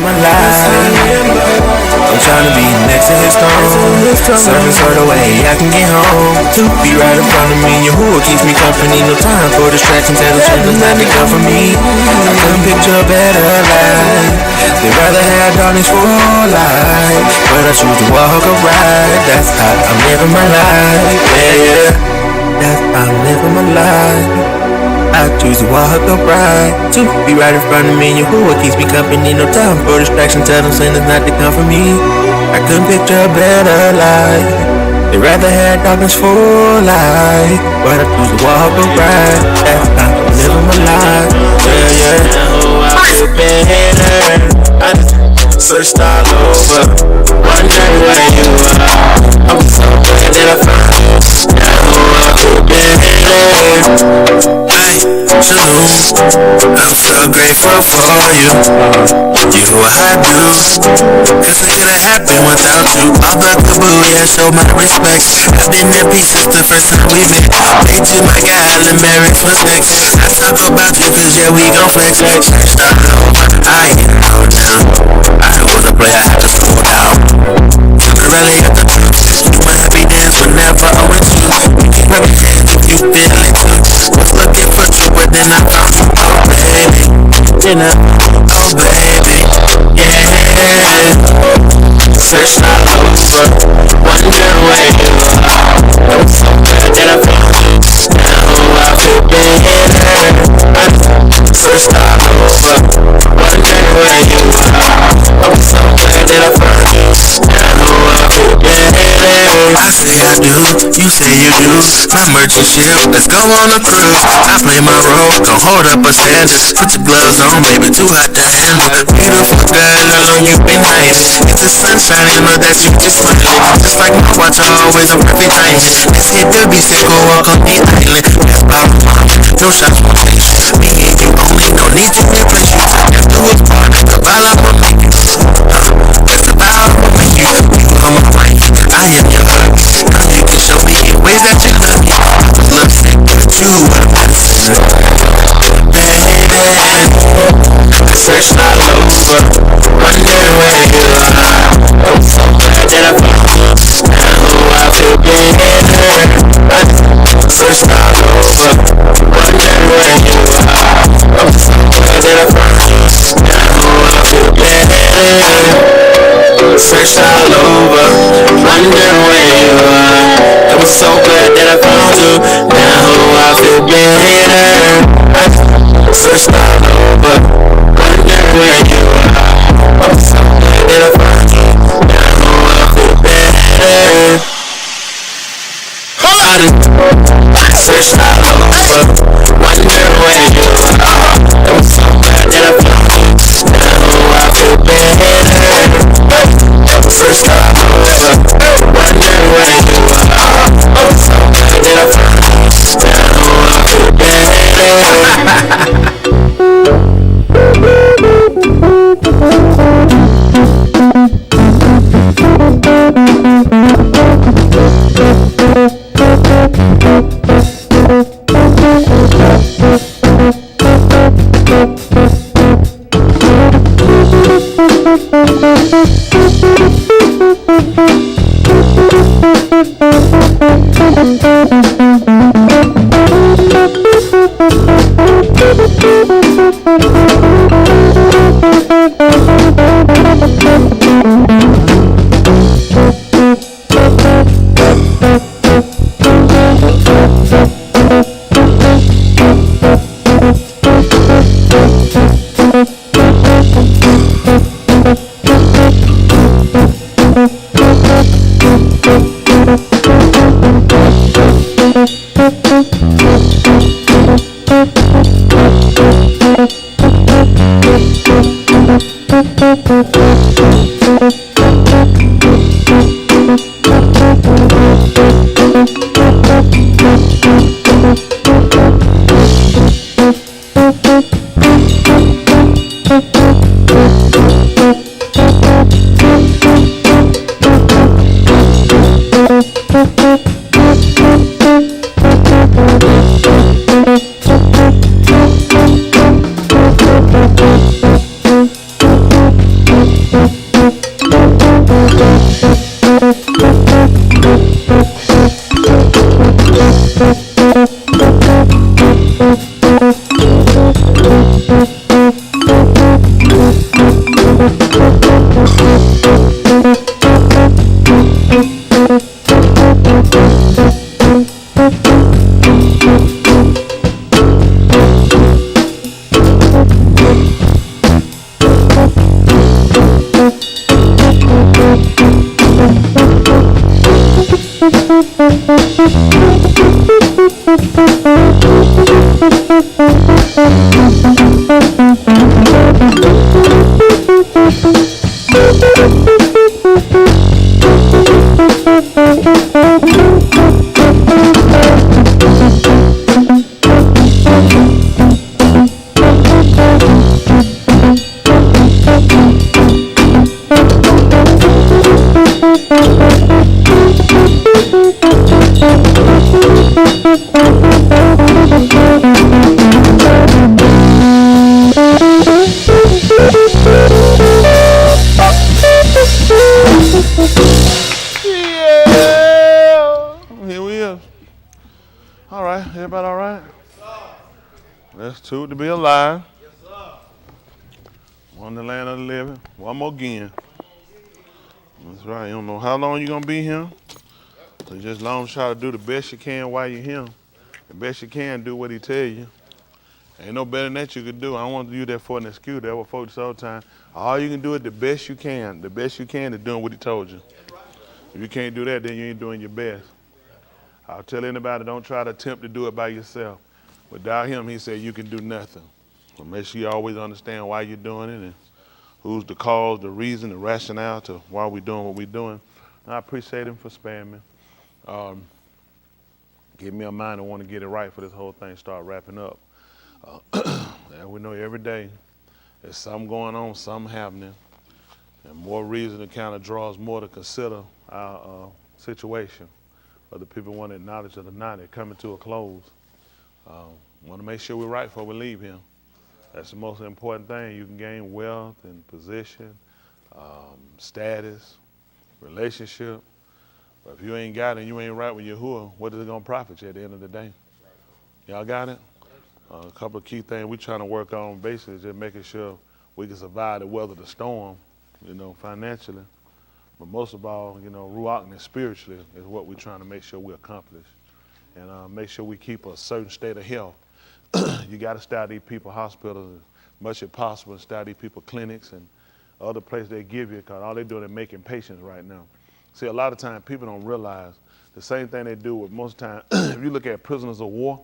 my life. I'm trying to be next to his throne. Certain sort of way I can get home. To be right in front of me, Yahuwah keeps me company. No time for distractions, tell the children not to come for me. I couldn't picture a better life. They'd rather have darkness for light, but I choose to walk upright. That's how I'm living my life. Yeah, that's how I'm living my life. I choose to walk upright, to be right in front of me. Yahuwah keeps me company. No time for distraction, tell them sinners not to come for me. I couldn't picture a better life. They'd rather have darkness for light, but I choose to walk upright. That's how I'm living my life. Yeah. I feel better. I just searched all over, wondering where you are. I'm so glad that I found you. Now I feel better. Shalom, I'm so grateful for you. You what I do, cause it could've happened without you. All the caboose, I show my respect. I've been in pieces the first time we met. Made you my guy, the marriage was next. I talk about you cause yeah, we gon' flex. Start over, I ain't know now. I was a player, I had to slow down. Really at the truth, you my happy dance whenever I'm with you. We can rub your hands if you feel it too. Was looking for you, but then I found you, oh baby. Then oh baby, yeah. Searched all over, wondering where you are. I'm so glad that I found you. Now I feel better. I searched all over, wondering where you are. I'm so glad that I found you. I say I do, you say you do. My merchant ship, let's go on a cruise. I play my role, gon' hold up a standard. Put your gloves on, baby, too hot to handle. Beautiful girl, I know you been hiding. If the sun shining, know that you just smiling. Just like my watch, always a perfect timing. Let's hit the beach and go walk on the island. That's about mom, no shots, no face. Me and you only, no need to replace you. After who's part of the ball, I'ma make you. That's about I'ma make you. You on my mind, I am your hug. Now you can show me in ways that you love me. Love sick, but you are medicine. Baby, I searched all over, wondering where you are. I'm so glad that I found you. Now I feel better. I searched all over, wondering where you are. I'm so glad that I found you. Now I feel better. Searched all over, wondering where you are. I was so glad that I found you. Now I feel better. I searched all over, wondering where you are. I was so glad that I found you. Now I feel better. I searched all over, wondering where you are. I was so glad that I found you. Now I feel better. Searched all over, wondering where you are. I'm so glad that I found you. Now I feel better. Everybody all right? That's true to be alive. On the land of the living. One more again. That's right. You don't know how long you're going to be here. So just long try to do the best you can while you're here. The best you can, do what he tell you. Ain't no better than that you could do. I don't want to use that for an excuse. That's what folks say all the time. All you can do is the best you can. The best you can is doing what he told you. If you can't do that, then you ain't doing your best. I'll tell anybody, don't try to attempt to do it by yourself. Without him, he said you can do nothing. So make sure you always understand why you're doing it and who's the cause, the reason, the rationale to why we're doing what we're doing. And I appreciate him for sparing me. Give me a mind to want to get it right for this whole thing start wrapping up. And we know every day there's something going on, something happening, and more reason to kind of draw us more to consider our situation. Whether people want to acknowledge it or not, they're coming to a close. Want to make sure we're right before we leave here. That's the most important thing. You can gain wealth and position, status, relationship. But if you ain't got it and you ain't right with Yahuwah, what is it going to profit you at the end of the day? Y'all got it? A couple of key things we're trying to work on basically is just making sure we can survive the weather, the storm, financially. But most of all, ruach and spiritually is what we're trying to make sure we accomplish. And make sure we keep a certain state of health. You got to start these people hospitals as much as possible, and start these people clinics and other places they give you, because all they're doing is making patients right now. See, a lot of times people don't realize the same thing they do with most times. If you look at prisoners of war,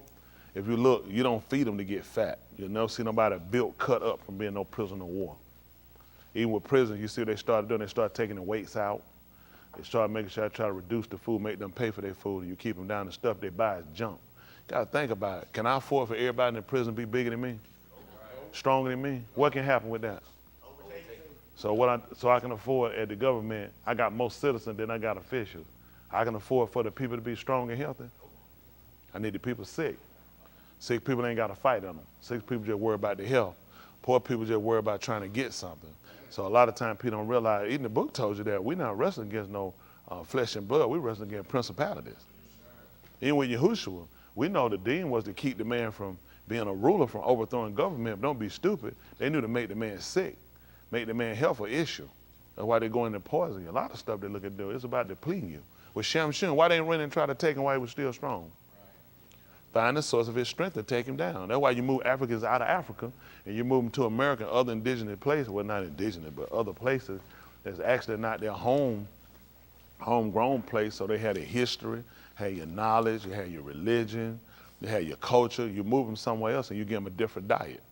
if you look, you don't feed them to get fat. You'll never see nobody built, cut up from being no prisoner of war. Even with prisons, you see what they started doing, they started taking the weights out. They started making sure they try to reduce the food, make them pay for their food, and you keep them down. The stuff they buy is junk. Gotta think about it. Can I afford for everybody in the prison to be bigger than me? Stronger than me? What can happen with that? So I can afford at the government, I got more citizens than I got officials. I can afford for the people to be strong and healthy. I need the people sick. Sick people ain't got to fight on them. Sick people just worry about their health. Poor people just worry about trying to get something. So a lot of times people don't realize, even the book told you that we're not wrestling against no flesh and blood, we're wrestling against principalities. Even with Yahushua, we know the demon was to keep the man from being a ruler, from overthrowing government. But don't be stupid. They knew to make the man sick, make the man health an issue. That's why they're going to poison you. A lot of stuff they look at doing, it's about depleting you. With Shamshun, why they ain't running and try to take him while he was still strong? Find the source of his strength and take him down. That's why you move Africans out of Africa and you move them to America and other indigenous places. Well, not indigenous, but other places that's actually not their homegrown place. So they had a history, had your knowledge, you had your religion, you had your culture. You move them somewhere else and you give them a different diet.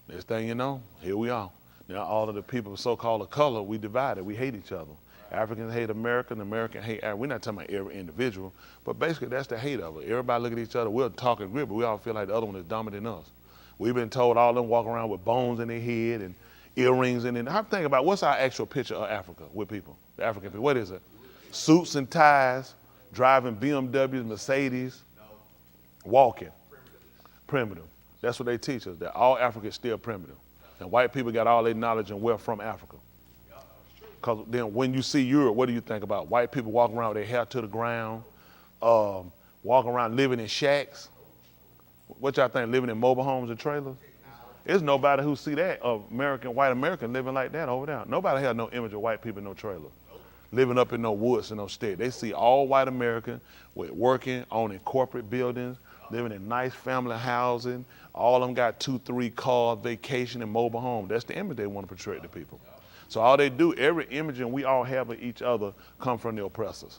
Next thing you know, here we are. Now all of the people of so-called color, we divided. We hate each other. Africans hate Americans, Americans hate Africans. We're not talking about every individual, but basically that's the hate of it. Everybody look at each other, we'll talk and agree, but we all feel like the other one is dumber than us. We've been told all of them walk around with bones in their head and earrings in it. I'm thinking about what's our actual picture of Africa with people, the African people. What is it? Suits and ties, driving BMWs, Mercedes, walking. Primitive. That's what they teach us, that all Africa is still primitive. And white people got all their knowledge and wealth from Africa. Because then when you see Europe, what do you think about? White people walking around with their hair to the ground, walking around living in shacks. What y'all think, living in mobile homes and trailers? There's nobody who see that, white American living like that over there. Nobody has no image of white people in no trailer, living up in no woods and no state. They see all white American with working, owning corporate buildings, living in nice family housing. All of them got 2, 3 cars, vacation, and mobile home. That's the image they want to portray to people. So all they do, every image we all have of each other come from the oppressors.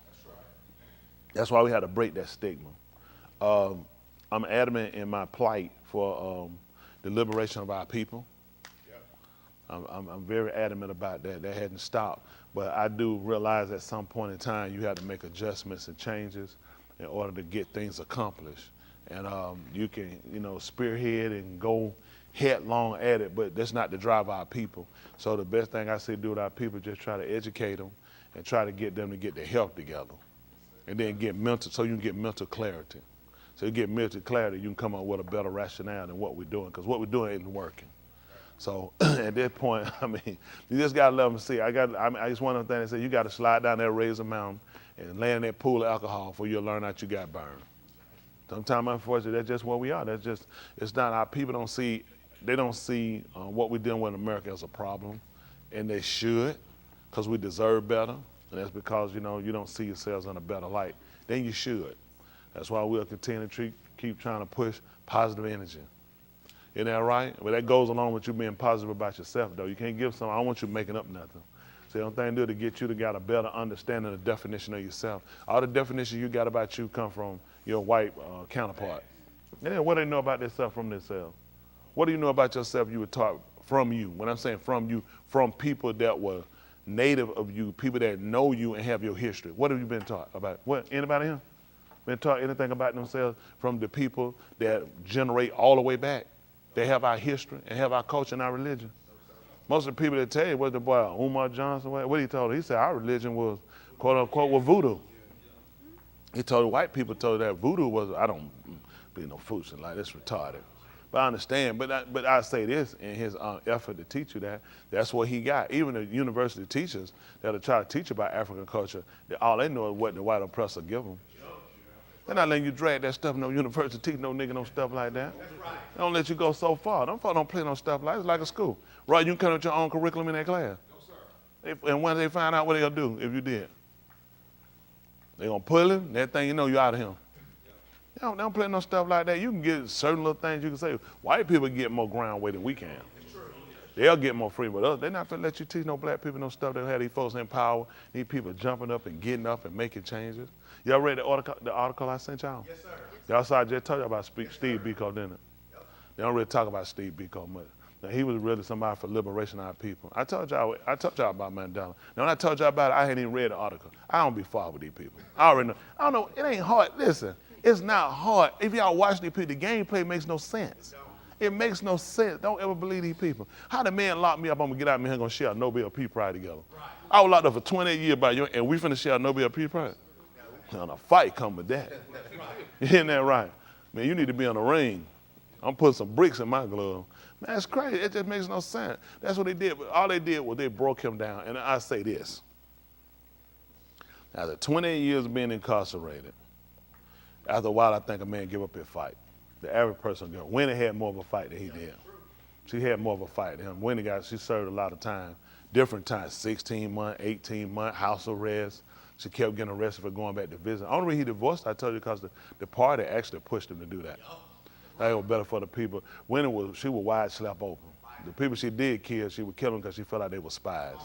That's why we had to break that stigma. I'm adamant in my plight for the liberation of our people. I'm very adamant about that. That hadn't stopped. But I do realize at some point in time you have to make adjustments and changes in order to get things accomplished. And you can, spearhead and go headlong at it, but that's not to drive our people. So the best thing I say do with our people is just try to educate them and try to get them to get their health together. And then so you can get mental clarity. So you get mental clarity, you can come up with a better rationale than what we're doing, because what we're doing isn't working. So at that point, you just gotta let them see. I just one of the things that say you gotta slide down that razor mountain and land in that pool of alcohol before you'll learn that you got burned. Sometimes, unfortunately, that's just where we are. It's not, our people don't see what we're dealing with in America as a problem, and they should, because we deserve better, and that's because, you don't see yourselves in a better light. Then you should. That's why we'll continue to keep trying to push positive energy. Isn't that right? But that goes along with you being positive about yourself, though. You can't give I don't want you making up nothing. So the only thing to do to get you to get a better understanding of the definition of yourself. All the definitions you got about you come from your white counterpart. And then what do they know about themselves from themselves? What do you know about yourself you were taught from you? When I'm saying from you, from people that were native of you, people that know you and have your history. What have you been taught about? What? Anybody here been taught anything about themselves from the people that generate all the way back? They have our history and have our culture and our religion. Most of the people that tell you what the boy Umar Johnson, what he told her, he said our religion was quote unquote was voodoo. He told white people that voodoo was, I don't be no foolishness like this retarded. But I understand, but I say this in his effort to teach you that's what he got. Even the university teachers that'll try to teach about African culture, all they know is what the white oppressor give them. They're not letting you drag that stuff in no university, teach no nigga no stuff like that. That's right. They don't let you go so far. Them folks don't play no stuff like that. It's like a school. Right, you can come up with your own curriculum in that class. No, sir. And when they find out, what they gonna do if you did? They gonna pull him, that thing you out of him. They don't play no stuff like that. You can get certain little things you can say. White people get more ground weight than we can. They'll get more free, but they're not gonna let you teach no black people no stuff that have these folks in power, these people jumping up and getting up and making changes. Y'all read the article I sent y'all? Yes, sir. Y'all saw I just told you about Steve Biko, didn't it? Yep. They don't really talk about Steve Biko much. Now, he was really somebody for liberation of our people. I told y'all about Mandela. Now, when I told y'all about it, I hadn't even read the article. I don't be far with these people. I already know. I don't know. It ain't hard. Listen, it's not hard. If y'all watch these people, the gameplay makes no sense. It makes no sense. Don't ever believe these people. How the man lock me up, I'm going to get out of here and going to share a Nobel Peace Prize together. Right. I was locked up for 28 years by you, and we finna share a Nobel Peace Prize. And a fight come with that. Isn't that right? Man, you need to be on the ring. I'm putting some bricks in my glove. Man, that's crazy. It just makes no sense. That's what they did. But all they did was they broke him down. And I say this. After 28 years of being incarcerated, after a while, I think a man give up his fight. The average person goes. Winnie had more of a fight than he did. She had more of a fight than him. Winnie she served a lot of time, different times, 16 months, 18 months, house arrest. She kept getting arrested for going back to visit. The only reason he divorced, I told you, because the party actually pushed him to do that. That was better for the people. Winnie she was wide slap open. The people she did kill, she would kill them because she felt like they were spies.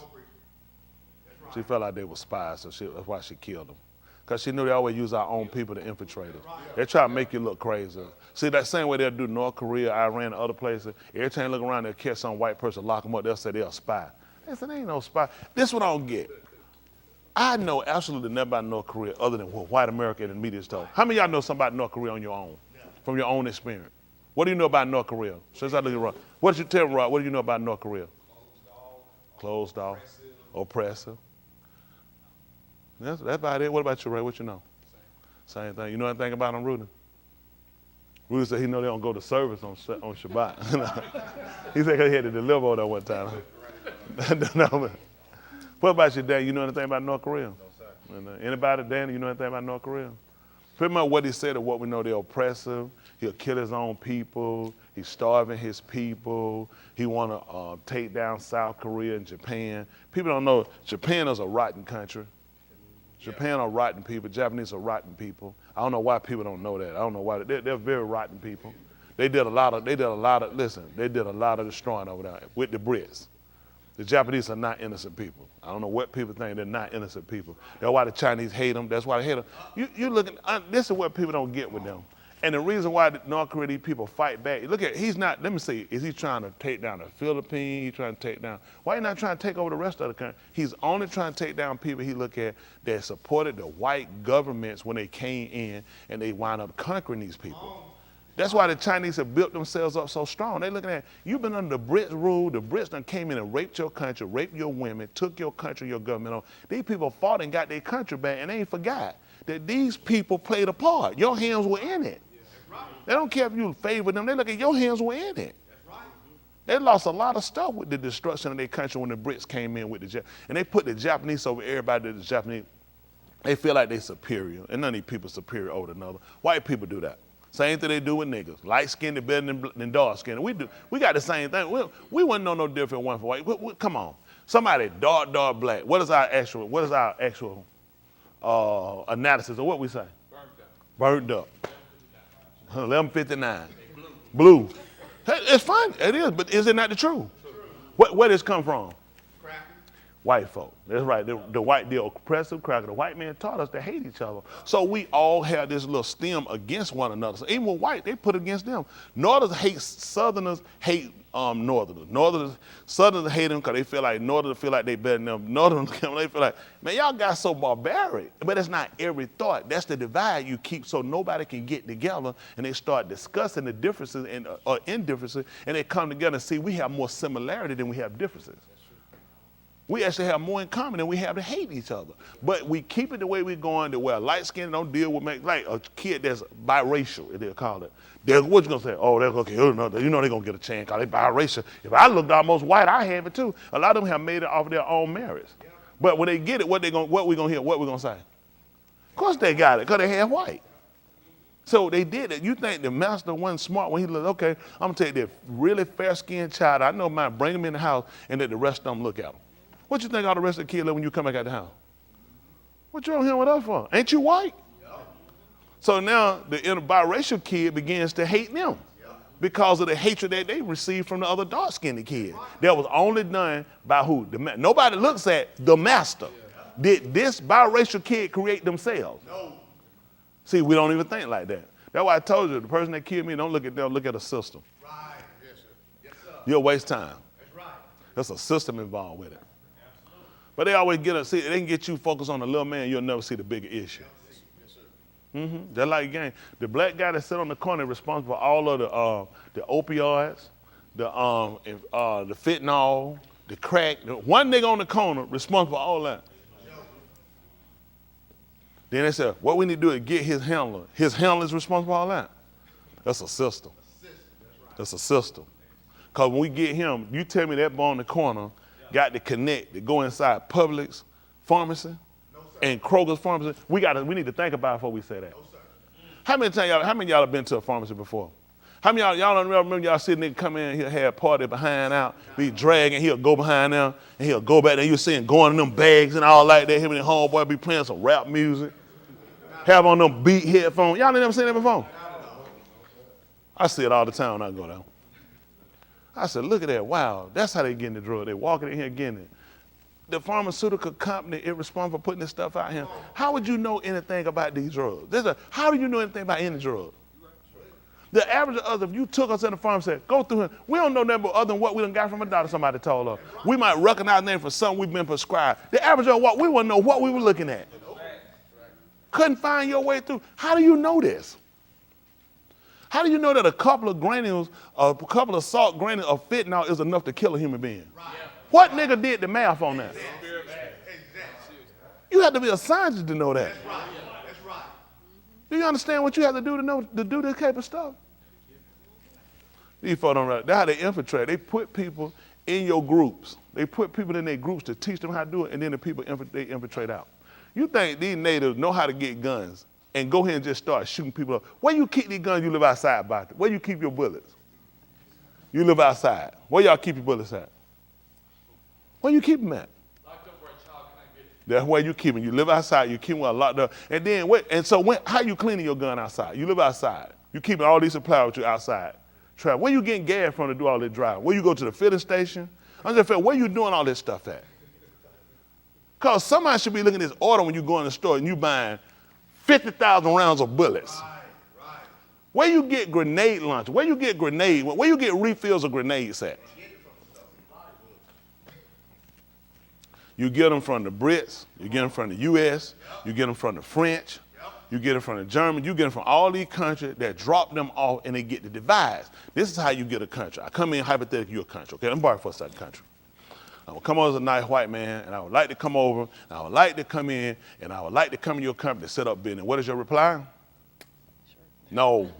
She felt like they were spies, so that's why she killed them. Because she knew they always use our own people to infiltrate us. They try to make you look crazy. See, that same way they'll do North Korea, Iran, and other places. Every time they look around, they'll catch some white person, lock them up, they'll say they're a spy. They said, they ain't no spy. This is what I don't get. I know absolutely nothing about North Korea other than what white America and the media is told. How many of y'all know something about North Korea on your own, from your own experience? What do you know about North Korea? Since I look at Rod, what did you tell me, Rod? What do you know about North Korea? Closed off, oppressive. That's about it. What about you, Ray? What you know? Same thing. You know anything about them, Rudy? Rudy said he know they don't go to service on Shabbat. He said he had to deliver on that one time. No, what about you, Dan? You know anything about North Korea? No, sir. And, anybody, Dan, you know anything about North Korea? Pretty much what he said of what we know, they're oppressive. He'll kill his own people. He's starving his people. He want to take down South Korea and Japan. People don't know Japan is a rotten country. Japan are rotten people. Japanese are rotten people. I don't know why people don't know that. I don't know why. They're very rotten people. They did a lot of destroying over there with the Brits. The Japanese are not innocent people. I don't know what people think. They're not innocent people. That's why the Chinese hate them. That's why they hate them. You looking, this is what people don't get with them. And the reason why the North Korean people fight back, look at, he's not, let me see, is he trying to take down the Philippines? He's trying to take down, why he not trying to take over the rest of the country? He's only trying to take down people he look at that supported the white governments when they came in and they wound up conquering these people. That's why the Chinese have built themselves up so strong. They looking at, you've been under the Brits rule, the Brits done came in and raped your country, raped your women, took your country, your government on. These people fought and got their country back and they ain't forgot that these people played a part. Your hands were in it. They don't care if you favor them, they look at your hands were in it. They lost a lot of stuff with the destruction of their country when the Brits came in with the Japanese. And they put the Japanese over everybody that the Japanese, they feel like they're superior, and none of these people superior over another. White people do that. Same thing they do with niggas. Light skinned is better than dark skinned. We got the same thing. We wouldn't know no different one for white. Come on. Somebody dark black. What is our actual analysis of what we say? Burned up. 11:59. Blue. Hey, it's fine. It is, but is it not the truth? Where does this come from? White folk. That's right. The oppressive cracker. The white man taught us to hate each other. So we all have this little stem against one another. So even with white, they put it against them. Northerners hate Southerners, hate Northerners. Southerners hate them because they feel like Northerners feel like they better than them. Northerners, they feel like, man, y'all got so barbaric. But it's not every thought. That's the divide you keep so nobody can get together and they start discussing the differences or indifferences and they come together and see we have more similarity than we have differences. We actually have more in common than we have to hate each other. But we keep it the way we're going to where light skin don't deal with, like a kid that's biracial, they'll call it. What you gonna say? Oh, they're okay, you know they're gonna get a chance because they're biracial. If I looked almost white, I have it too. A lot of them have made it off of their own merits. Yeah. But when they get it, what we gonna hear? What we gonna say? Of course they got it, because they half white. So they did it. You think the master wasn't smart when he looked, okay, I'm gonna take this really fair-skinned child, I know mine, bring him in the house, and let the rest of them look at him. What you think all the rest of the kids look when you come back out the house? What you on here with us for? Ain't you white? Yep. So now the biracial kid begins to hate them because of the hatred that they received from the other dark-skinned kid. That was only done by who? Nobody looks at the master. Did this biracial kid create themselves? No. See, we don't even think like that. That's why I told you, the person that killed me, don't look at them, look at a system. Right. Yes, sir. Yes, sir. You'll waste time. That's right. There's a system involved with it. But they always they can get you focused on the little man, you'll never see the bigger issue. Yes, sir. Just like game. The black guy that sit on the corner is responsible for all of the opioids, the fentanyl, the crack. One nigga on the corner responsible for all that. Then they said, what we need to do is get his handler. His handler is responsible for all that. That's a system. That's a system. Because when we get him, you tell me that boy on the corner got to connect to go inside Publix pharmacy and Kroger's pharmacy. We need to think about it before we say that. No, how many of y'all have been to a pharmacy before? How many of y'all don't remember y'all see a nigga come in, he'll have a party behind out, be dragging, he'll go behind them, and he'll go back there, you'll see him going in them bags and all like that, him and his homeboy be playing some rap music, have on them beat headphones. Y'all ain't never seen that before? I see it all the time when I go down. I said, look at that, wow, that's how they getting the drug. They walking in here getting it. The pharmaceutical company is responsible for putting this stuff out here. How would you know anything about these drugs? How do you know anything about any drug? The average of us, if you took us in the pharmacy and said, go through here, we don't know nothing other than what we done got from a doctor somebody told us. We might recognize the name for something we've been prescribed. The average of what we wouldn't know what we were looking at. Couldn't find your way through. How do you know this? How do you know that a couple of granules, a couple of salt granules of fentanyl is enough to kill a human being? Right. What nigga did the math on that? You have to be a scientist to know that. That's right. That's right. Do you understand what you have to do to do this type of stuff? These folks don't realize. That's how they infiltrate. They put people in your groups. They put people in their groups to teach them how to do it, and then the people they infiltrate out. You think these natives know how to get guns and go ahead and just start shooting people up? Where you keep these guns, you live outside, Doctor. Where you keep your bullets? You live outside. Where y'all keep your bullets at? Where you keep them at? Locked up where a child cannot get it. That's where you keep them. You live outside, you keep them locked up. And then, how you cleaning your gun outside? You live outside. You keeping all these supplies with you outside. Where you getting gas from to do all that driving? Where you go to the filling station? I'm just saying, where you doing all this stuff at? Because somebody should be looking at this order when you go in the store and you buying 50,000 rounds of bullets. Right. Where you get grenade launch? Where you get refills of grenades at? You get them from the Brits, you get them from the U.S., you get them from the French, you get them from the Germans, you get them from all these countries that drop them off and they get the device. This is how you get a country. I come in hypothetically, you're a country, okay? I'm borrowing for a second country. I would come over as a nice white man, and I would like to come over, and I would like to come in, and I would like to come in your company to set up business. What is your reply? Sure. No.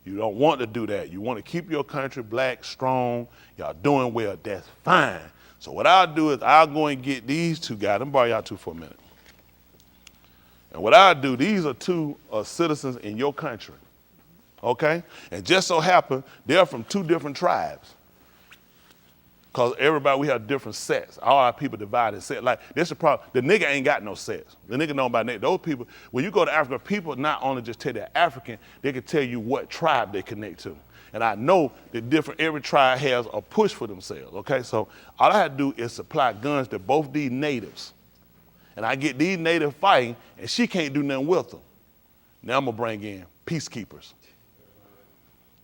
You don't want to do that. You want to keep your country black, strong. Y'all doing well. That's fine. So what I'll do is I'll go and get these two guys. Let me borrow y'all two for a minute. And what I'll do, these are two citizens in your country, okay? And just so happen, they're from two different tribes. Because everybody, we have different sets. All our people divided sets. Like, this is the problem. The nigga ain't got no sets. The nigga know about nigga. Those people, when you go to Africa, people not only just tell they're African, they can tell you what tribe they connect to. And I know that every tribe has a push for themselves, okay? So all I have to do is supply guns to both these natives. And I get these natives fighting, and she can't do nothing with them. Now I'm gonna bring in peacekeepers.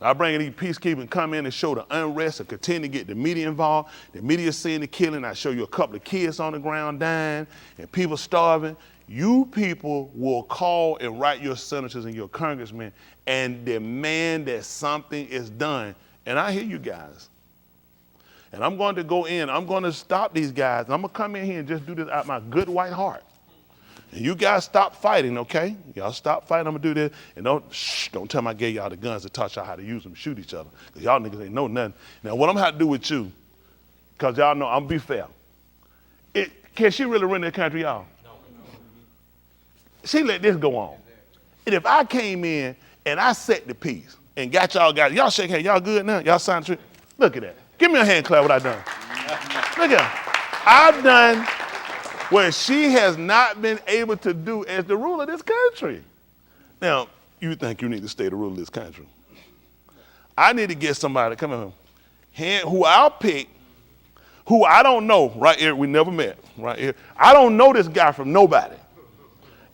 I bring in these peacekeepers, come in and show the unrest and continue to get the media involved. The media seeing the killing. I show you a couple of kids on the ground dying and people starving. You people will call and write your senators and your congressmen and demand that something is done. And I hear you guys. And I'm going to go in, I'm going to stop these guys. And I'm going to come in here and just do this out of my good white heart. And you guys stop fighting, okay? Y'all stop fighting, I'm gonna do this. And don't tell me I gave y'all the guns to teach y'all how to use them, shoot each other. Because y'all niggas ain't know nothing. Now what I'm gonna have to do with you, because y'all know I'm gonna be fair. Can she really run this country, y'all? No. She let this go on. And if I came in and I set the peace and got y'all shake hands, y'all good now? Y'all sign the treaty? Look at that. Give me a hand clap what I done. Look at that. I've done what she has not been able to do as the ruler of this country. Now, you think you need to stay the ruler of this country. I need to get somebody, come here, who I'll pick, who I don't know, right here, we never met, right here. I don't know this guy from nobody.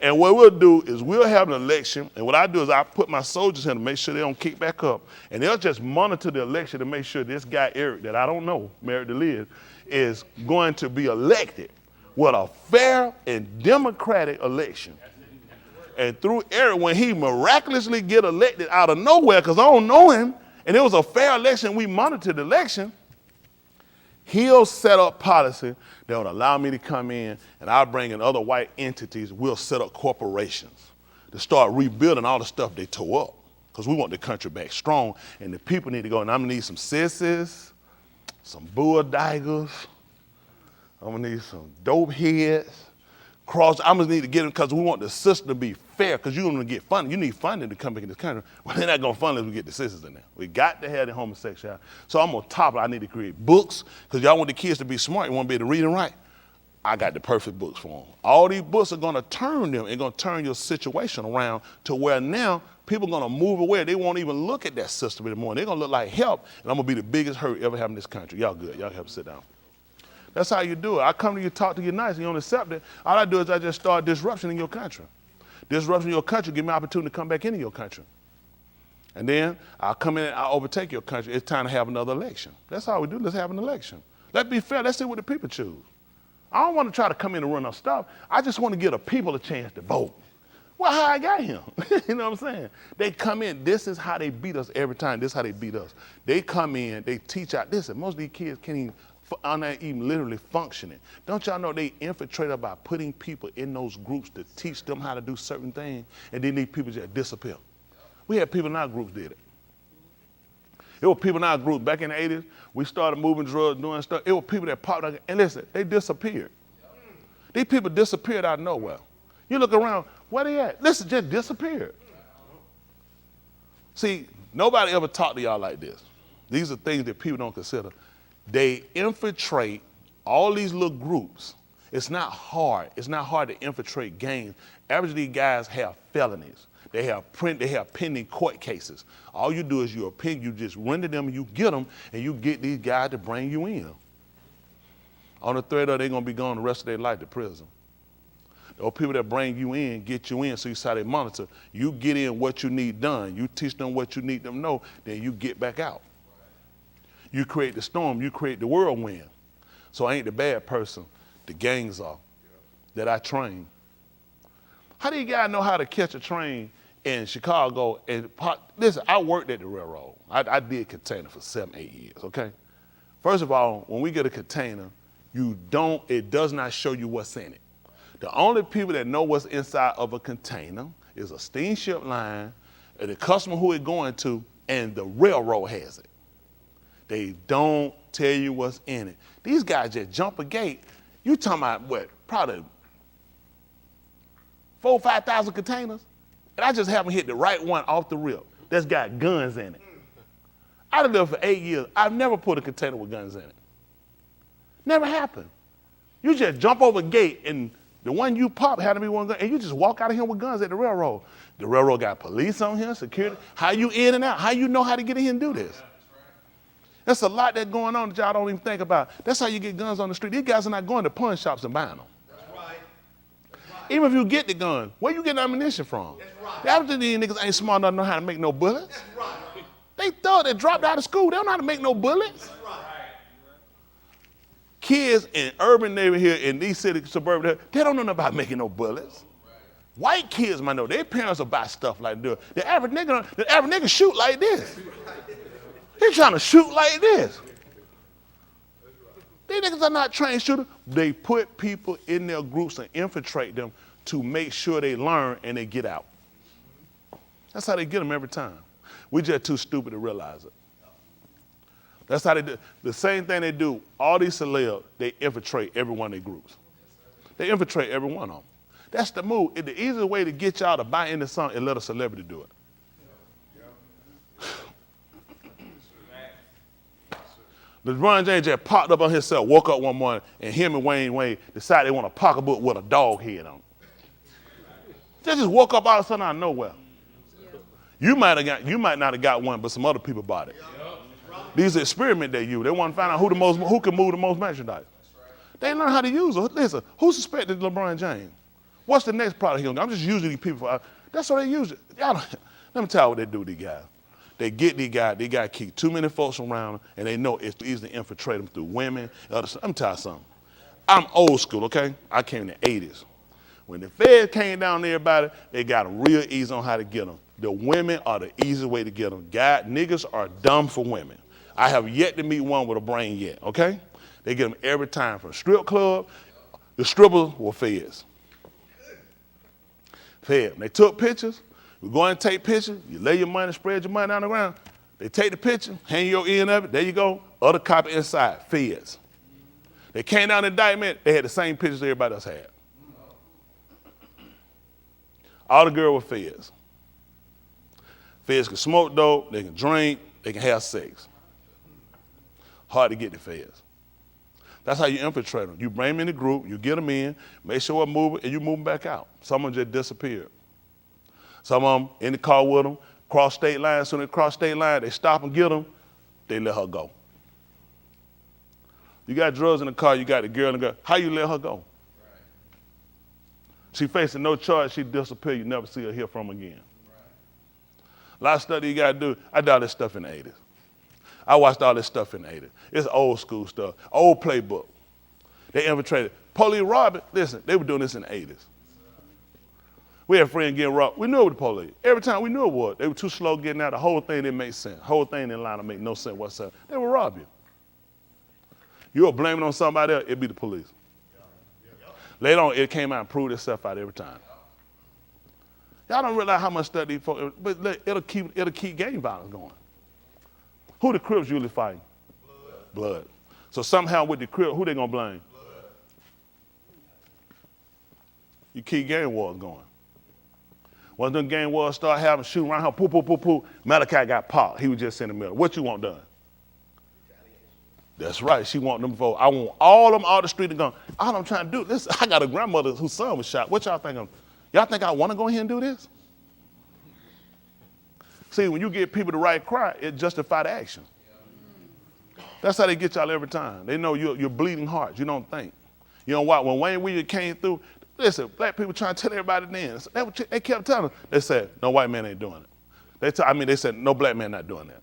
And what we'll do is we'll have an election, and what I do is I put my soldiers in to make sure they don't kick back up, and they'll just monitor the election to make sure this guy, Eric, that I don't know, married to Liz, is going to be elected with a fair and democratic election. And through Eric, when he miraculously get elected out of nowhere, because I don't know him, and it was a fair election, we monitored the election, he'll set up policy that would allow me to come in, and I'll bring in other white entities. We'll set up corporations to start rebuilding all the stuff they tore up, because we want the country back strong, and the people need to go, and I'm gonna need some sissies, some bulldaggers, I'm gonna need some dope heads. I'm gonna need to get them because we want the system to be fair, because you're gonna get funding. You need funding to come back in this country. Well, they're not gonna fund unless we get the sisters in there. We got to have the homosexuality. So I'm on top of it. I need to create books, because y'all want the kids to be smart. You want to be able to read and write. I got the perfect books for them. All these books are gonna turn them and gonna turn your situation around to where now people are gonna move away. They won't even look at that system anymore. They're gonna look like help, and I'm gonna be the biggest hurt ever have in this country. Y'all good, y'all have to sit down. That's how you do it. I come to you, talk to you nice, and you don't accept it. All I do is I just start disruption in your country. Disruption in your country, give me an opportunity to come back into your country. And then I'll come in and I'll overtake your country. It's time to have another election. That's how we do. Let's have an election. Let's be fair. Let's see what the people choose. I don't want to try to come in and run our stuff. I just want to give the people a chance to vote. Well, how I got him? You know what I'm saying? They come in. This is how they beat us every time. This is how they beat us. They come in. They teach out. Listen, most of these kids can't even are not even literally functioning. Don't y'all know they infiltrate by putting people in those groups to teach them how to do certain things, and then these people just disappear. We had people in our groups did it. It were people in our group back in the 80s. We started moving drugs, doing stuff. It were people that popped up, and listen, they disappeared. These people disappeared out of nowhere. You look around, where they at? Listen, just disappeared. See, nobody ever talked to y'all like this. These are things that people don't consider. They infiltrate all these little groups. It's not hard. It's not hard to infiltrate gangs. Average these guys have felonies. They have pending court cases. All you do is you just render them, you get them, and you get these guys to bring you in. On the threat of they're going to be gone the rest of their life to prison. Those people that bring you in, get you in, so you see how they monitor. You get in what you need done. You teach them what you need them to know, then you get back out. You create the storm, you create the whirlwind. So I ain't the bad person. The gangs are that I train. How do you guys know how to catch a train in Chicago? Listen, I worked at the railroad. I did container for 7-8 years, okay? First of all, when we get a container, it does not show you what's in it. The only people that know what's inside of a container is a steamship line, and the customer who it's going to, and the railroad has it. They don't tell you what's in it. These guys just jump a gate. You talking about what? Probably 4,000 or 5,000 containers, and I just haven't hit the right one off the rip that's got guns in it. I done lived for 8 years. I've never put a container with guns in it. Never happened. You just jump over a gate, and the one you pop had to be one gun, and you just walk out of here with guns at the railroad. The railroad got police on here, security. How you in and out? How you know how to get in here and do this? There's a lot that's going on that y'all don't even think about. That's how you get guns on the street. These guys are not going to pawn shops and buying them. Even if you get the gun, where you getting ammunition from? The average of these niggas ain't smart enough to know how to make no bullets. They thought they dropped out of school. They don't know how to make no bullets. Kids in urban neighborhood here in these cities, suburban, they don't know nothing about making no bullets. White kids might know. Their parents will buy stuff like this. The average nigga shoot like this. He's trying to shoot like this. These niggas are not trained shooters. They put people in their groups and infiltrate them to make sure they learn and they get out. That's how they get them every time. We just too stupid to realize it. That's how they do. The same thing they do, all these celebs, they infiltrate every one of their groups. They infiltrate every one of them. That's the move. The easiest way to get y'all to buy into something is let a celebrity do it. LeBron James just popped up on himself, woke up one morning, and him and Wayne Wade decided they want a pocketbook with a dog head on it. They just woke up all of a sudden out of nowhere. You might not have got one, but some other people bought it. These are experiments they use. They want to find out who can move the most merchandise. They learn how to use it. Listen, who suspected LeBron James? What's the next product he'll do? I'm just using these people. That's what they use it. Let me tell you what they do to these guys. They get these guys, they got to keep too many folks around them, and they know it's easy to infiltrate them through women. Let me tell you something. I'm old school, okay? I came in the 80s. When the Feds came down to everybody, they got them real easy on how to get them. The women are the easy way to get them. Niggas are dumb for women. I have yet to meet one with a brain yet, okay? They get them every time from strip club. The strippers were Feds. They took pictures. You go and take pictures. You lay your money, spread your money on the ground. They take the picture, hang your end of it. There you go. Other copy inside, Feds. They came down the indictment. They had the same pictures everybody else had. All the girls were Feds. Feds can smoke dope. They can drink. They can have sex. Hard to get the Feds. That's how you infiltrate them. You bring them in the group, you get them in, make sure they're moving, and you move them back out. Some of them just disappeared. Some of them in the car with them, cross state lines. As soon as they cross state line, they stop and get them, they let her go. You got drugs in the car, you got the girl in the car. How you let her go? She facing no charge, she disappear, you never see her hear from again. A lot of stuff you got to do. I did all this stuff in the 80s. I watched all this stuff in the 80s. It's old school stuff, old playbook. They infiltrated. Police robbing, listen, they were doing this in the 80s. We had a friend getting robbed. We knew it was the police. Every time we knew it was. They were too slow getting out. The whole thing didn't make sense. The whole thing didn't line to make no sense whatsoever. They would rob you. You were blaming on somebody else, it'd be the police. Later on, it came out and proved itself out every time. Y'all don't realize how much stuff these folks, but it'll keep gang violence going. Who the Crips usually fighting? Blood. So somehow with the Crips, who they gonna blame? Blood. You keep gang wars going. Once them gang wars start having shooting around her, poo, poo, poo, poo, Malachi got popped. He was just in the middle. What you want done? That's right. She want them vote. I want all of them out the street to go. All I'm trying to do, listen, I got a grandmother whose son was shot. What y'all think of? Y'all think I want to go in here and do this? See, when you get people to right cry, it justifies the action. That's how they get y'all every time. They know you're bleeding hearts. You don't think. You know what? When Wayne Williams came through, listen, black people trying to tell everybody then. They kept telling them. They said, no white man ain't doing it. They said, no black man not doing that.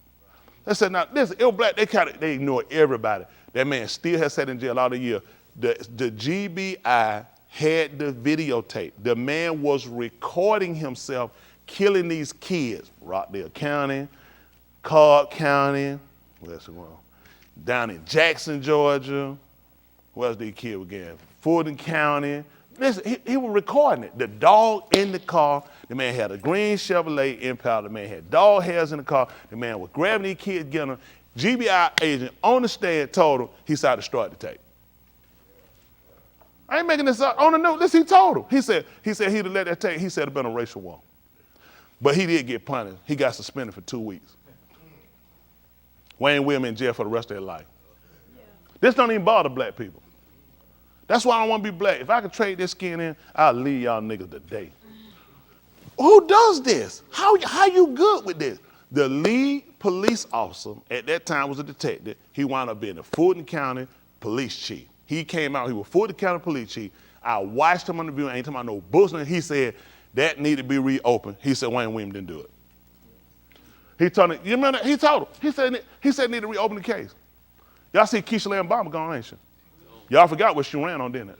They said, now, listen, ill black, they ignore everybody. That man still has sat in jail all the year. The GBI had the videotape. The man was recording himself killing these kids. Rockdale County, Cobb County, where's the one? Down in Jackson, Georgia. Where's the kid again? Fulton County. Listen, he was recording it. The dog in the car. The man had a green Chevrolet Impala. The man had dog hairs in the car. The man was grabbing these kids, getting them. GBI agent on the stand told him he decided to start the tape. I ain't making this up. On the note, listen, he told him. He said he'd have let that tape. He said it'd been a racial war. But he did get punished. He got suspended for 2 weeks. Wayne Williams in jail for the rest of their life. This don't even bother black people. That's why I don't want to be black. If I could trade this skin in, I'll leave y'all niggas today. Who does this? How you good with this? The lead police officer at that time was a detective. He wound up being the Fulton County police chief. He came out, he was Fulton County police chief. I watched him on the view, I ain't talking about no bullshit. He said that needed to be reopened. He said Wayne Williams didn't do it. He told him, you remember that? He told him. He said need to reopen the case. Y'all see Keisha Lynn Obama gone, ain't she? Y'all forgot what she ran on, didn't it?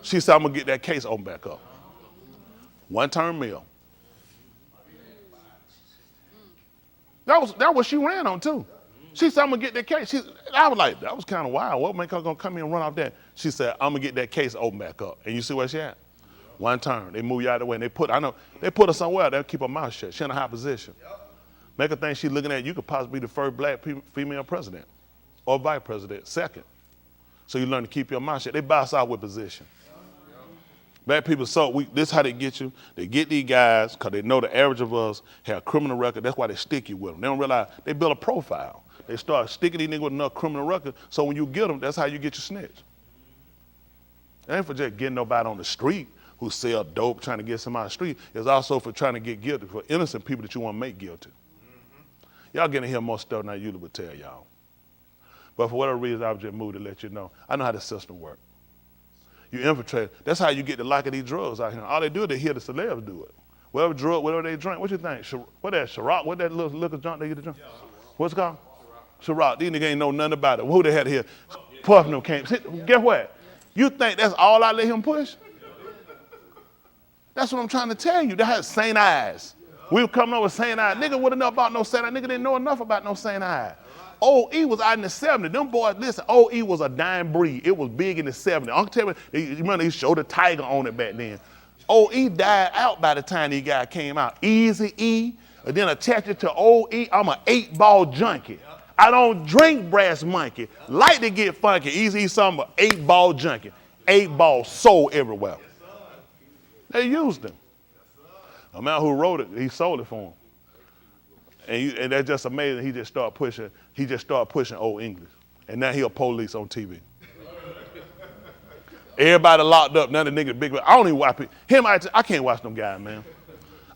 She said, I'm gonna get that case open back up. One-term meal. That was what she ran on too. She said, I'm gonna get that case. I was like, that was kind of wild. What make her gonna come in and run off that? She said, I'm gonna get that case open back up. And you see where she at? One term. They move you out of the way and they put her somewhere, they'll keep her mouth shut. She in a high position. Make her think she's looking at you could possibly be the first black female president or vice president, second. So you learn to keep your mouth shut. They buy us out with position. Black people so weak. This is how they get you. They get these guys because they know the average of us have a criminal record. That's why they stick you with them. They don't realize they build a profile. They start sticking these niggas with enough criminal record. So when you get them, that's how you get your snitch. It ain't for just getting nobody on the street who sell dope trying to get somebody on the street. It's also for trying to get guilty for innocent people that you want to make guilty. Y'all getting to hear more stuff than I usually would tell y'all. But for whatever reason, I was just moved to let you know. I know how the system works. You infiltrate. That's how you get the like of these drugs out here. All they do is they hear the celebs do it. Whatever drug, whatever they drink, what you think? What that, Ciroc? What that little liquor junk they get to drink? Yeah. What's it called? Ciroc. These niggas ain't know nothing about it. Who they had here? Puff no came. Guess what? You think that's all I let him push? That's what I'm trying to tell you. They had St. Ives. We were coming over with St. Ives. Nigga wouldn't know about no St. Ives. Nigga didn't know enough about no St. Ives. OE was out in the 70s. Them boys, listen, OE was a dying breed. It was big in the 70s. Uncle tell me, you remember they showed a tiger on it back then. OE died out by the time these guys came out. Easy E, and then attached it to OE. I'm an 8-ball junkie. I don't drink brass monkey. Like to get funky. Easy E, something, 8-ball junkie. 8-ball sold everywhere. They used them. A man who wrote it, he sold it for him. And that's just amazing. He just started pushing old English. And now he a police on TV. Everybody locked up. None of the niggas big. I don't even watch people. I can't watch them guys, man.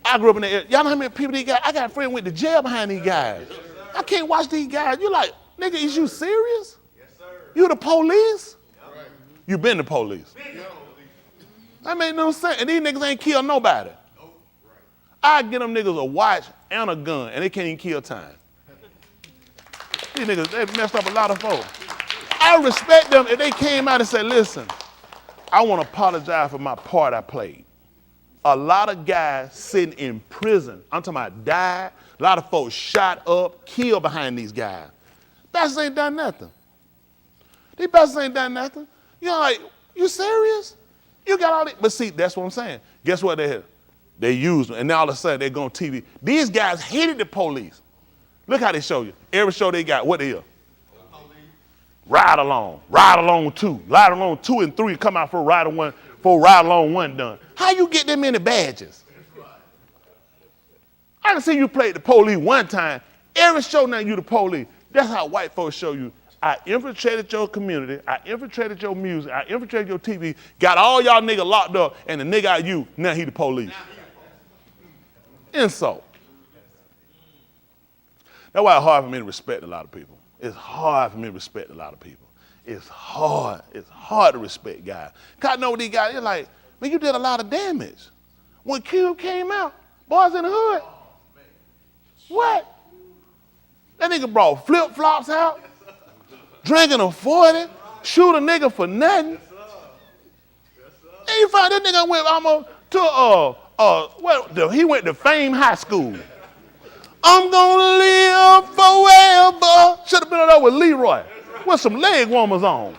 I grew up in the area. Y'all know how many people these guys? I got a friend went to jail behind these guys. I can't watch these guys. You like, nigga, is you serious? Yes, sir. You the police? Yep. You been the police. That made no sense. And these niggas ain't killed nobody. I get them niggas a watch and a gun, and they can't even kill time. These niggas, they messed up a lot of folks. I respect them if they came out and said, listen, I want to apologize for my part I played. A lot of guys sitting in prison, I'm talking about died, a lot of folks shot up, killed behind these guys. Bastards ain't done nothing. These bastards ain't done nothing. You're like, you serious? You got all that? But see, that's what I'm saying. Guess what they had? They used them, and now all of a sudden they go on TV. These guys hated the police. Look how they show you. Every show they got, what they hear? Ride Along 2. Ride Along 2 and 3 come out for Ride Along 1 done. How you get them many badges? I can see you played the police one time. Every show now you the police. That's how white folks show you. I infiltrated your community. I infiltrated your music. I infiltrated your TV. Got all y'all niggas locked up, and the nigga out you, now he the police. Insult. That's why it's hard for me to respect a lot of people. It's hard for me to respect a lot of people. It's hard. It's hard to respect guys. Cause I know these guys, they're like, man, you did a lot of damage. When Cube came out, Boys in the Hood, what? That nigga brought flip-flops out, drinking a 40, shoot a nigga for nothing. And you find that nigga went almost to, he went to Fame High School. I'm gonna live forever. Should have been on there with Leroy, with some leg warmers on.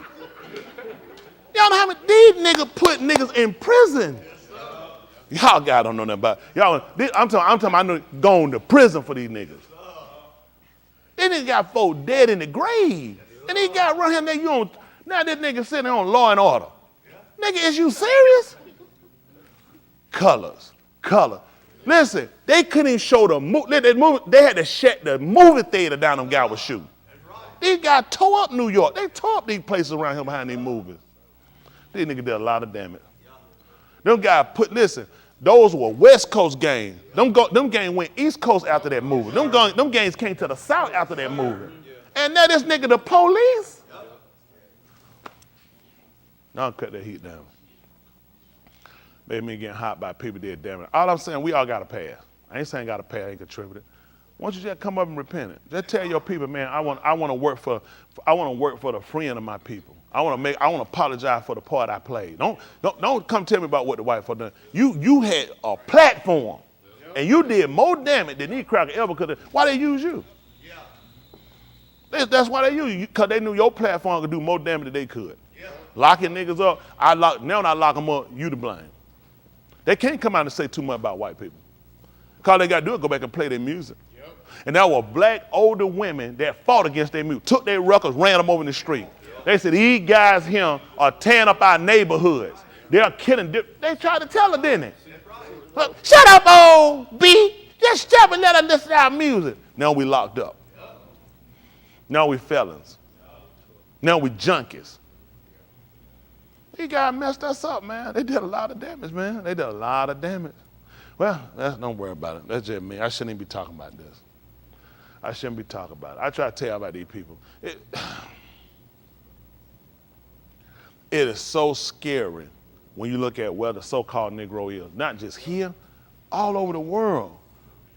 Y'all know how many these niggas put niggas in prison. Y'all guys don't know nothing about it. Y'all. I'm talking. I know going to prison for these niggas. They niggas got folk dead in the grave, and they got run him there. You on now? This nigga sitting on Law and Order. Nigga, is you serious? Colors. Listen, they couldn't even show the movie. They had to shut the movie theater down. Them guys was shooting. These guys tore up New York. They tore up these places around here behind these movies. These niggas did a lot of damage. Them guys listen, those were West Coast games. Them games went East Coast after that movie. Them games came to the South after that movie. And now this nigga the police. I'll cut that heat down. Made me getting hot by people did damage. All I'm saying, we all got to pass. I ain't saying got to pass, ain't contributed. Why don't you just come up and repent it? Just tell your people, man, I want to work for the friend of my people. I want to apologize for the part I played. Don't come tell me about what the white folk done. You had a platform, and you did more damage than these crackers ever could have. Why they use you? That's why they use you, because they knew your platform could do more damage than they could. Locking niggas up, now when I lock them up, you to blame. They can't come out and say too much about white people. Because all they got to do is go back and play their music. Yep. And there were black older women that fought against their music, took their records, ran them over in the street. They said, these guys here are tearing up our neighborhoods. They're killing. They tried to tell her, didn't they? Look, shut up, old B. Just shut up and let her listen to our music. Now we locked up. Now we felons. Now we junkies. These guys messed us up, man. They did a lot of damage, man. They did a lot of damage. Well, don't worry about it. That's just me. I shouldn't even be talking about this. I shouldn't be talking about it. I try to tell you about these people. It is so scary when you look at where the so-called Negro is. Not just here, all over the world.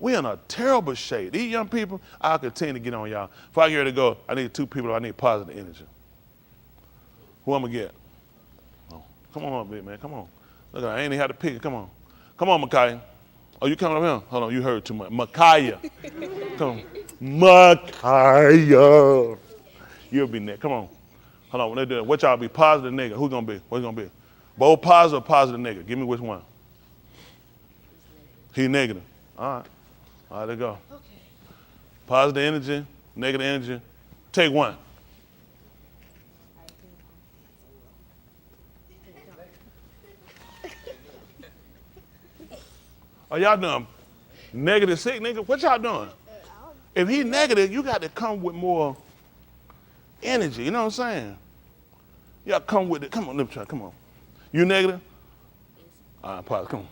We're in a terrible shape. These young people, I'll continue to get on y'all. Before I get ready to go, I need two people. I need positive energy. Who I'm going to get? Come on up, big man. Come on. Look, I ain't even had to pick it. Come on. Come on, Micaiah. Oh, you coming up here? Hold on, you heard too much. Micaiah. Come on. Micaiah. You'll be next. Come on. Hold on. When they do it, what y'all be? Positive, negative? Who's going to be? What's going to be? Both positive or positive, negative? Give me which one. He's negative. All right. All right, there you go. Okay. Positive energy, negative energy. Take one. Are y'all doing negative sick, nigga? What y'all doing? If he's negative, you got to come with more energy. You know what I'm saying? You got to come with it. Come on, let me try. Come on. You negative? All right, pause. Come on.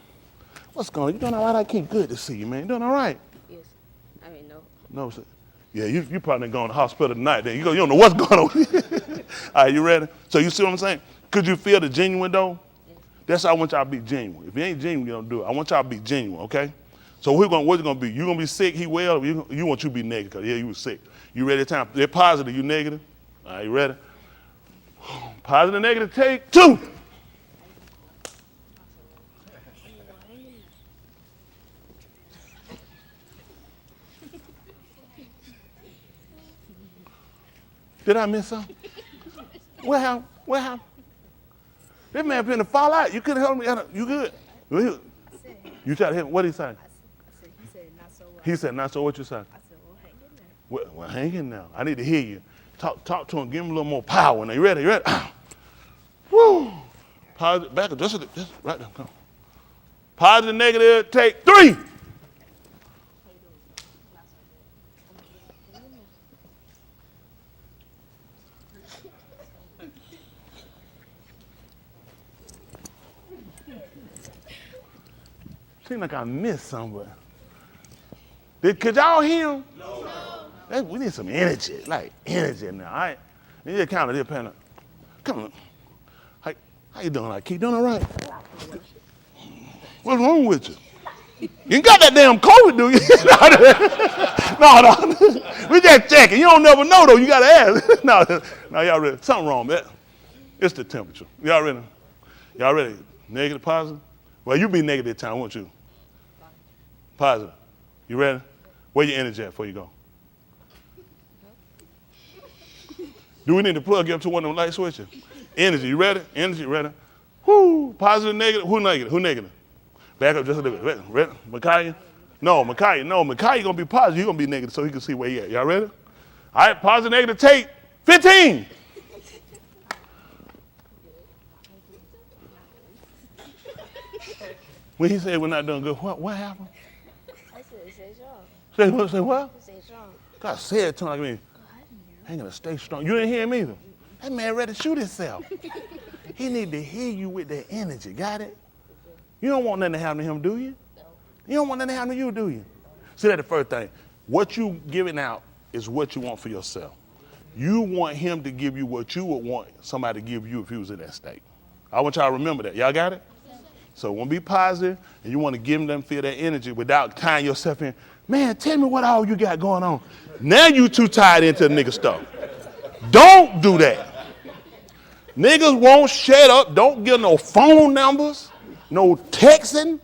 What's going on? You doing all right? I can't. Good to see you, man. You doing all right? Yes. I mean, no. No, sir. Yeah, you probably going to the hospital tonight. Then you don't know what's going on. All right, you ready? So you see what I'm saying? Could you feel the genuine though? That's how I want y'all to be genuine. If you ain't genuine, you don't do it. I want y'all to be genuine, okay? So what's it going to be? You going to be sick, he well, or you want you to be negative? Because, yeah, you was sick. You ready? Time. They're positive, you negative? All right, you ready? Positive, negative, take two. Did I miss something? What happened? What happened? This man finna fall out. You couldn't help me. You good? You tried to hit him. What did he say? He said, not so well. He said, not so what you say? I said, well, hang in there. Well, hang in now. I need to hear you. Talk to him. Give him a little more power. Now, you ready? You ready? Woo. Positive, back up. Just right there. Come on. Positive, negative, take three. Seems like I missed somewhere. Could y'all hear him? No. We need some energy, like energy now, all right? You just count it, this pen. Come on. How you doing? Like, keep doing all right? What's wrong with you? You ain't got that damn COVID, do you? No. We just checking. You don't never know, though. You got to ask. No, y'all ready? Something wrong, man. It's the temperature. Y'all ready? Y'all ready? Negative, positive? Well, you be negative this time, won't you? Positive. You ready? Where your energy at before you go? Do we need to plug you up to one of them light switches? Energy, you ready? Energy, ready? Whoo, positive, negative? Who negative? Who negative? Back up just a little bit. Ready? Micaiah? No, Micaiah gonna be positive. You're gonna be negative so he can see where he at. Y'all ready? All right, positive, negative, take 15. When he said we're not doing good, what happened? I said, say strong. Say what? Say strong. God said it to him like me. I ain't gonna stay strong. You didn't hear him either. That man ready to shoot himself. He need to hear you with that energy. Got it? You don't want nothing to happen to him, do you? No. You don't want nothing to happen to you, do you? See, that's the first thing. What you giving out is what you want for yourself. You want him to give you what you would want somebody to give you if he was in that state. I want y'all to remember that. Y'all got it? So want to be positive, and you want to give them feel that energy without tying yourself in. Man, tell me what all you got going on. Now you too tied into the nigga stuff. Don't do that. Niggas won't shut up. Don't give no phone numbers, no texting.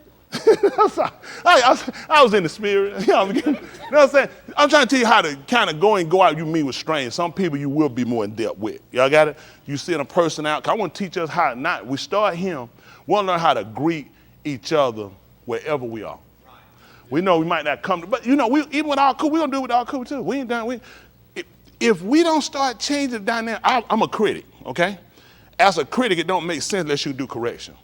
I was in the spirit. You know what I'm saying? I'm trying to tell you how to kind of go out you meet with strangers. Some people you will be more in depth with. Y'all got it? You send a person out. 'Cause I want to teach us how not. We start him. We want to learn how to greet each other wherever we are. We know we might not come to, but you know, even with our crew, we're going to do it with our crew too. We ain't done. If we don't start changing the dynamic, I'm a critic, okay? As a critic, it don't make sense unless you do correction.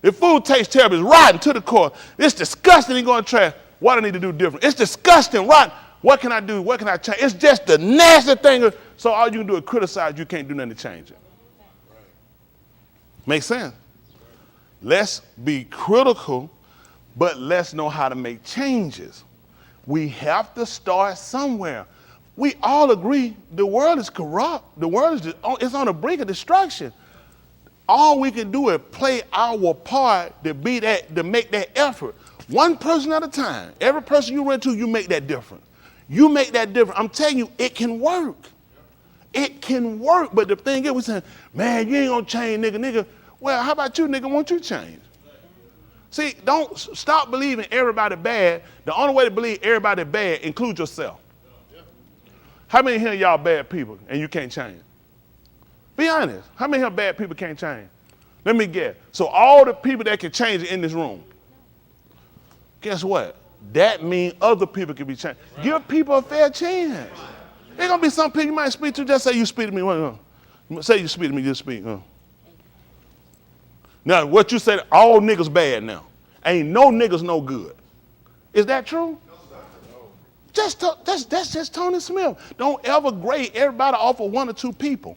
The food tastes terrible. It's rotten to the core. It's disgusting. You're going to try. What I need to do different? It's disgusting, rotten. What can I do? What can I change? It's just the nasty thing. So all you can do is criticize. You can't do nothing to change it. Make sense? Let's be critical, but let's know how to make changes. We have to start somewhere. We all agree the world is corrupt. The world is on the brink of destruction. All we can do is play our part to make that effort. One person at a time. Every person you run to, you make that difference. You make that difference. I'm telling you, it can work. It can work. But the thing is, we're saying, man, you ain't gonna change, nigga. Well, how about you, nigga? Won't you change? See, don't stop believing everybody bad. The only way to believe everybody bad, include yourself. How many here y'all bad people and you can't change? Be honest. How many here bad people can't change? Let me guess. So all the people that can change in this room, guess what? That means other people can be changed. Right. Give people a fair chance. There's going to be some people you might speak to, just say you speak to me. Say you speak to me, just speak. Now, what you said, all niggas bad now. Ain't no niggas no good. Is that true? That's just Tony Smith. Don't ever grade everybody off of one or two people.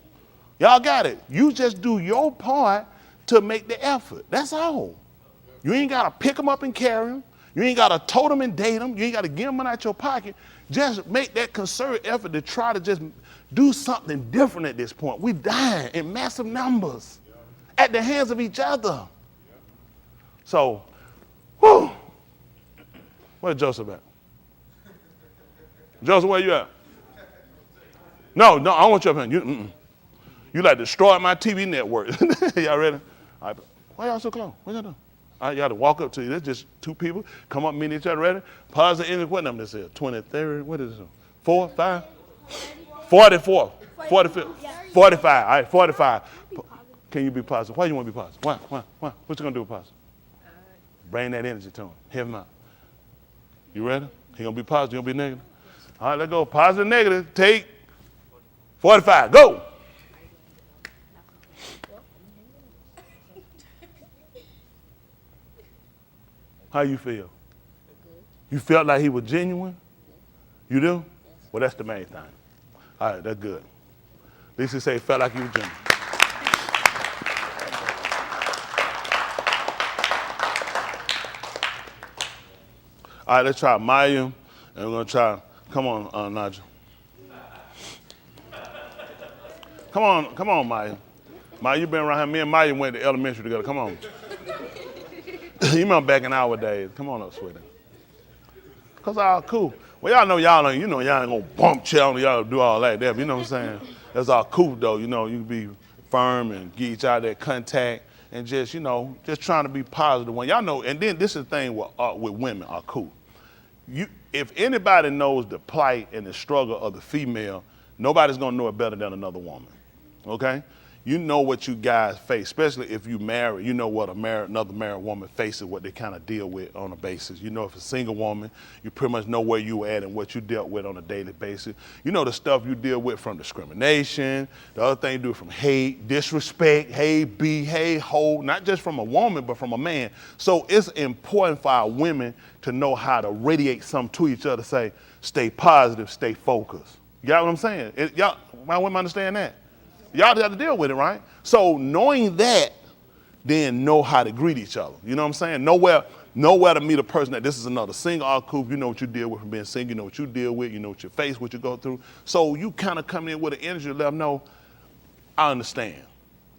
Y'all got it. You just do your part to make the effort. That's all. You ain't got to pick them up and carry them. You ain't got to tote them and date them. You ain't got to give them out your pocket. Just make that concerted effort to try to just do something different at this point. We dying in massive numbers at the hands of each other. So, whew. Where's Joseph at? Joseph, where you at? No, I don't want you up here. You like destroyed my TV network. Y'all ready? All right, why y'all so close? What y'all doing? All right, y'all to walk up to you. There's just two people. Come up, meet each other. Ready? Pause the energy. What number this is? 23rd? What is it? 4, 5? 44. 45. 45. All right, 45. Can you be positive? Why you want to be positive? Why? What you going to do with positive? Bring that energy to him. Hear him out. You ready? He going to be positive. You going to be negative? All right, let's go. Positive, negative. Take 45. Go. How you feel? You felt like he was genuine? You do? Well, that's the main thing. All right, that's good. At least he say he felt like he was genuine. All right, let's try Maya, and we're going to try Come on, Nigel. Come on, Maya. Maya, you been around here. Me and Maya went to elementary together. Come on. You remember back in our days. Come on up, sweetie. Cause all cool. Well, y'all ain't gonna bump child, y'all do all that. You know what I'm saying? That's all cool though. You know, you can be firm and get each other that contact and just trying to be positive. When y'all know, and then this is the thing with women are cool. If anybody knows the plight and the struggle of the female, nobody's gonna know it better than another woman. Okay? You know what you guys face, especially if you marry. You know what another married woman faces, what they kind of deal with on a basis. You know, if it's a single woman, you pretty much know where you at and what you dealt with on a daily basis. You know the stuff you deal with from discrimination, the other thing you do from hate, disrespect, hey, hold, not just from a woman, but from a man. So it's important for our women to know how to radiate something to each other, say, stay positive, stay focused. You got what I'm saying? Y'all, my women understand that? Y'all have to deal with it, right? So knowing that, then know how to greet each other. You know what I'm saying? Nowhere to meet a person that this is another single or couple. You know what you deal with from being single. You know what you deal with. You know what you face, what you go through. So you kind of come in with an energy to let them know, I understand.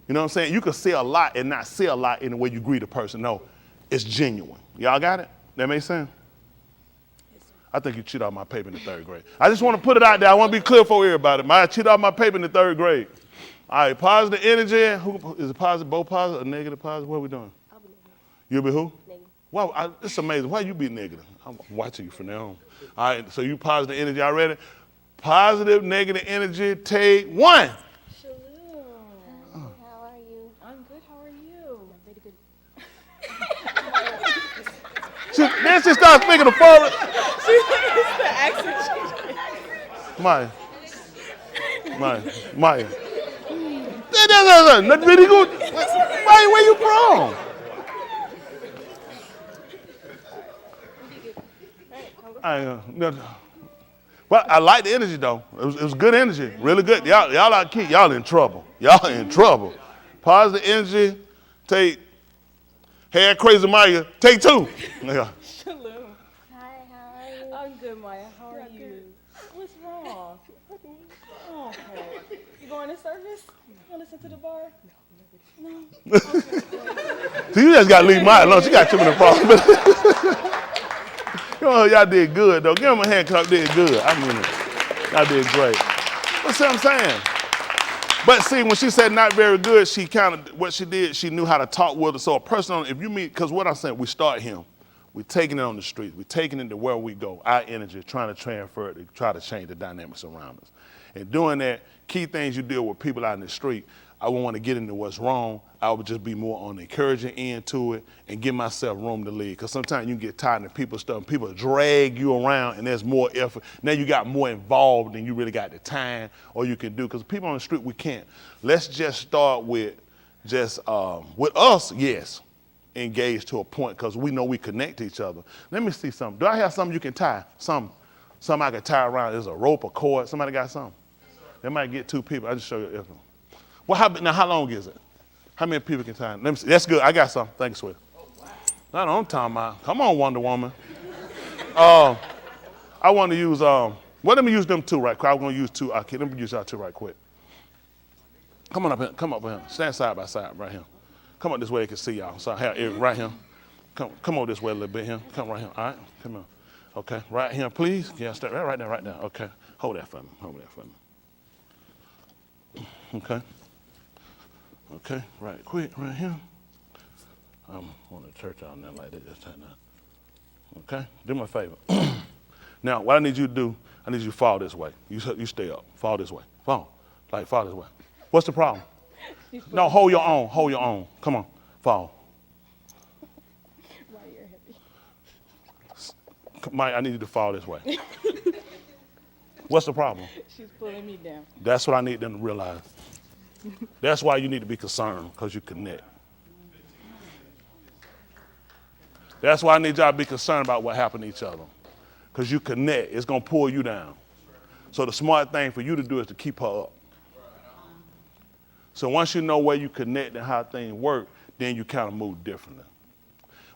You know what I'm saying? You can say a lot and not say a lot in the way you greet a person. No, it's genuine. Y'all got it? That make sense? I think you cheated off my paper in the 3rd grade. I just want to put it out there. I want to be clear for everybody. I cheated off my paper in the 3rd grade. All right, positive energy. Who is it? Positive, both positive, or negative positive? What are we doing? I'll be negative. You'll be who? Negative. Wow, it's amazing. Why you be negative? I'm watching you from now on. All right, so you positive energy already. Positive, negative energy. Take 1. Shalom. Hi, how are you? I'm good. How are you? I'm very good. Then she starts speaking of foreign. It's the accent change. Maya. Not really good. Where you from? Well, I like the energy though. It was good energy, really good. Y'all are key. Y'all in trouble. Y'all in trouble. Positive energy. Take. Hair crazy Maya. Take 2. Yeah. Shalom. Hi, how are you? I'm good, Maya. How are you? What's wrong? Oh, okay. You going to service? You want to listen to the bar? No. So you just got to leave Maya alone. She got too many problems. Y'all did good, though. Give them a hand clap. Did good. I mean it. Y'all did great. What's what I'm saying? But see, when she said not very good, what she did, she knew how to talk with her. So a person, if you meet, because what I'm saying, we start him. We're taking it on the street. We're taking it to where we go. Our energy, trying to transfer it, to try to change the dynamics around us. And doing that, key things you deal with people out in the street, I wouldn't want to get into what's wrong. I would just be more on the encouraging end to it and give myself room to lead. Because sometimes you can get tired of people's stuff and people drag you around and there's more effort. Now you got more involved than you really got the time or you can do. Because people on the street, we can't. Let's just start with with us, yes, engage to a point because we know we connect to each other. Let me see something. Do I have something you can tie? Something I can tie around. There's a rope, a cord. Somebody got something? They might get 2 people. I'll just show you. Well, how long is it? How many people can tie? Let me see. That's good. I got some. Thanks, sweetie. That's what I'm talking about. Come on, Wonder Woman. I want to use, let me use them 2 right quick. I'm going to use 2. Okay, let me use y'all 2 right quick. Come on up here. Come up here. Stand side by side right here. Come up this way they can see y'all. So I have Eric right here. Come over this way a little bit here. Come right here. All right? Come on. Okay. Right here, please. Yeah, stay right there, right there. Okay. Hold that for me. Okay. Okay, right quick, right here. I'm on the church out there like that, just like that. Okay, do me a favor. Now, what I need you to do, I need you to fall this way. You stay up, fall this way. Fall this way. What's the problem? No, hold your own. Come on, fall. Why you're heavy? Mike, I need you to fall this way. What's the problem? She's pulling me down. That's what I need them to realize. That's why you need to be concerned, because you connect. That's why I need y'all to be concerned about what happened to each other, because you connect. It's going to pull you down. So the smart thing for you to do is to keep her up. So once you know where you connect and how things work, then you kind of move differently.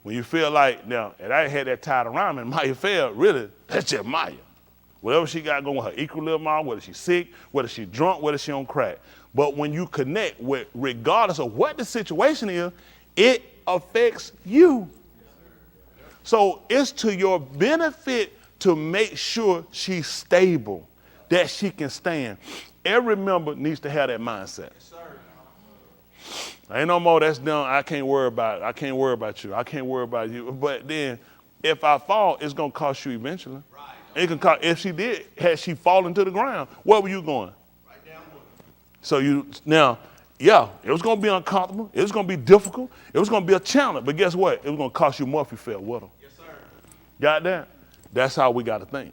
When you feel like, now, and I had that tied around me, and Maya fell, really, that's just Maya. Whatever she got going, her equilibrium off, whether she's sick, whether she's drunk, whether she on crack. But when you connect with, regardless of what the situation is, it affects you. So it's to your benefit to make sure she's stable, that she can stand. Every member needs to have that mindset. Ain't no more that's done. I can't worry about it. I can't worry about you. I can't worry about you. But then if I fall, it's going to cost you eventually. Right. It can cost, if she did, had she fallen to the ground, where were you going? Right down with her. So it was going to be uncomfortable. It was going to be difficult. It was going to be a challenge. But guess what? It was going to cost you more if you fell with her. Yes, sir. Got that? That's how we got to think.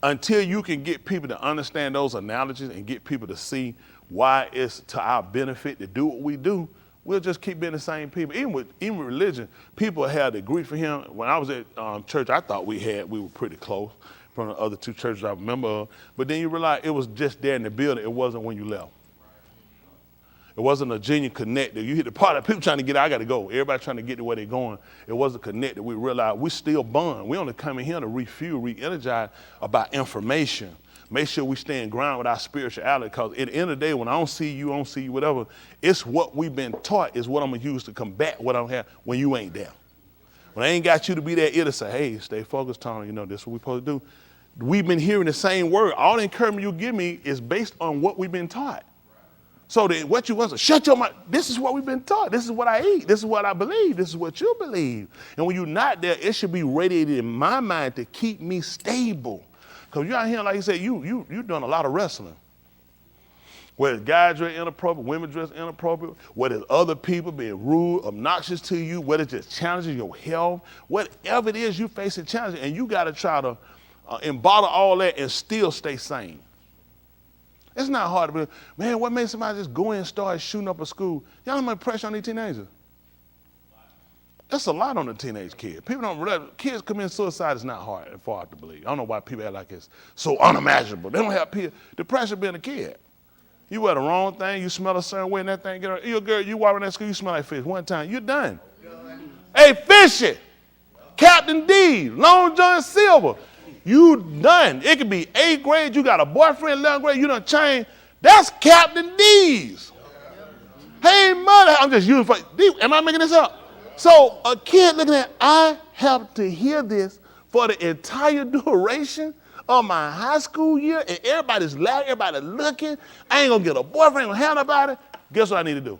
Until you can get people to understand those analogies and get people to see why it's to our benefit to do what we do, we'll just keep being the same people. Even with religion, people had the grief for him. When I was at church, I thought we were pretty close from the other two churches I remember of. But then you realize it was just there in the building. It wasn't when you left. It wasn't a genuine connect. You hit the part of people trying to get out, I got to go. Everybody trying to get to where they're going. It wasn't connected. We realized we still bond. We only come in here to refuel, re-energize about information. Make sure we stand ground with our spirituality, because at the end of the day, when I don't see you, whatever, it's what we've been taught is what I'm going to use to combat what I don't have when you ain't there. When I ain't got you to be that ear to say, hey, stay focused, Tony, this is what we're supposed to do. We've been hearing the same word. All the encouragement you give me is based on what we've been taught. So that what you want to shut your mouth, this is what we've been taught. This is what I eat. This is what I believe. This is what you believe. And when you're not there, it should be radiated in my mind to keep me stable. Because you're out here, like you said, you doing a lot of wrestling. Whether guys dress inappropriate, women dress inappropriate, whether it's other people being rude, obnoxious to you, whether it's just challenging your health, whatever it is you facing challenges, and you got to try to embody all that and still stay sane. It's not hard to believe. Man, what made somebody just go in and start shooting up a school? Y'all know how much pressure on these teenagers? That's a lot on the teenage kid. People don't realize kids committing suicide is not hard and hard to believe. I don't know why people act like it's so unimaginable. They don't have peer. The pressure being a kid. You wear the wrong thing, you smell a certain way, and that thing get on. You're a girl, you walk in that school, you smell like fish. One time, you're done. Hey, Fishy, Captain D, Long John Silver, you done. It could be 8th grade, you got a boyfriend, 11th grade, you done changed. That's Captain D's. Hey, mother, I'm just using for, am I making this up? So a kid looking at, I have to hear this for the entire duration of my high school year, and everybody's laughing, everybody's looking. I ain't gonna get a boyfriend, ain't gonna have nobody. Guess what I need to do?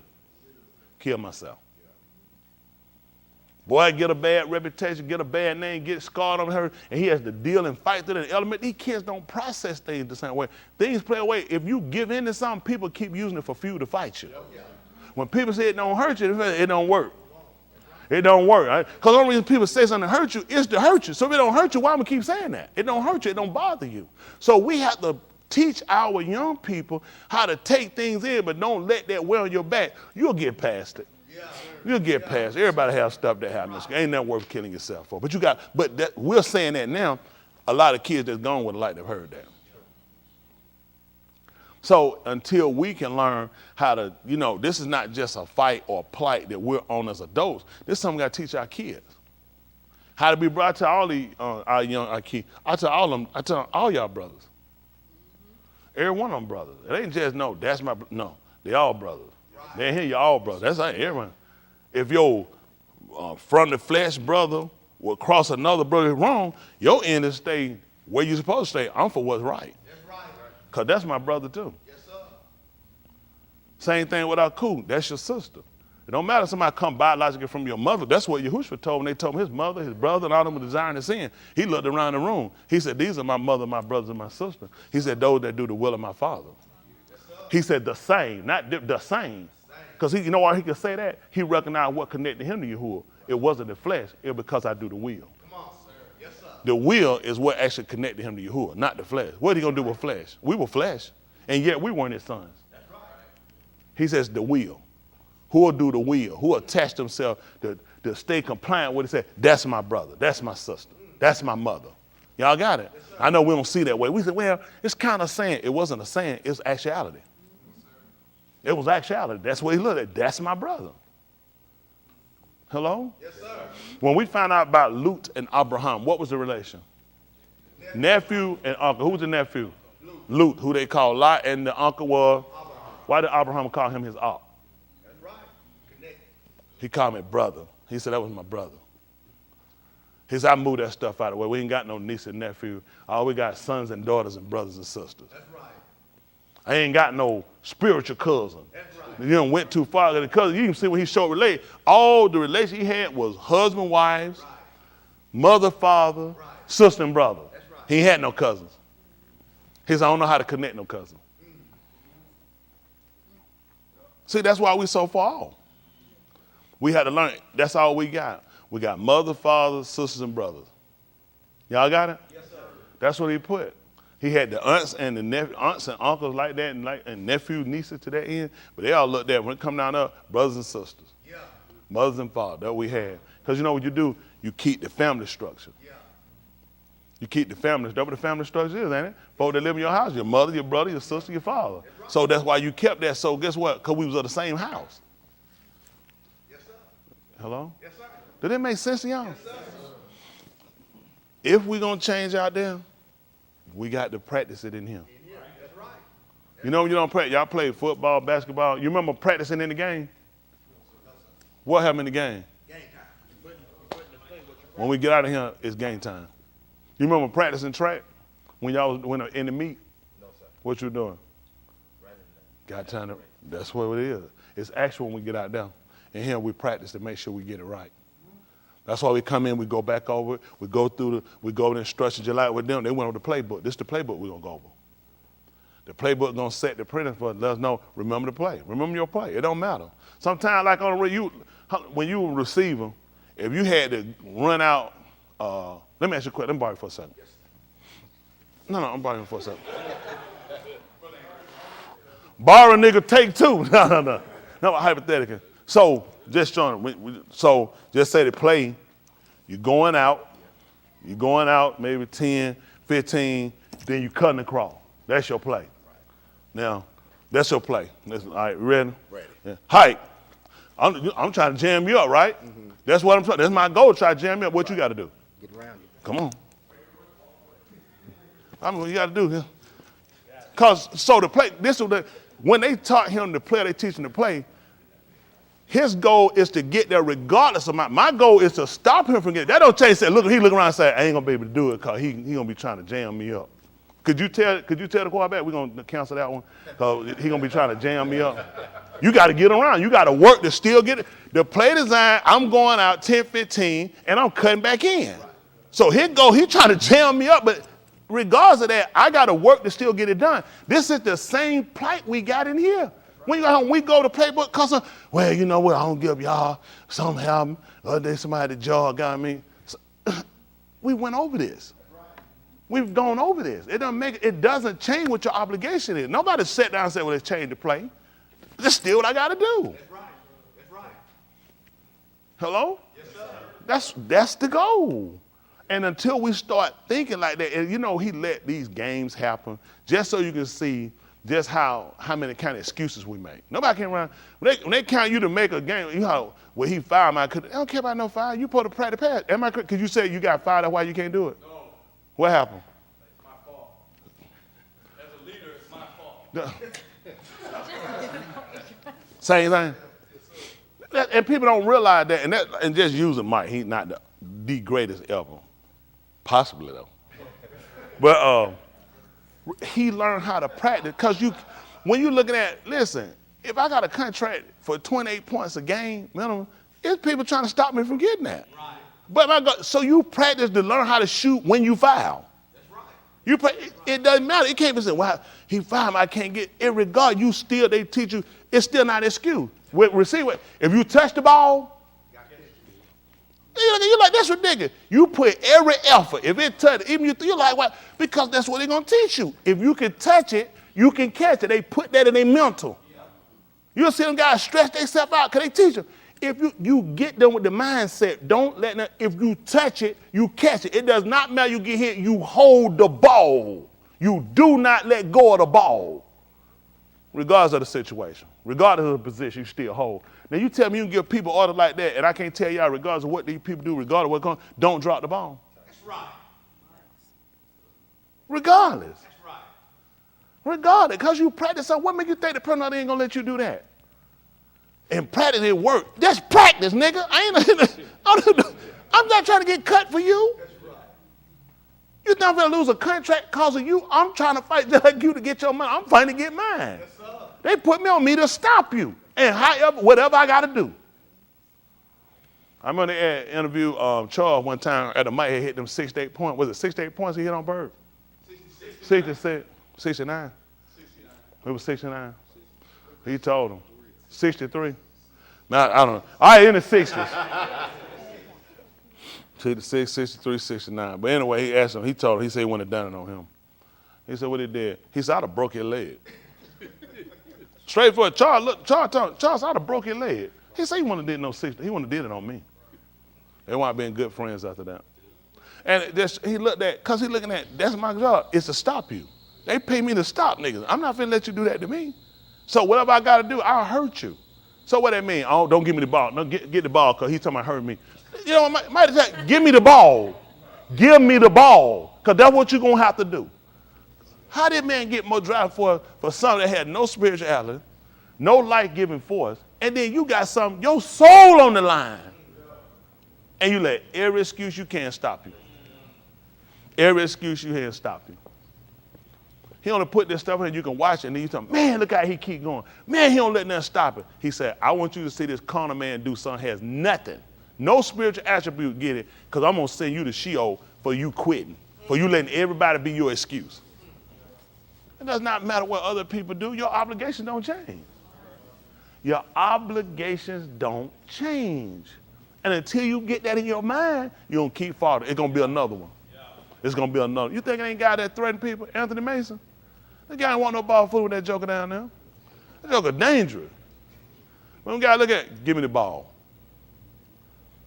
Kill myself. Boy, get a bad reputation, get a bad name, get scarred on her, and he has to deal and fight through the element. These kids don't process things the same way. Things play away. If you give in to something, people keep using it for fuel to fight you. When people say it don't hurt you, it don't work. It don't work. Right? Because the only reason people say something hurt you is to hurt you. So if it don't hurt you, why am I keep saying that? It don't hurt you. It don't bother you. So we have to teach our young people how to take things in, but don't let that wear on your back. You'll get past it. You'll get past it. Everybody has stuff that happens. Ain't nothing worth killing yourself for. But we're saying that now. A lot of kids that's gone would like to have heard that. So until we can learn how to, this is not just a fight or a plight that we're on as adults. This is something we got to teach our kids. How to be brought to all our kids. I tell all y'all brothers. Every one of them brothers. It ain't just, no, they all brothers. They ain't here, you all brothers. That's like everyone. If your from the flesh brother will cross another brother wrong, your end is stay where you supposed to stay. I'm for what's right. Because that's my brother too. Yes, sir. Same thing with our cool. That's your sister. It don't matter if somebody come biologically from your mother. That's what Yahushua told when they told him his mother, his brother, and all them were desiring to sin. He looked around the room. He said, these are my mother, my brothers, and my sister. He said, those that do the will of my Father. Yes, he said the same, not the same. Because you know why he could say that? He recognized what connected him to Yahuwah. It wasn't the flesh. It was because I do the will. The will is what actually connected him to Yahuwah, not the flesh. What are he going to do with flesh? We were flesh, and yet we weren't his sons. That's right. He says the will. Who will do the will? Who will attach themselves to stay compliant with it? Say, that's my brother. That's my sister. That's my mother. Y'all got it? Yes, I know we don't see that way. We said, well, it's kind of saying. It wasn't a saying. It was actuality. Yes, it was actuality. That's what he looked at. That's my brother. Hello? Yes, sir. When we found out about Lut and Abraham, what was the relation? Nephew and uncle. Who's the nephew? Luke, who they call Lot, and the uncle was, why did Abraham call him his uncle? That's right. Connected. He called me brother. He said that was my brother. He said, I moved that stuff out of the way. We ain't got no niece and nephew. All we got sons and daughters and brothers and sisters. That's right. I ain't got no spiritual cousin. That's right. You done went too far. The cousin, you can see when he showed relate. All the relation he had was husband, wives, Right. mother, father, Right. sister, and brother. That's right. He had no cousins. He said, I don't know how to connect no cousin. See, that's why we so far off. We had to learn. That's all we got. We got mother, father, sisters, and brothers. Y'all got it? Yes, sir. That's what he put. He had the aunts and the aunts and uncles like that, and nephews, nieces to that end. But they all looked at when it come down up, brothers and sisters, Yeah. mothers and fathers. That we had. Because you know what you do? You keep the family structure. Yeah. You keep the family. That's what the family structure is, ain't it? Folk that live in your house, your mother, your brother, your sister, your father. So that's why you kept that. So guess what? Because we was of the same house. Yes, sir. Hello? Yes, sir. Did that make sense to y'all? Yes, sir. If we're going to change out there, we got to practice it in here. Yeah, that's right. You know when you don't practice, y'all play football, basketball. You remember practicing in the game? What happened in the game? Game time. You putting the thing what you When we get out of here, it's game time. You remember practicing track when y'all was in the meet? No, sir. What you doing? Right in Got time to, that's what it is. It's actual when we get out there. And here we practice to make sure we get it right. That's why we come in, we go back over it, we go through we go over the instructions just like with them. They went over the playbook. This is the playbook we're gonna go over. The playbook gonna set the printer for let us know, remember the play. Remember your play. It don't matter. Sometimes like on the when you receive them, if you had to run out, let me ask you a question. Let me borrow you for a second. No, I'm borrowing you for a second. Borrow a nigga, take two. No, hypothetical. So just showing. So just say the play. You're going out maybe 10, 15, then you cutting across. That's your play. Now, that's your play. All right, ready? Ready. Yeah. Height. I'm trying to jam you up, right? Mm-hmm. That's what I'm trying. That's my goal. Try to jam you up. What you got to do? Get around you. Come on. I mean, what you got to do here. Cause so the play. When they taught him to play, they teach him to play. His goal is to get there regardless of my goal is to stop him from getting. That don't change. Say, look, he look around and say, I ain't gonna be able to do it because he gonna be trying to jam me up. Could you tell the quarterback we're gonna cancel that one? Because he gonna be trying to jam me up. You gotta get around. You gotta work to still get it. The play design, I'm going out 10, 15, and I'm cutting back in. So he trying to jam me up, but regardless of that, I gotta work to still get it done. This is the same plight we got in here. When you go home, we go to playbook, cause well, you know what, I don't give y'all some help. Other day somebody at the job got me. So, we went over this. We've gone over this. It doesn't change what your obligation is. Nobody sat down and said, well, let's change the play. That's still what I gotta do. That's right. That's right. Hello? Yes, sir. That's the goal. And until we start thinking like that, and you know, he let these games happen just so you can see just how many kind of excuses we make. Nobody can run. When they count you to make a game, you know, well, he fired I don't care about no fire. You supposed to practice pass. Am I correct? Because you said you got fired, that's why you can't do it? No. What happened? It's my fault. As a leader, it's my fault. Same thing. And people don't realize that, and just using Mike, he's not the greatest ever. Possibly though. But he learned how to practice, because when you're looking at, listen, if I got a contract for 28 points a game minimum, it's people trying to stop me from getting that. Right. But so you practice to learn how to shoot when you foul. That's right. It doesn't matter. It can't be said, well, he fouled me, I can't get. In regard, they teach you, it's still not an excuse. With receiver, if you touch the ball, you're like, that's ridiculous. You put every effort. If it touch, even you're like, what? Because that's what they're gonna teach you. If you can touch it, you can catch it. They put that in their mental. You'll see them guys stretch themselves out because they teach them. If you get them with the mindset, don't let them, if you touch it, you catch it. It does not matter you get hit, you hold the ball. You do not let go of the ball. Regardless of the situation, regardless of the position, you still hold. Now you tell me you can give people orders like that, and I can't tell y'all regardless of what these people do, regardless of what comes, don't drop the ball. That's right. Regardless. That's right. Regardless, because you practice something, what make you think the person ain't gonna let you do that? And practice it work. That's practice, nigga. I'm not trying to get cut for you. That's right. You're not gonna lose a contract because of you. I'm trying to fight just like you to get your money. I'm fighting to get mine. Yes, sir. They put me on me to stop you. And whatever I gotta do. I remember they interviewed Charles one time at the mic. He hit them 6 to 8 points. Was it 6 to 8 points he hit on Bird? 66. 69. It was 69. He told him. 63. Now, I don't know. All right, in the 60s. 66, 63, 69. But anyway, he asked him, he told him, he said he wouldn't have done it on him. He said, what he did? He said, I'd have broke your leg. Straight for it. Charles, I'd have broke your leg. He said he wouldn't have did no 60. He wouldn't have did it on me. They wound up being good friends after that. And he looked at, because he's looking at, that's my job, is to stop you. They pay me to stop niggas. I'm not finna let you do that to me. So whatever I got to do, I'll hurt you. So what that mean? Oh, don't give me the ball. No, get the ball because he's talking about hurting me. You know, might say, give me the ball. Give me the ball because that's what you're going to have to do. How did man get more drive for something that had no spirituality, no life-giving force, and then you got something, your soul on the line, and you let every excuse you can stop you. Every excuse you can stop you. He only put this stuff in, you can watch it, and then you tell him, man, look how he keep going. Man, he don't let nothing stop it. He said, I want you to see this carnal man do something has nothing, no spiritual attribute get it, because I'm going to send you to Sheol for you quitting, for you letting everybody be your excuse. It does not matter what other people do. Your obligations don't change. Your obligations don't change. And until you get that in your mind, you're going to keep falling. It's going to be another one. It's going to be another. You think it ain't got that threatening people? Anthony Mason? That guy ain't want no ball fool with that joker down there. That joker dangerous. When guy look at, give me the ball.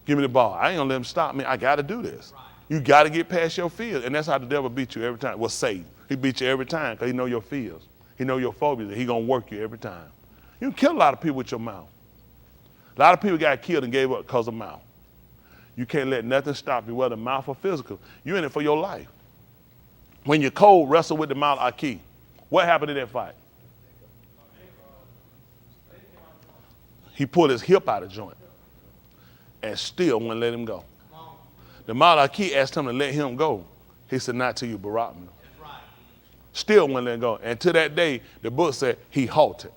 Give me the ball. I ain't going to let him stop me. I got to do this. You got to get past your fears. And that's how the devil beat you every time. Well, Satan. He beat you every time because he know your fears. He know your phobias. And he going to work you every time. You can kill a lot of people with your mouth. A lot of people got killed and gave up because of mouth. You can't let nothing stop you, whether mouth or physical. You're in it for your life. When you're cold, wrestle with the mouth Aki. What happened in that fight? He pulled his hip out of joint and still wouldn't let him go. The mouth Aki asked him to let him go. He said, not till you barack me. Still wouldn't let him go. And to that day, the book said he halted.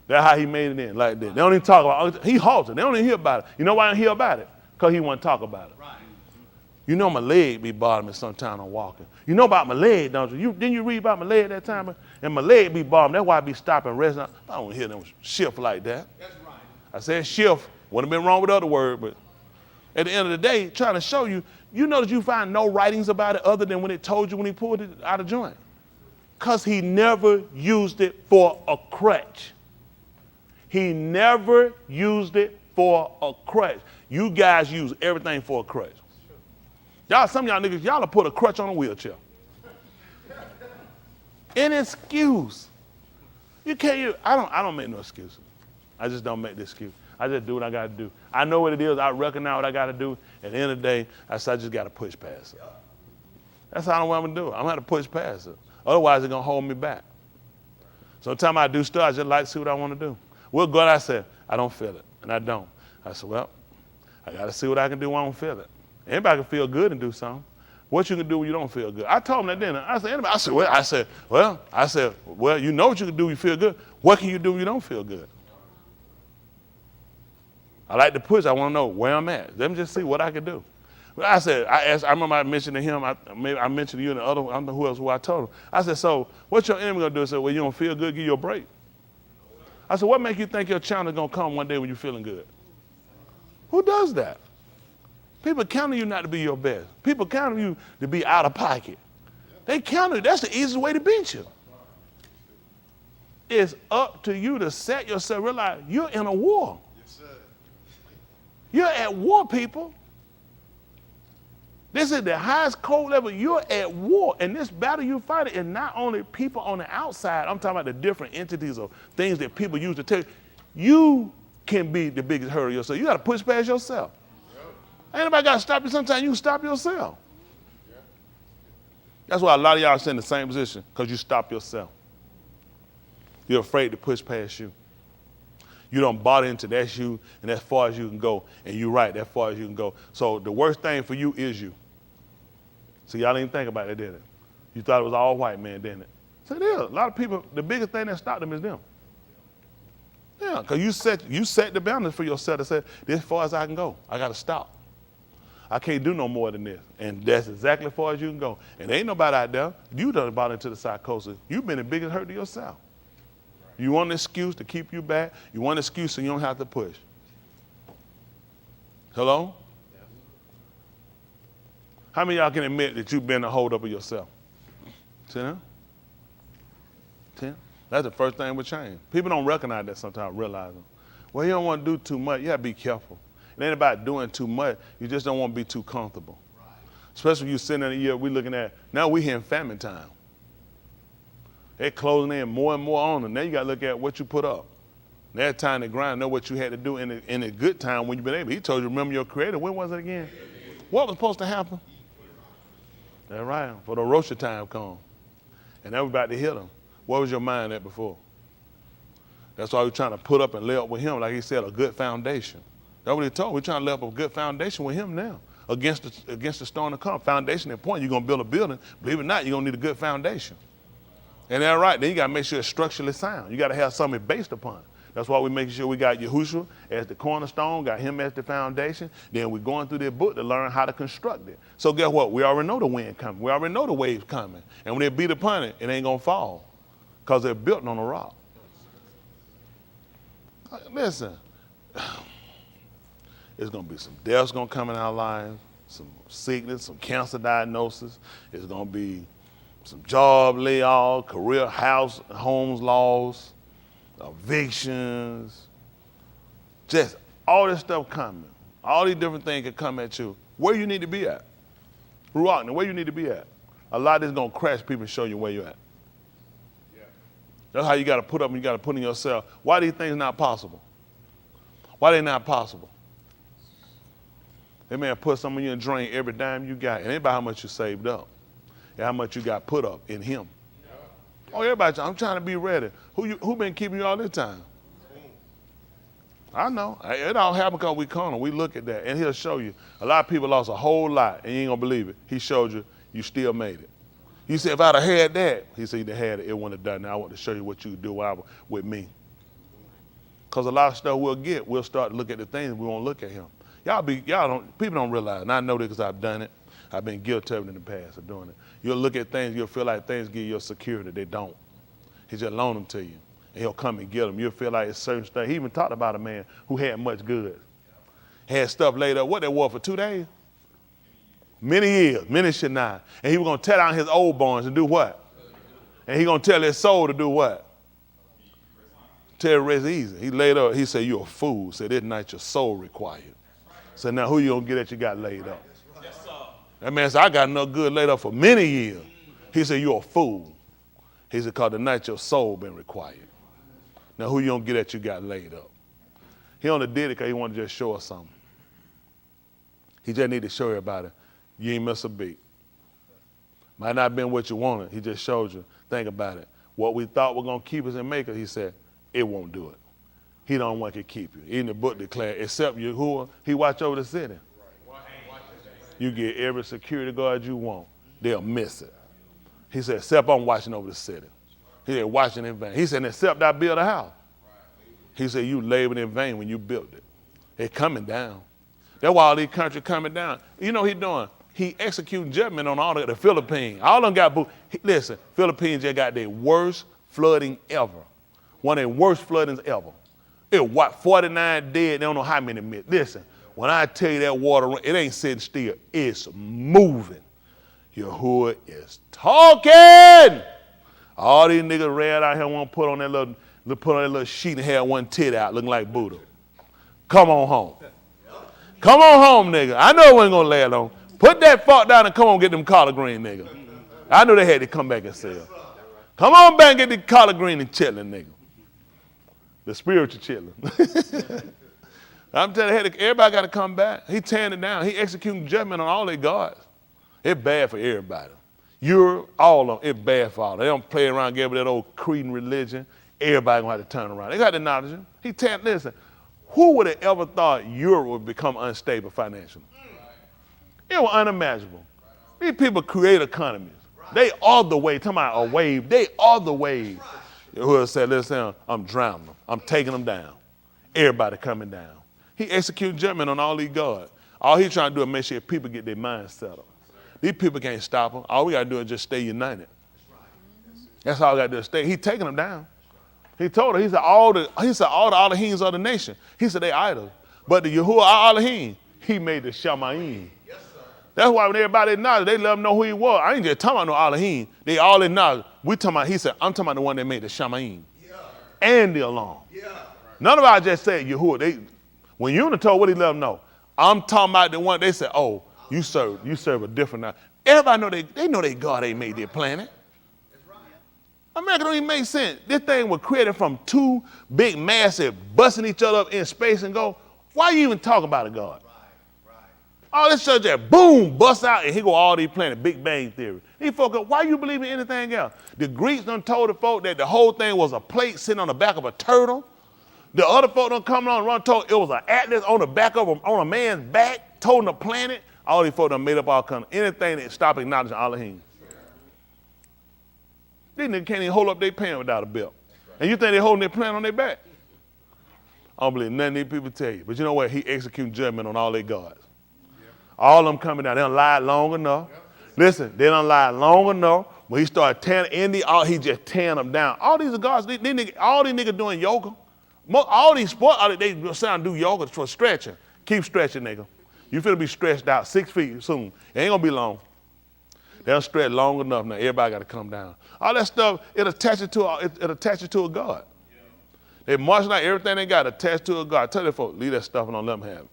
That's how he made it in, like this. They don't even talk about it. He halted. They don't even hear about it. You know why I don't hear about it? Because he won't talk about it. Right. You know my leg be bothering me sometimes I'm walking. You know about my leg, don't you? Didn't you read about my leg that time? And my leg be bothering me. That's why I be stopping, resting. I don't hear them shift like that. That's right. I said shift. Wouldn't have been wrong with the other word, but at the end of the day, trying to show you, you know that you find no writings about it other than when it told you when he pulled it out of joint. Because he never used it for a crutch. He never used it for a crutch. You guys use everything for a crutch. Y'all, some of y'all niggas, y'all will put a crutch on a wheelchair. An excuse. You can't use, I don't make no excuses. I just don't make the excuse. I just do what I gotta do. I know what it is, I recognize what I gotta do. At the end of the day, I just gotta push past it. That's how I'm gonna do it. I'm gonna have to push past it. Otherwise, it's gonna hold me back. Sometimes I do stuff, I just like to see what I wanna do. Well, God, I said, I don't feel it, and I don't. I said, well, I got to see what I can do when I don't feel it. Anybody can feel good and do something. What you can do when you don't feel good? I told him that dinner. I said, well, you know what you can do when you feel good. What can you do when you don't feel good? I like to push. I want to know where I'm at. Let me just see what I can do. But I remember I mentioned to him, I mentioned to you and the other, I don't know who I told him. I said, so what's your enemy going to do? He said, well, you don't feel good, give you a break. I said, what makes you think your challenge is going to come one day when you're feeling good? Who does that? People count on you not to be your best. People count on you to be out of pocket. They count on you. That's the easiest way to beat you. It's up to you to set yourself, realize you're in a war. Yes, sir. You're at war, people. This is the highest code level. You're at war. And this battle you fight is not only people on the outside. I'm talking about the different entities or things that people use to tell you. You can be the biggest hurt of yourself. You got to push past yourself. Ain't nobody got to stop you. Sometimes you can stop yourself. That's why a lot of y'all are in the same position, because you stop yourself. You're afraid to push past you. You don't bought into that's you, and as far as you can go. And you're right, as far as you can go. So the worst thing for you is you. So y'all didn't even think about it, did it? You thought it was all white men, didn't it? So it is. A lot of people, the biggest thing that stopped them is them. Yeah, because you set the boundaries for yourself to say, this far as I can go. I got to stop. I can't do no more than this. And that's exactly as far as you can go. And ain't nobody out there. You done bought into the psychosis. You've been the biggest hurt to yourself. You want an excuse to keep you back. You want an excuse so you don't have to push. Hello? How many of y'all can admit that you've been a hold up of yourself? See that? See? That's the first thing with change. People don't recognize that sometimes, realizing. Well, you don't want to do too much. You got to be careful. It ain't about doing too much. You just don't want to be too comfortable. Right. Especially when you're sitting in a year we're looking at, now we're here in famine time. They're closing in more and more on them. Now you got to look at what you put up. Now it's time to grind, know what you had to do in a good time when you've been able. He told you, remember your creator. When was it again? What was supposed to happen? That's right. For the Rosh time come. And everybody to hit him. What was your mind at before? That's why we're trying to put up and lay up with him, like he said, a good foundation. That's what he told. We're trying to lay up a good foundation with him now. Against the storm to come. Foundation at point. You're going to build a building. Believe it or not, you're going to need a good foundation. And that's right. Then you got to make sure it's structurally sound. You got to have something based upon. That's why we're making sure we got Yahushua as the cornerstone, got him as the foundation. Then we're going through this book to learn how to construct it. So guess what? We already know the wind coming. We already know the waves coming. And when they beat upon it, it ain't going to fall because they're built on a rock. Listen, there's going to be some deaths going to come in our lives, some sickness, some cancer diagnosis. It's going to be some job layoff, career, homes lost, evictions, just all this stuff coming. All these different things can come at you. Where you need to be at? Ruach, where you need to be at? A lot of this is going to crash people and show you where you're at. Yeah. That's how you got to put up and you got to put in yourself. Why are these things not possible? Why they not possible? They may have put some of you in drain every dime you got. It ain't about how much you saved up. And how much you got put up in him. Oh, everybody, I'm trying to be ready. Who been keeping you all this time? I know. It all happened because we corner. We look at that, and he'll show you. A lot of people lost a whole lot, and you ain't going to believe it. He showed you, you still made it. You said, if I'd have had that, he said, you'd have had it. It wouldn't have done it. Now I want to show you what you do with me. Because a lot of stuff we'll start to look at the things, we won't look at him. People don't realize, and I know this because I've done it. I've been guilty of it in the past of doing it. You'll look at things, you'll feel like things give you your security. They don't. He just loan them to you. And he'll come and get them. You'll feel like it's certain stuff. He even talked about a man who had much good. Had stuff laid up. What they wore for 2 days? Many years. Many should not. And he was going to tear down his old barns and do what? And he going to tell his soul to do what? Tell rest easy. He laid up. He said, you're a fool. Said, this night your soul required. So now who you going to get that you got laid up? That man said, I got enough good laid up for many years. He said, you're a fool. He said, because tonight your soul been required. Now who you don't get that you got laid up? He only did it because he wanted to just show us something. He just need to show you about it. You ain't miss a beat. Might not have been what you wanted. He just showed you. Think about it. What we thought was going to keep us and make us, he said, it won't do it. He don't want to keep you. Even the book declared, except Yahuwah, he watch over the city. You get every security guard you want. They'll miss it. He said, except I'm watching over the city. He said, watching in vain. He said, except I build a house. He said, you labored in vain when you built it. It's coming down. That's why all these countries coming down. You know what he's doing? He executing judgment on all the Philippines. All of them got booed. Listen, Philippines just got their worst flooding ever. One of their worst floodings ever. It what 49 dead, they don't know how many minutes. Listen, when I tell you that water, it ain't sitting still. It's moving. Yahuwah is talking. All these niggas ran out here want to put on that little sheet and had one tit out looking like Buddha. Come on home. Come on home, nigga. I know it wasn't going to last long. Put that fork down and come on get them collard green, nigga. I knew they had to come back and sell. Come on back and get the collard green and chitlin, nigga. The spiritual chitlin. I'm telling you, everybody got to come back. He tearing it down. He executing judgment on all their guards. It's bad for everybody. You're all of them. It's bad for all. They don't play around again with that old Cretan religion. Everybody gonna have to turn around. They got to acknowledge him. He tell, listen, who would have ever thought Europe would become unstable financially? It was unimaginable. These people create economies. They are the wave. Talking about a wave. They are the wave. Who said, listen, I'm drowning them. I'm taking them down. Everybody coming down. He executed judgment on all these gods. All he's trying to do is make sure people get their minds settled. These people can't stop him. All we got to do is just stay united. That's all we got to do is stay. He's taking them down. He told her, he said, all the Elohims of the nation. He said, they idols. But the Yahuwah Elohim, he made the Shamayim. Yes, sir. That's why when everybody acknowledged, they let him know who he was. I ain't just talking about no Elohim. They all acknowledged. We talking about, he said, I'm talking about the one that made the Shamayim. Yeah. And the alarm. Yeah. None of us just said Yahuwah. When Unit told what he let them know, I'm talking about the one, they said, oh, you serve a different God. Everybody know they know that God ain't made their planet. America don't even make sense. This thing was created from two big massive busting each other up in space and go, why you even talk about a God? All this stuff just boom, bust out, and here go all these planets, Big Bang Theory. These folks, why you believe in anything else? The Greeks done told the folk that the whole thing was a plate sitting on the back of a turtle. The other folk done come on and run told it was an atlas on the back of on a man's back, told the planet. All these folk done made up all kind of anything that stop acknowledging Elohim. These niggas can't even hold up their pants without a belt. And you think they're holding their plant on their back? I don't believe none of these people tell you. But you know what? He executing judgment on all their gods. All of them coming down. They done lied long enough. Listen, they done lied long enough. When he started tearing he just tearing them down. All these are gods. All these niggas doing yoga. All these sports, they sound do yoga for stretching. Keep stretching, nigga. You finna be stretched out 6 feet soon. It ain't gonna be long. They'll stretch long enough now. Everybody got to come down. All that stuff, it attaches to a God. Yeah. They marching out everything they got attached to a God. Tell them folks, leave that stuff and don't let them have it.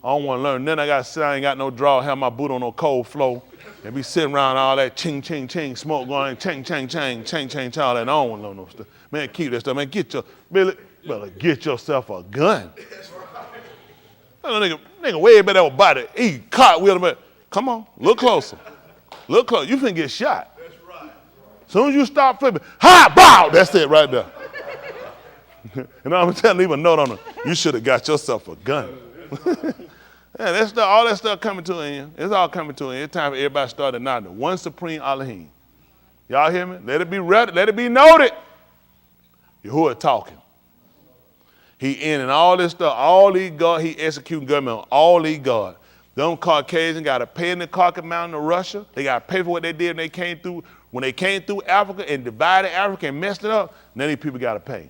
I don't want to learn. Then I got to sit, I ain't got no draw, have my boot on no cold floor, and be sitting around all that ching, ching, ching, smoke going, ching, ching, ching, ching, ching, ching, all that. I don't want to learn no stuff. Man, keep that stuff. Man, get yourself a gun. Nigga way better than body. He cartwheel him. Come on, look closer. Look close. You finna get shot. That's right. As soon as you stop flipping, ha, bow. That's it right there. And I'm telling you, leave a note on it. You should have got yourself a gun. Yeah, that stuff, all that stuff coming to an end. It's all coming to an end. It's time for everybody to start acknowledging one supreme Elohim. Y'all hear me? Let it be read. Let it be noted. Yahuwah talking. He in and all this stuff. All these God, he executing government on all these God. Them Caucasians got to pay in the Caucasus Mountain to Russia. They got to pay for what they did when they came through Africa and divided Africa and messed it up. Now these people got to pay.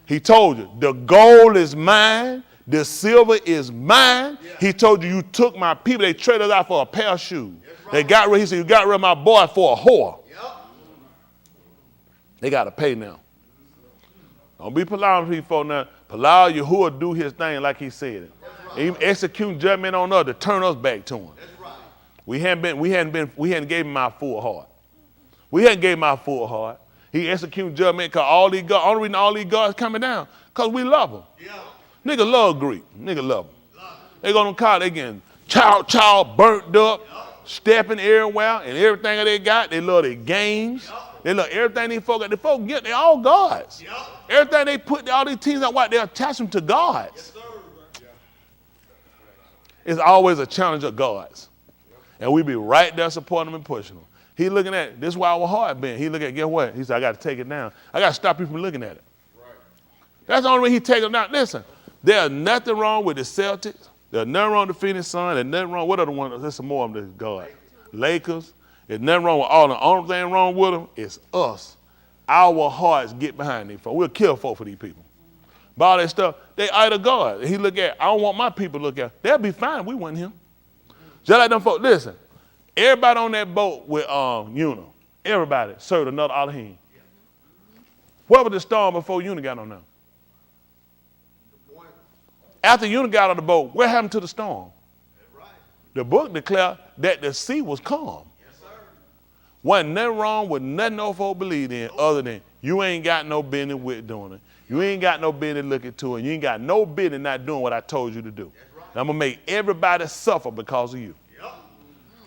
He told you, the gold is mine, the silver is mine. Yeah. He told you, you took my people. They traded us out for a pair of shoes. Right. He said, you got rid of my boy for a whore. Yep. They got to pay now. Don't be polite with people now. Allow Yahuwah do his thing like he said it. He execute judgment on us to turn us back to him. That's right. We hadn't gave him our full heart. We hadn't gave him our full heart. He executed judgment because only reason all these gods coming down, because we love them. Yeah. Nigga love Greek. Nigga love them. They go to college, they getting child burnt up, stepping everywhere, and everything that they got, they love their games. They love everything these folks get. They all gods. Everything they put, all these teams out, they attach them to gods. Yes, sir. It's always a challenge of gods. And we be right there supporting them and pushing them. He looking at it. This is why our heart been. He look at, guess what? He said, I got to take it down. I got to stop you from looking at it. Right. That's the only way he take them down. Listen, there's nothing wrong with the Celtics. There's nothing wrong with the Phoenix Suns. There's nothing wrong. What other one? There's some more of them. God. Lakers. There's nothing wrong with all of them. The only thing wrong with them is us. Our hearts get behind these folks. We'll kill folk for these people. But all that stuff, they idol God. He look at, I don't want my people to look at. They'll be fine. We want him. Just like them folks. Listen, everybody on that boat with Una, everybody served another Elohim. Where was the storm before Una got on there? After Una got on the boat, what happened to the storm? The book declared that the sea was calm. Yes, sir. Wasn't nothing wrong with nothing no folk believed in other than you ain't got no business with doing it. You ain't got no business looking to it. You ain't got no business not doing what I told you to do. Right. I'm going to make everybody suffer because of you. Yep.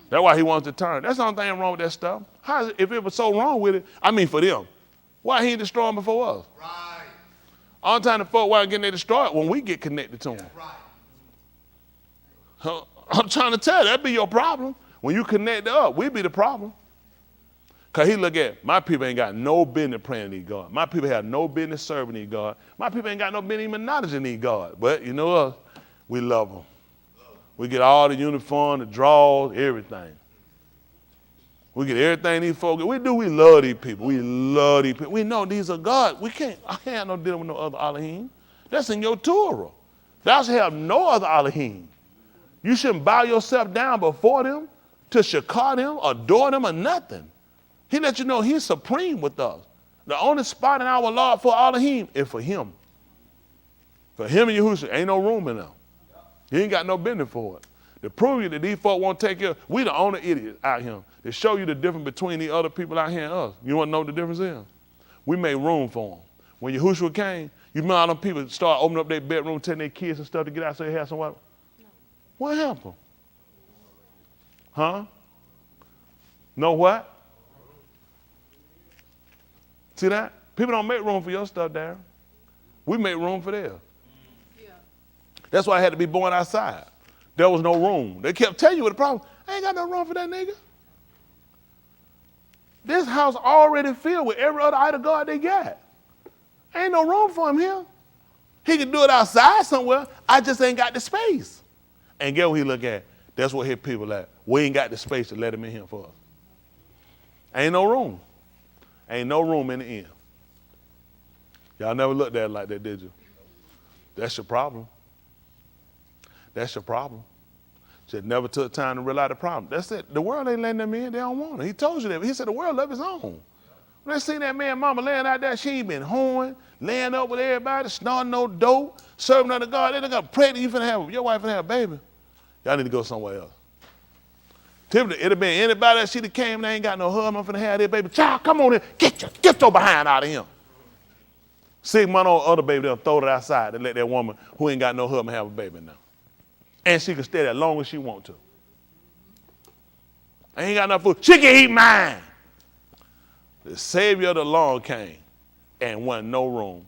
That's why he wants to turn. That's the only thing wrong with that stuff. If it was so wrong with it, I mean for them, why he ain't destroying before us? Right. All the time the folk why getting they destroyed when we get connected to them. Right. I'm trying to tell you, that'd be your problem. When you connect up, we be the problem. Because he look at, my people ain't got no business praying to need God. My people have no business serving need God. My people ain't got no business even acknowledging need God. But you know what? We love them. We get all the uniform, the draws, everything. We get everything these folks get. We love these people. We love these people. We know these are God. I can't have no dealing with no other Elohim. That's in your Torah. Thou shalt have no other Elohim. You shouldn't bow yourself down before them, to shakar them, adore them, or nothing. He let you know he's supreme with us. The only spot in our Lord for Elohim is for him. For him and Yahushua, ain't no room in them. He ain't got no business for it. To prove you that these folk won't take care, we the only idiots out here. To show you the difference between the other people out here and us. You want to know what the difference is? We made room for them. When Yahushua came, you remember all them people start opening up their bedroom, telling their kids and stuff to get out so they have some water? No. What happened? Huh? No what? See that? People don't make room for your stuff, Darren. We make room for theirs. Yeah. That's why I had to be born outside. There was no room. They kept telling you what the problem. I ain't got no room for that nigga. This house already filled with every other idol god they got. Ain't no room for him here. He can do it outside somewhere. I just ain't got the space. And get what he look at. That's what his people at. We ain't got the space to let him in here for us. Ain't no room. Ain't no room in the inn. Y'all never looked at it like that, did you? That's your problem. That's your problem. Just never took time to realize the problem. That's it. The world ain't letting them in. They don't want it. He told you that. He said the world love his own. When they seen that man mama laying out there, she ain't been hoeing, laying up with everybody, snorting no dope, serving under God. They done got pregnant. Your wife finna have a baby. Y'all need to go somewhere else. Typically, it'd have been anybody that she that came and they ain't got no husband, I'm finna have their baby. Child, come on in. Get your behind out of him. 6 month old other baby, they'll throw it outside and let that woman who ain't got no husband have a baby now. And she can stay there as long as she want to. I ain't got enough food. She can eat mine. The Savior of the law came and wasn't no room.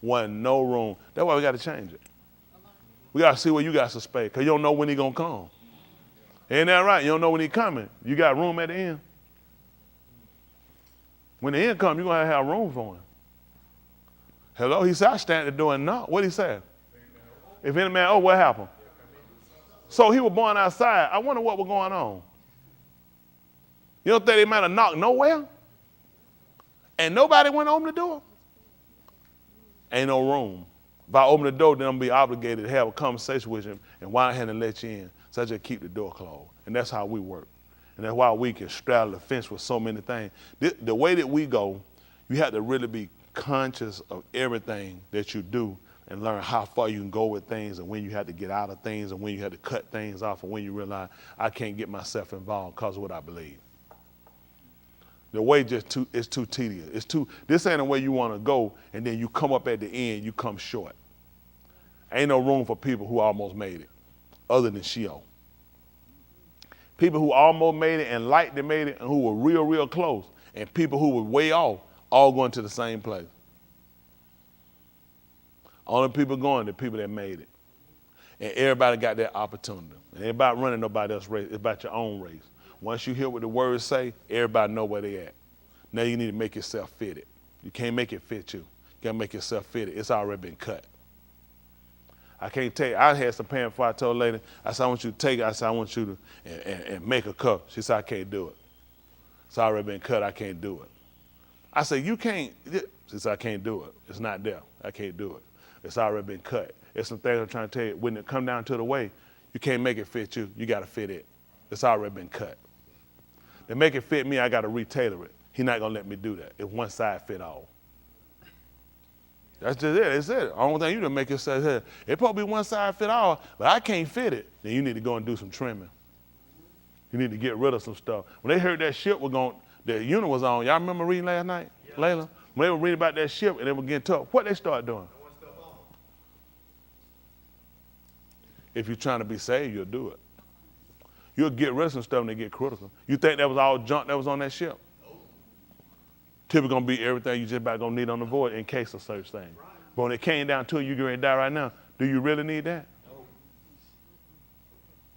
Wasn't no room. That's why we got to change it. We got to see where you got some space because you don't know when he's going to come. Ain't that right? You don't know when he's coming. You got room at the end. When the end comes, you're going to have room for him. Hello? He said, I stand at the door and knock. What did he say? If any man, what happened? So he was born outside. I wonder what was going on. You don't think they might have knocked nowhere? And nobody went to open the door? Ain't no room. If I open the door, then I'm going to be obligated to have a conversation with him and why I hadn't let you in. So I just keep the door closed. And that's how we work. And that's why we can straddle the fence with so many things. The way that we go, you have to really be conscious of everything that you do and learn how far you can go with things and when you have to get out of things and when you have to cut things off and when you realize I can't get myself involved because of what I believe. The way it's too tedious. This ain't the way you want to go and then you come up at the end, you come short. Ain't no room for people who almost made it other than Sheol. People who almost made it and like they made it and who were real, real close and people who were way off all going to the same place. Only people going to people that made it. And everybody got that opportunity. It ain't about running nobody else's race. It's about your own race. Once you hear what the words say, everybody know where they at. Now you need to make yourself fit it. You can't make it fit you. You got to make yourself fit it. It's already been cut. I can't tell you. I had some parents before I told a lady, I said, I want you to take it. I said, I want you to and make a cup. She said, I can't do it. It's already been cut. I can't do it. I said, you can't. She said, I can't do it. It's not there. I can't do it. It's already been cut. It's some things I'm trying to tell you. When it come down to the way, you can't make it fit you. You got to fit it. It's already been cut. To make it fit me, I got to retailor it. He's not going to let me do that. It's one size fit all. That's just it. It's it. The only thing you to make it say, hey, it probably be one size fit all, but I can't fit it. Then you need to go and do some trimming. You need to get rid of some stuff. When they heard that ship was going, the unit was on. Y'all remember reading last night, Layla? When they were reading about that ship and they were getting tough, what they start doing? If you're trying to be saved, you'll do it. You'll get rid of some stuff and they get critical. You think that was all junk that was on that ship? Typically gonna be everything you just about gonna need on the void in case of such thing. But when it came down to it, you going to die right now. Do you really need that?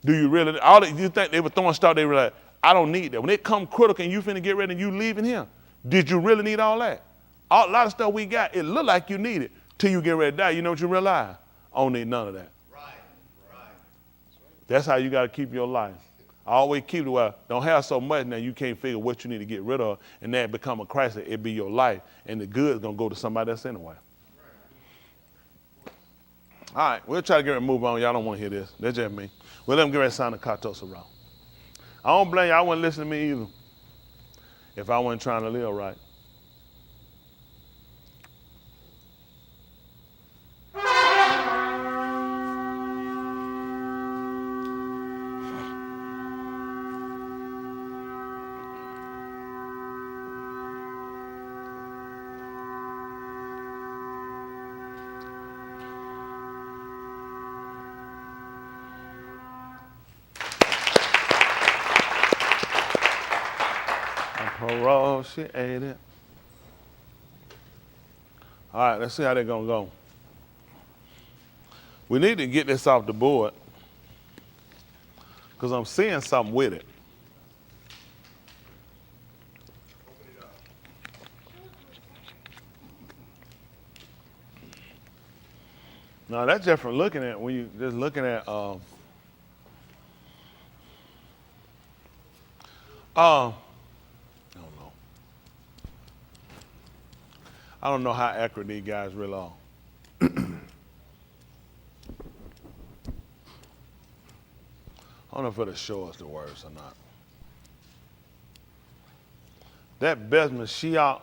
Do you really? You think they were throwing stuff, they were like, I don't need that. When it come critical and you finna get ready and you leaving here, did you really need all that? A lot of stuff we got, it look like you need it till you get ready to die. You know what you realize? I don't need none of that. Right. That's how you got to keep your life. I always keep it well. Don't have so much now you can't figure what you need to get rid of, and that become a crisis. It be your life, and the good is gonna go to somebody else anyway. All right, we'll try to get ready to move on. Y'all don't want to hear this. That's just me. Well, let me get ready to sign the Katos around. I don't blame y'all. I wouldn't listen to me either if I wasn't trying to live right. Parole, she ate it. All right, let's see how they're gonna go. We need to get this off the board because I'm seeing something with it. Now that's just from looking at when you just looking at I don't know how accurate these guys really are. I don't know if it'll show us the words or not. That Beth Mashiach,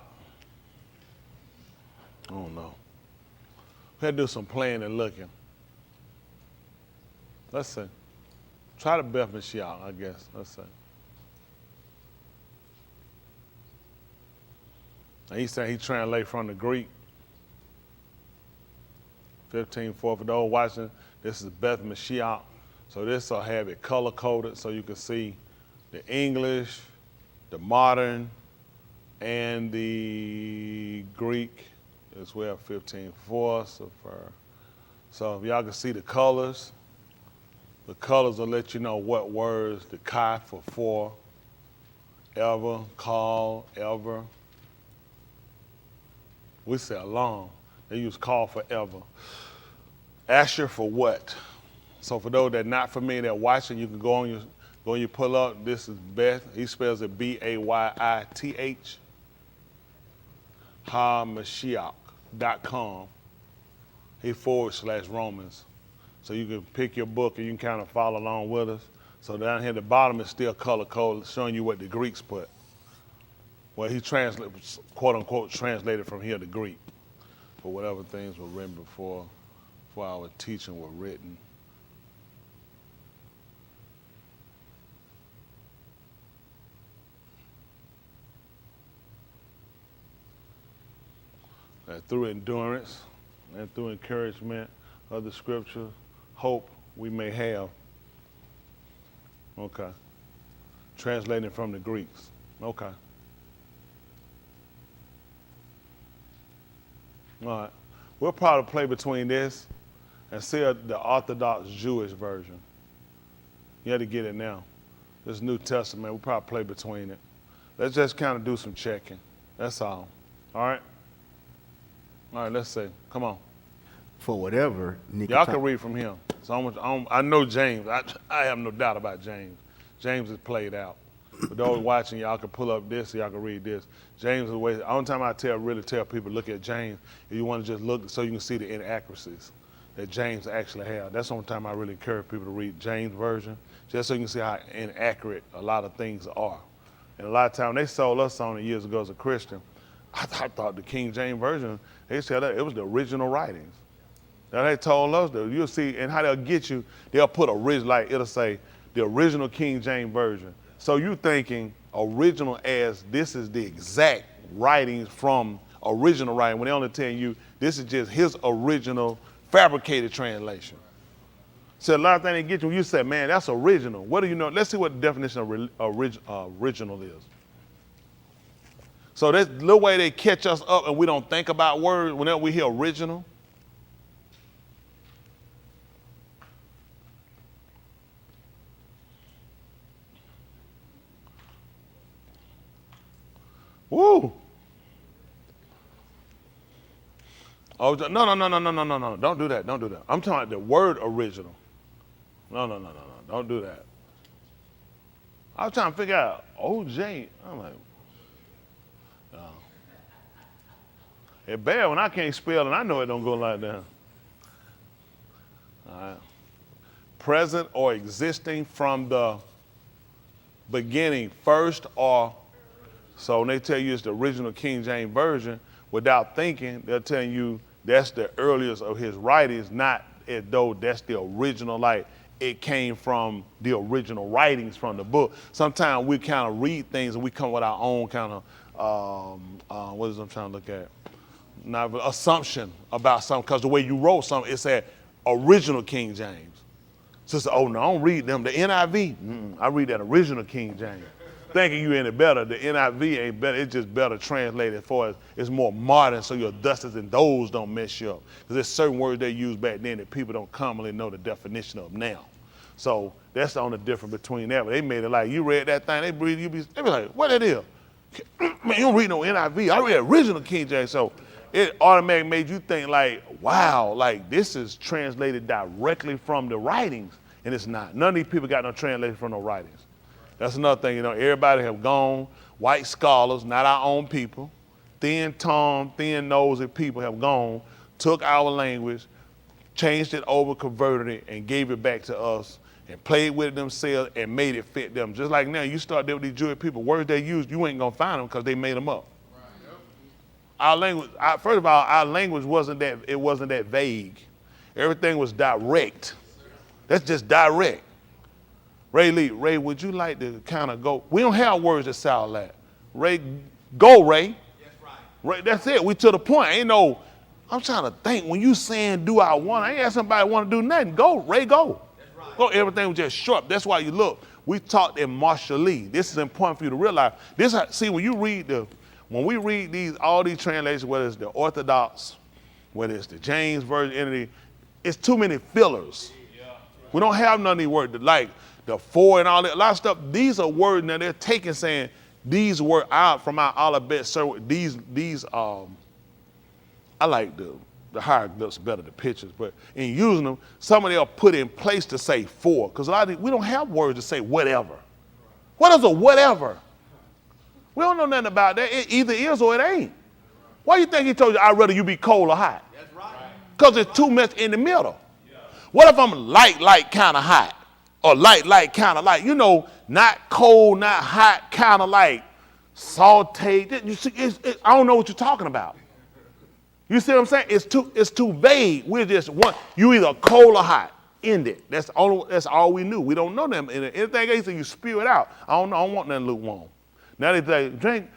I don't know. We had to do some playing and looking. Let's see. Try the Beth Mashiach, I guess. Let's see. He said he translated from the Greek. 15:4 for those watching. This is Beth Mashiach. So this will have it color coded so you can see the English, the modern, and the Greek as well. 15:4. So if y'all can see the colors will let you know what words. The kai for ever, call, ever. We say along. They use call forever. Asher for what? So for those that not familiar, that watching, you can go on your pull up. This is Beth. He spells it Bayith. HaMashiach.com. He /Romans. So you can pick your book and you can kind of follow along with us. So down here at the bottom is still color coded, showing you what the Greeks put. Well, he quote unquote translated from here to Greek for whatever things were written before our teaching were written. That through endurance and through encouragement of the scripture, hope we may have. Okay. Translating from the Greeks. Okay. All right. We'll probably play between this and see the Orthodox Jewish version. You have to get it now. This New Testament, we'll probably play between it. Let's just kind of do some checking. That's all. All right? All right, let's see. Come on. For whatever. Y'all can read from him. So I know James. I have no doubt about James. James is played out. For those watching, y'all can pull up this so y'all can read this. James is the way. The only time I really tell people look at James, if you want to just look so you can see the inaccuracies that James actually had. That's the only time I really encourage people to read James' version, just so you can see how inaccurate a lot of things are. And a lot of times they sold us on it years ago as a Christian. I thought the King James version, they said that it was the original writings. Now they told us that you'll see, and how they'll get you, they'll put original, like it'll say the original King James version. So you thinking original as this is the exact writings from original writing, when they only tell you this is just his original fabricated translation. So a lot of things they get you, you say, man, that's original. What do you know? Let's see what the definition of original is. So that's the little way they catch us up and we don't think about words whenever we hear original. Woo! Oh, no. Don't do that. Don't do that. I'm talking about the word original. No. Don't do that. I was trying to figure out OJ. I'm like, no. It's bad when I can't spell and I know it don't go like that. All right. Present or existing from the beginning, first or, so when they tell you it's the original King James Version, without thinking, they're telling you that's the earliest of his writings, not as though that's the original, like it came from the original writings from the book. Sometimes we kind of read things and we come with our own kind of, what is I'm trying to look at? Not assumption about something, because the way you wrote something, it said original King James. So it's, oh no, I don't read them. The NIV, I read that original King James. Thinking you any better, the NIV ain't better, it's just better translated for us. It's more modern, so your dusters and those don't mess you up. Because there's certain words they used back then that people don't commonly know the definition of now. So that's the only difference between that. But they made it like, you read that thing, they be like, what it is? Man, you don't read no NIV. I read original King James. So it automatically made you think like, wow, like this is translated directly from the writings. And it's not. None of these people got no translation from no writings. That's another thing, you know, everybody have gone, white scholars, not our own people, thin-tongued, thin-nosed people have gone, took our language, changed it over, converted it, and gave it back to us, and played with it themselves and made it fit them. Just like now, you start dealing with these Jewish people, words they use, you ain't gonna find them because they made them up. Right, yep. Our language, first of all, our language wasn't that vague. Everything was direct. That's just direct. Ray, would you like to kind of go? We don't have words that sound like Ray. Go, Ray. That's right. Ray, that's it. We to the point. Ain't no, I'm trying to think. When you saying do I want, I ain't ask somebody want to do nothing. Go, Ray, go. That's right. Go, everything was just short. That's why you look. We taught in Marshall Lee. This is important for you to realize. See, when we read all these translations, whether it's the Orthodox, whether it's the James Version entity, it's too many fillers. Yeah. We don't have none of these words like the for and all that, a lot of stuff. These are words now they're taking saying these were out from our alphabet. So these I like the hieroglyphs better, the pictures, but in using them, some of them are put in place to say for, because a lot of we don't have words to say whatever. What is a whatever? We don't know nothing about that. It either is or it ain't. Why do you think he told you I'd rather you be cold or hot? That's right. Because it's too much in the middle. Yeah. What if I'm light, kind of hot? Or light, kind of light, you know, not cold, not hot, kind of like sauteed. You see, I don't know what you're talking about. You see what I'm saying? It's too vague. We're just one. You either cold or hot. End it. That's all we knew. We don't know them. Anything else, you spew it out. I don't want nothing lukewarm. Now they say drink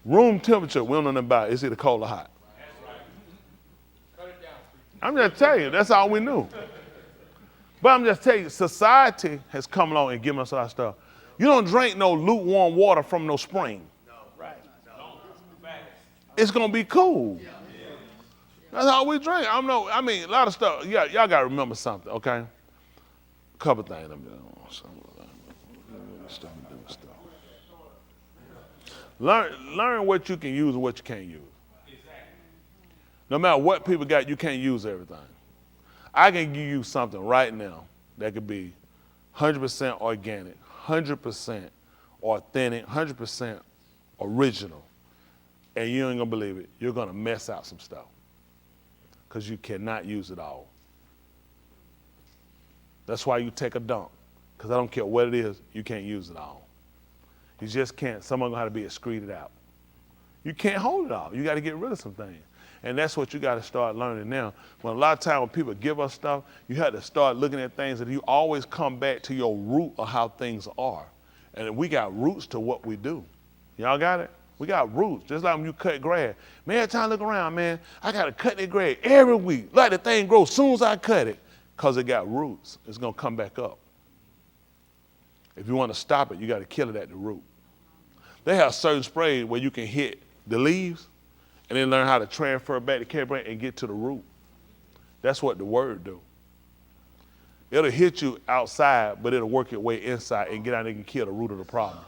room temperature. We don't know nothing about it. It's either cold or hot. That's right. Cut it down. I'm just telling you. That's all we knew. But I'm just telling you, society has come along and given us our stuff. You don't drink no lukewarm water from no spring. No, right. No. It's going to be cool. Yeah. That's how we drink. A lot of stuff. Yeah, y'all got to remember something, okay? A couple things. Learn what you can use and what you can't use. No matter what people got, you can't use everything. I can give you something right now that could be 100% organic, 100% authentic, 100% original, and you ain't gonna believe it. You're gonna mess out some stuff because you cannot use it all. That's why you take a dump, because I don't care what it is, you can't use it all. You just can't. Someone's gonna have to be excreted out. You can't hold it all. You got to get rid of some things. And that's what you got to start learning now. When a lot of times when people give us stuff, you have to start looking at things that you always come back to your root of how things are. And we got roots to what we do. Y'all got it? We got roots. Just like when you cut grass. Man, every time I look around, man, I got to cut that grass every week. Like the thing grows as soon as I cut it. because it got roots. It's going to come back up. If you want to stop it, you got to kill it at the root. They have certain sprays where you can hit the leaves and then learn how to transfer back to carry and get to the root. That's what the word do. It'll hit you outside, but it'll work your way inside and get out and kill the root of the problem.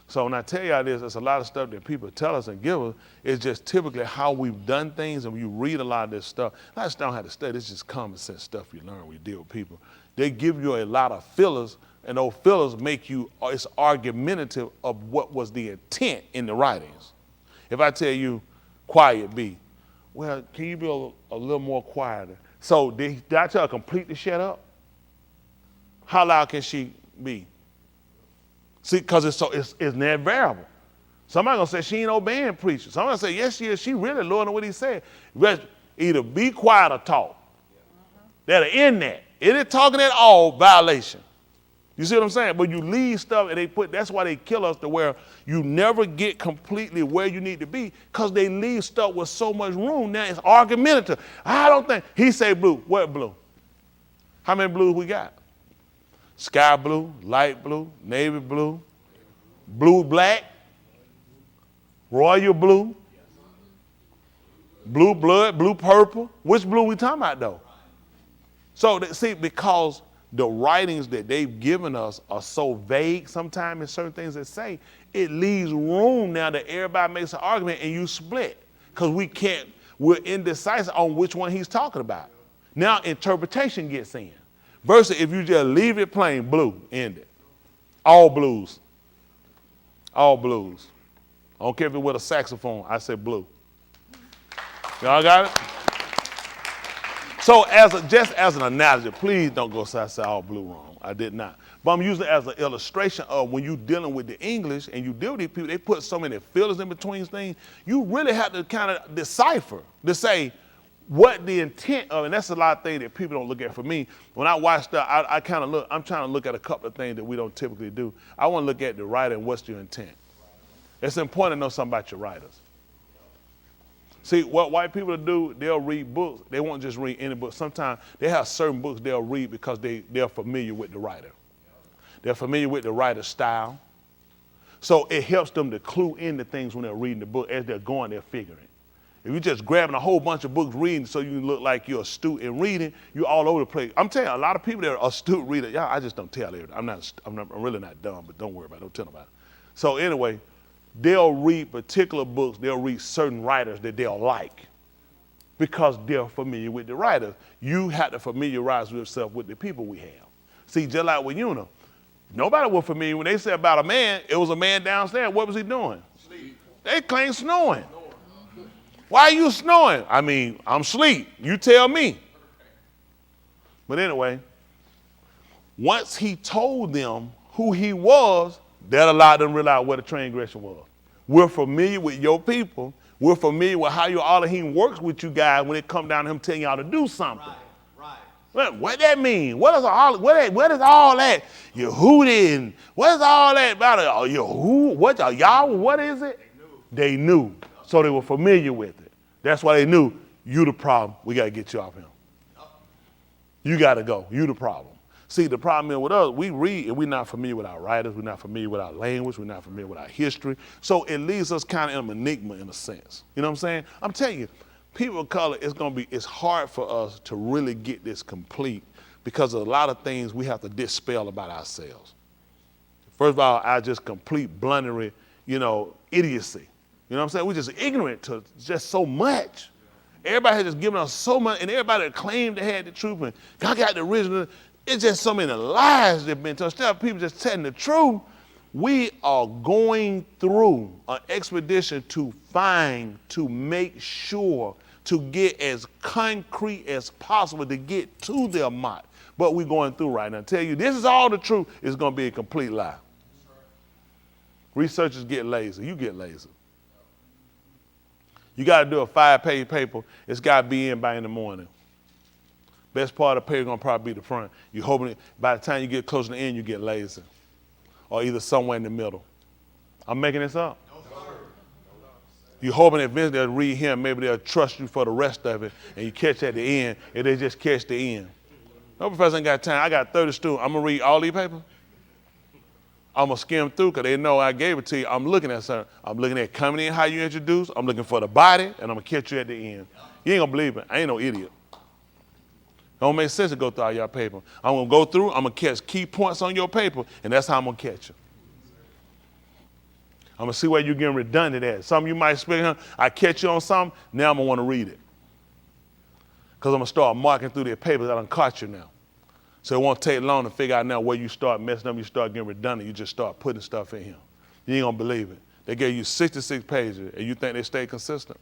So when I tell y'all this, there's a lot of stuff that people tell us and give us. It's just typically how we've done things, and when you read a lot of this stuff, I just don't have to study. It's just common sense stuff you learn when you deal with people. They give you a lot of fillers, and those fillers make you, it's argumentative of what was the intent in the writings. If I tell you, quiet be, well, can you be a little more quieter? So did I tell her completely shut up? How loud can she be? See, because it's net variable. Somebody gonna say she ain't obeying preacher. Somebody say yes she is. She really Lord know what he said. Either be quiet or talk. That are in that. It ain't talking at all violation. You see what I'm saying? But you leave stuff and that's why they kill us to where you never get completely where you need to be, because they leave stuff with so much room. Now it's argumentative. I don't think, he say blue. What blue? How many blues we got? Sky blue, light blue, navy blue, blue black, royal blue, blue blood, blue purple. Which blue we talking about though? So see, because the writings that they've given us are so vague sometimes in certain things that say, it leaves room now that everybody makes an argument and you split. Because we're indecisive on which one he's talking about. Now interpretation gets in. Versus if you just leave it plain, blue, end it. All blues. All blues. I don't care if it's with a saxophone, I say blue. Y'all got it? So just as an analogy, please don't go say all blue wrong. I did not. But I'm using it as an illustration of when you're dealing with the English and you deal with these people, they put so many fillers in between things, you really have to kind of decipher to say what the intent of, and that's a lot of things that people don't look at. For me, when I watch stuff, I kind of look, I'm trying to look at a couple of things that we don't typically do. I want to look at the writer and what's your intent. It's important to know something about your writers. See, what white people do, they'll read books. They won't just read any book. Sometimes they have certain books they'll read because they're familiar with the writer. They're familiar with the writer's style. So it helps them to clue into things when they're reading the book. As they're going, they're figuring. If you're just grabbing a whole bunch of books reading so you look like you're astute in reading, you're all over the place. I'm telling you, a lot of people that are astute readers, y'all, I just don't tell everything. I'm really not dumb, but don't worry about it. Don't tell nobody. So anyway, they'll read particular books. They'll read certain writers that they'll like because they're familiar with the writers. You have to familiarize yourself with the people we have. See, just like with Una, nobody was familiar. When they said about a man, it was a man downstairs. What was he doing? Sleep. They claim snoring. Why are you snoring? I mean, I'm asleep. You tell me. But anyway, once he told them who he was, that allowed them to realize what a transgression was. We're familiar with your people. We're familiar with how your Elohim works with you guys when it comes down to him telling y'all to do something. Right. What that mean? What is all that? Yehudim. What is all that about it? Yehu? What y'all? What is it? They knew. So they were familiar with it. That's why they knew you the problem. We got to get you off him. You got to go. You the problem. See, the problem is with us, we read and we're not familiar with our writers. We're not familiar with our language. We're not familiar with our history. So it leaves us kind of in an enigma in a sense. You know what I'm saying? I'm telling you, people of color, it's hard for us to really get this complete because of a lot of things we have to dispel about ourselves. First of all, our just complete blundery, idiocy. You know what I'm saying? We're just ignorant to just so much. Everybody has just given us so much, and everybody that claimed they had the truth, and God got the original. It's just so many lies that have been told. Instead of people just telling the truth, we are going through an expedition to make sure, to get as concrete as possible to get to their mark. But we're going through right now. I tell you, this is all the truth. It's going to be a complete lie. Researchers get lazy. You get lazy. You got to do a 5-page paper. It's got to be in by in the morning. Best part of the paper is going to probably be the front. You're hoping by the time you get close to the end, you get lazy. Or either somewhere in the middle. I'm making this up. You hoping that eventually they'll read him, maybe they'll trust you for the rest of it, and you catch at the end, and they just catch the end. No professor ain't got time. I got 30 students. I'm going to read all these papers. I'm going to skim through because they know I gave it to you. I'm looking at something. I'm looking at coming in, how you introduce. I'm looking for the body, and I'm going to catch you at the end. You ain't going to believe it. I ain't no idiot. It don't make sense to go through all your paper. I'm going to go through. I'm going to catch key points on your paper, and that's how I'm going to catch you. I'm going to see where you're getting redundant at. Some of you might speak, I catch you on something, now I'm going to want to read it. Because I'm going to start marking through their papers. I done caught you now. So it won't take long to figure out now where you start messing up, you start getting redundant, you just start putting stuff in here. You ain't going to believe it. They gave you 66 pages, and you think they stayed consistent?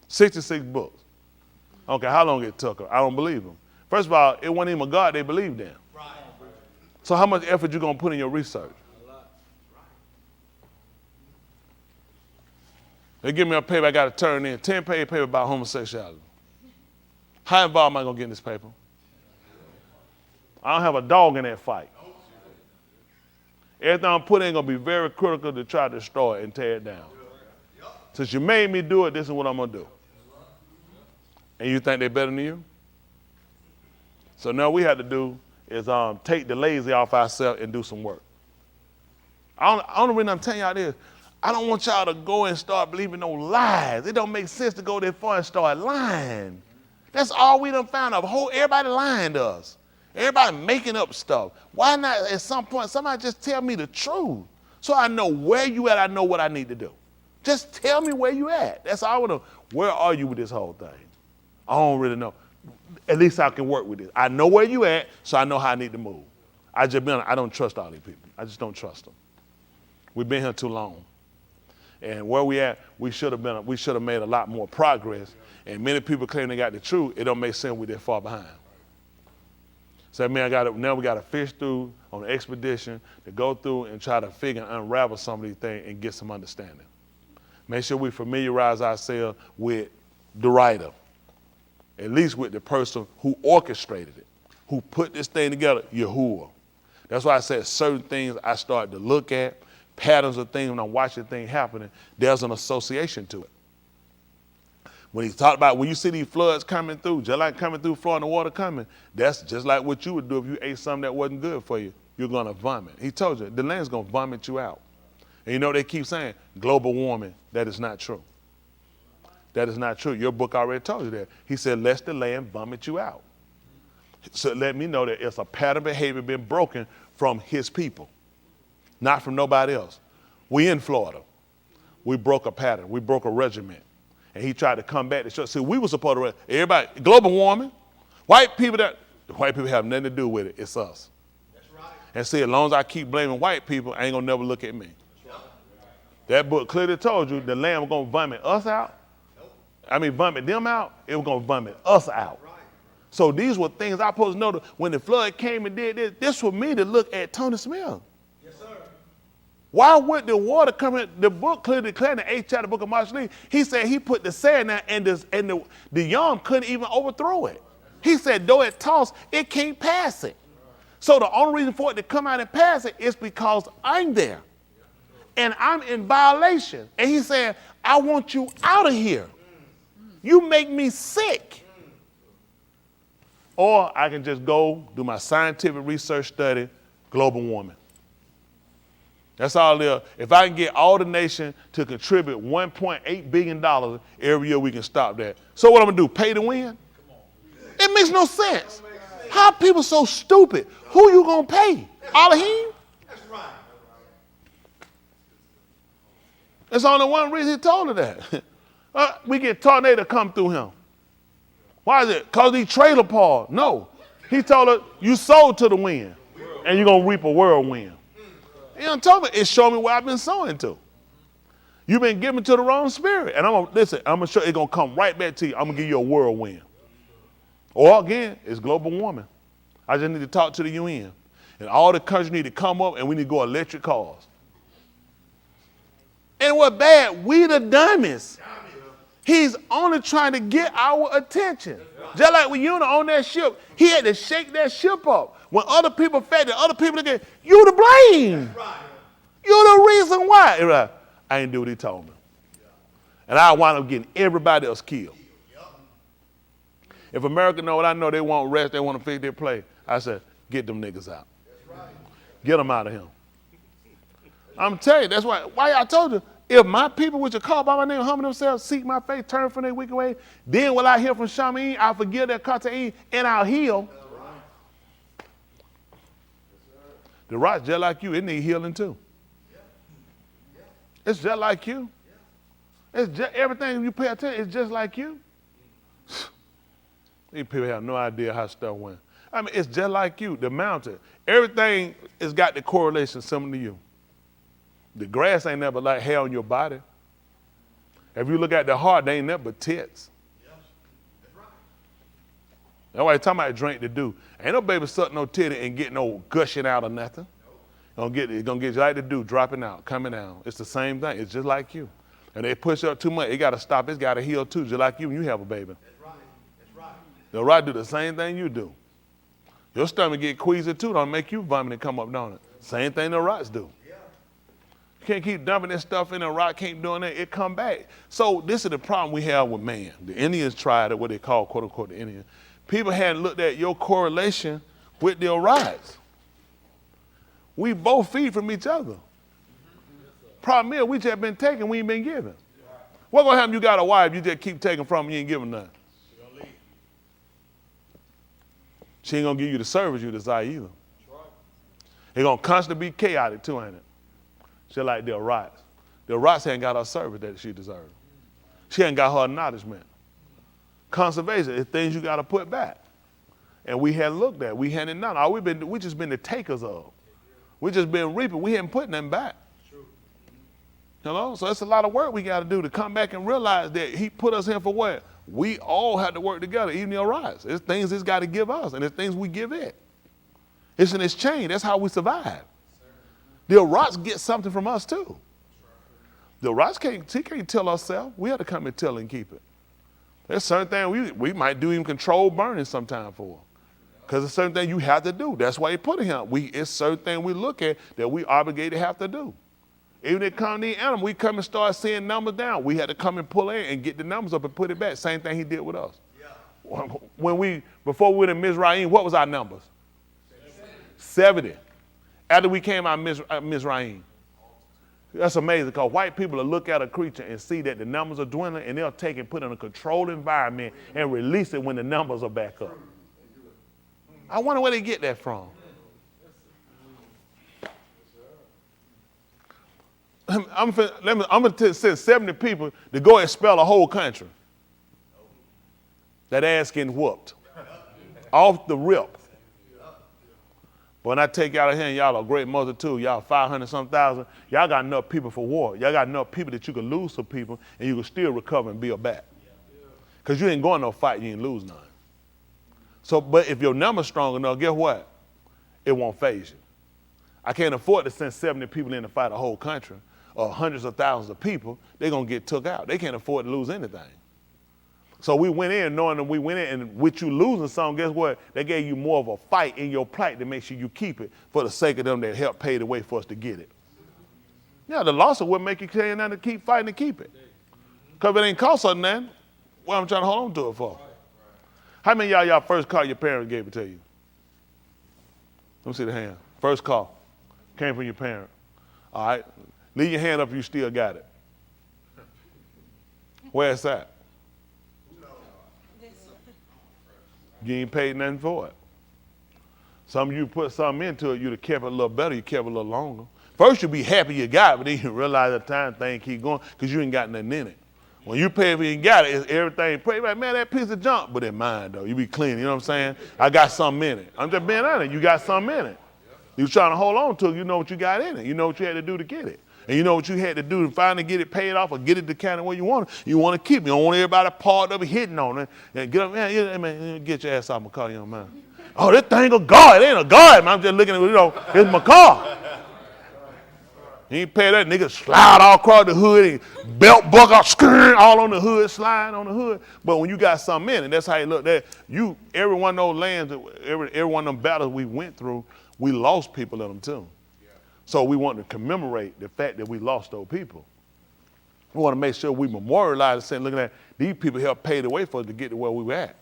66 books. I don't care how long it took them. I don't believe them. First of all, it wasn't even a God they believed in. Right. So how much effort you going to put in your research? They give me a paper I got to turn in, 10-page paper about homosexuality. How involved am I going to get in this paper? I don't have a dog in that fight. Everything I'm putting in going to be very critical to try to destroy it and tear it down. Since you made me do it, this is what I'm going to do. And you think they're better than you? So now we have to do is take the lazy off ourselves and do some work. The only reason I'm telling y'all this, I don't want y'all to go and start believing no lies. It don't make sense to go that far and start lying. That's all we done found out. Everybody lying to us. Everybody making up stuff. Why not at some point somebody just tell me the truth so I know where you at, I know what I need to do. Just tell me where you at. That's all I want to know. Where are you with this whole thing? I don't really know. At least I can work with it. I know where you at, so I know how I need to move. I don't trust all these people. I just don't trust them. We've been here too long. And where we at, we should have made a lot more progress. And many people claim they got the truth. It don't make sense we're that far behind. So now we got to fish through on an expedition to go through and try to figure and unravel some of these things and get some understanding. Make sure we familiarize ourselves with the writer, at least with the person who orchestrated it, who put this thing together, Yahuwah. That's why I said certain things I start to look at, patterns of things when I'm watching things happening, there's an association to it. When he talked about when you see these floods coming through, just like coming through Florida and the water coming, that's just like what you would do if you ate something that wasn't good for you. You're going to vomit. He told you, the land's going to vomit you out. And you know they keep saying, global warming, that is not true. That is not true. Your book already told you that. He said, lest the land vomit you out. So let me know that it's a pattern of behavior been broken from his people, not from nobody else. We in Florida. We broke a pattern. We broke a regiment. And he tried to come back to show. See, we were supposed to, everybody, global warming, white people have nothing to do with it. It's us. That's right. And see, as long as I keep blaming white people, I ain't going to never look at me. That's right. That book clearly told you the land was going to vomit us out. Nope. Vomit them out. It was going to vomit us out. Right. So these were things I supposed to know. When the flood came and did this was me to look at Tony Smith. Yes, sir. Why would the water come in? The book clearly declared in the 8th chapter, book of Marshall, he said he put the sand there and the yam couldn't even overthrow it. He said, though it tossed, it can't pass it. So the only reason for it to come out and pass it is because I'm there. And I'm in violation. And he said, I want you out of here. You make me sick. Or I can just go do my scientific research study, global warming. That's all there. If I can get all the nation to contribute $1.8 billion every year, we can stop that. So what I'm going to do, pay to win? It makes no sense. How are people so stupid? Who you going to pay? Elohim? That's right. There's only one reason he told her that. We get tornado come through him. Why is it? Because he trailer parked. No. He told her, you sold to the wind, and you're going to reap a whirlwind. You know, told me, it showed me where I've been sowing to. You've been given to the wrong spirit. And I'm going to show you, it's going to come right back to you. I'm going to give you a whirlwind. Or again, it's global warming. I just need to talk to the UN. And all the countries need to come up and we need to go electric cars. And what bad? We the dummies. He's only trying to get our attention. Just like when you on that ship, he had to shake that ship up. When other people fed it, other people again, you to blame. Right. You the reason why. Right. I ain't do what he told me. And I wind up getting everybody else killed. If America know what I know, they want rest, they want to fix their play. I said, get them niggas out. Get them out of here. I'm telling you, that's why I told you, if my people which are called by my name humble themselves, seek my face, turn from their wicked way, then will I hear from Shamin, I'll forgive their kataim, and I'll heal. The rock's just like you, it need healing too. It's just like you. It's just, everything you pay attention, it's just like you. These people have no idea how stuff went. I mean, it's just like you, the mountain. Everything has got the correlation similar to you. The grass ain't never like hair on your body. If you look at the heart, they ain't nothing but tits. That's why they're talking about drink to do. Ain't no baby sucking no titty and getting no gushing out or nothing. It's gonna get you like to do, dropping out, coming out. It's the same thing. It's just like you. And they push up too much, it gotta stop, it's gotta heal too, just like you when you have a baby. The right do the same thing you do. Your stomach get queasy too, don't make you vomit and come up, don't it? Same thing the rots do. You can't keep dumping this stuff in the rock, keep doing that, it come back. So this is the problem we have with man. The Indians tried it, what they call, quote unquote, the Indian. People hadn't looked at your correlation with their rots. We both feed from each other. Problem is, we just been taking, we ain't been giving. What gonna happen if you got a wife, you just keep taking from, you ain't giving nothing? She ain't gonna give you the service you desire either. It's gonna constantly be chaotic too, ain't it? She like the rots. The rots ain't got her service that she deserves. She ain't got her acknowledgement. Conservation is things you gotta put back. And we hadn't looked at, we hadn't done. All we just been the takers of. We just been reaping, we hadn't put nothing back. Hello? So it's a lot of work we gotta do to come back and realize that he put us here for what? We all have to work together, even the rise. It's things it's got to give us, and it's things we give it. It's an exchange. That's how we survive. The rocks get something from us too. The rocks can't tell ourselves. We have to come and tell and keep it. There's certain things we might do even controlled burning sometime for. Because it's certain things you have to do. That's why he put it here. It's certain things we look at that we obligated to have to do. Even if it comes to the animal, we come and start seeing numbers down. We had to come and pull in and get the numbers up and put it back. Same thing he did with us. Yeah. Before we went to Mizraim, what was our numbers? 70. After we came out of Mizraim. That's amazing because white people will look at a creature and see that the numbers are dwindling and they'll take and put it in a controlled environment and release it when the numbers are back up. I wonder where they get that from. I'm going to send 70 people to go expel a whole country. That ass getting whooped. Off the rip. But when I take y'all out here and y'all are a great multitude, y'all 500-some thousand, y'all got enough people for war. Y'all got enough people that you can lose some people and you can still recover and build back. Because you ain't going no fight, you ain't lose none. So, but if your number's strong enough, guess what? It won't phase you. I can't afford to send 70 people in to fight a whole country or hundreds of thousands of people. They're going to get took out. They can't afford to lose anything. So we went in knowing that we went in, and with you losing something, guess what? They gave you more of a fight in your plight to make sure you keep it for the sake of them that helped pay the way for us to get it. Yeah, the loss of what make you carry on to keep fighting to keep it. Because if it ain't cost us nothing, what I'm trying to hold on to it for? How many of y'all first call your parents gave it to you? Let me see the hand. First call. Came from your parent. All right. Leave your hand up if you still got it. Where's that? You ain't paid nothing for it. Some of you put something into it, you'd have kept it a little better, you kept it a little longer. First you'd be happy you got it, but then you realize the time thing keep going because you ain't got nothing in it. When you pay for it and got it, it's everything. Pray, like, man, that piece of junk, but in mine though, you be clean, you know what I'm saying? I got something in it. I'm just being honest, you got something in it. You trying to hold on to it, you know what you got in it. You know what you had to do to get it. And you know what you had to do to finally get it paid off or get it the kind of way you want it. You want to keep it. You don't want everybody part of it hitting on it. And get up, man, get your ass out of my car, young man. Oh, this thing a guard. It ain't a guard, man. I'm just looking at it, it's my car. You ain't pay that, nigga slide all across the hood and belt buckle all on the hood, sliding on the hood. But when you got something in it, that's how you look. That you, every one of those lands, every one of them battles we went through, we lost people in them too. So we want to commemorate the fact that we lost those people. We want to make sure we memorialize it, looking at these people helped pave the way for us to get to where we were at.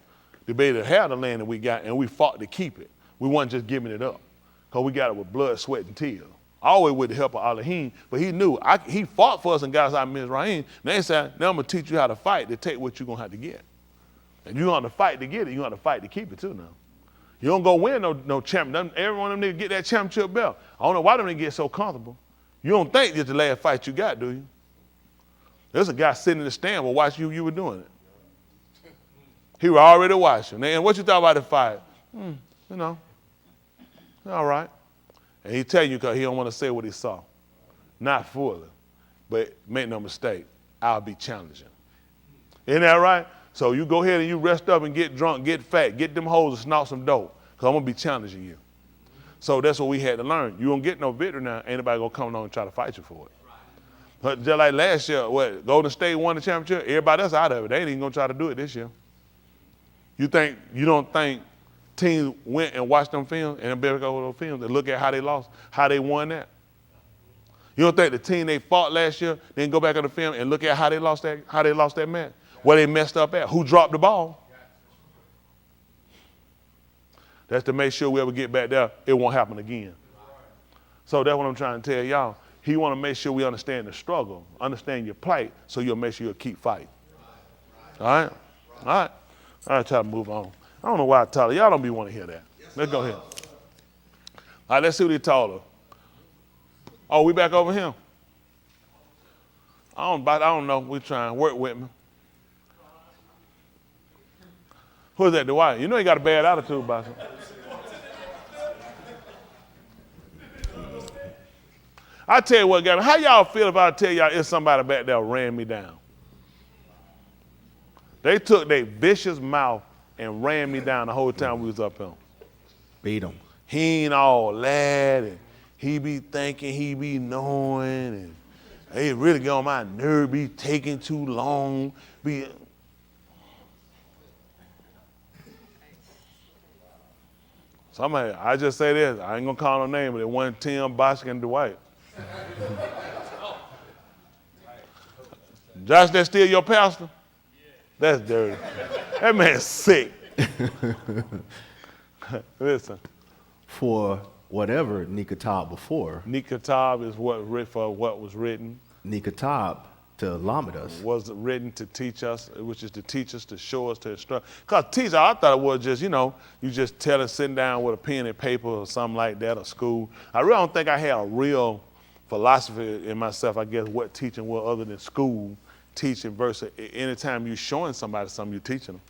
To be able to have the land that we got, and we fought to keep it. We wasn't just giving it up, because we got it with blood, sweat, and tears. Always with the help of Elohim, but he knew, he fought for us and got us out of Mizraim. Now he said, now I'm going to teach you how to fight to take what you're going to have to get. And you're going to fight to get it, you're going to fight to keep it too now. You don't go win no champion. Every one of them niggas get that championship belt. I don't know why them niggas get so comfortable. You don't think it's the last fight you got, do you? There's a guy sitting in the stand will watch you were doing it. He was already watching. And what you thought about the fight? You know, all right. And he tell you because he don't want to say what he saw. Not fully. But make no mistake, I'll be challenging. Isn't that right? So you go ahead and you rest up and get drunk, get fat, get them hoes and snort some dope, because I'm going to be challenging you. So that's what we had to learn. You don't get no victory now, ain't nobody going to come along and try to fight you for it. But just like last year, Golden State won the championship, everybody else out of it. They ain't even going to try to do it this year. You don't think teams went and watched them films and better go over those films and look at how they lost, how they won that? You don't think the team they fought last year, then go back on the film and look at how they lost that match? Where they messed up at? Who dropped the ball? That's to make sure we ever get back there, it won't happen again. So that's what I'm trying to tell y'all. He want to make sure we understand the struggle, understand your plight, so you'll make sure you'll keep fighting. All right? All right. All right, try to move on. I don't know why I told her. Y'all don't be want to hear that. Let's go ahead. All right, let's see what he told her. Oh, we back over here? I don't know. We trying to work with me. Who is that, Dwight? You know he got a bad attitude about him. I tell you what, guys, how y'all feel if I tell y'all it's somebody back there ran me down? They took their vicious mouth and ran me down the whole time we was up here. Beat him. He ain't all that, and he be thinking, he be knowing, and he really get on my nerve, be taking too long, Somebody, I just say this, I ain't gonna call no name, but it wasn't Tim, Bosch, and Dwight. Josh, that's still your pastor? That's dirty. That man's sick. Listen. For whatever Nikatab before. Nikatab is what was written. Nikatab to lamid us. Was written to teach us, which is to teach us, to show us, to instruct. Because teacher, I thought it was just, you just telling, sitting down with a pen and paper or something like that, or school. I really don't think I had a real philosophy in myself, I guess, what teaching was other than school teaching versus anytime you're showing somebody something, you're teaching them.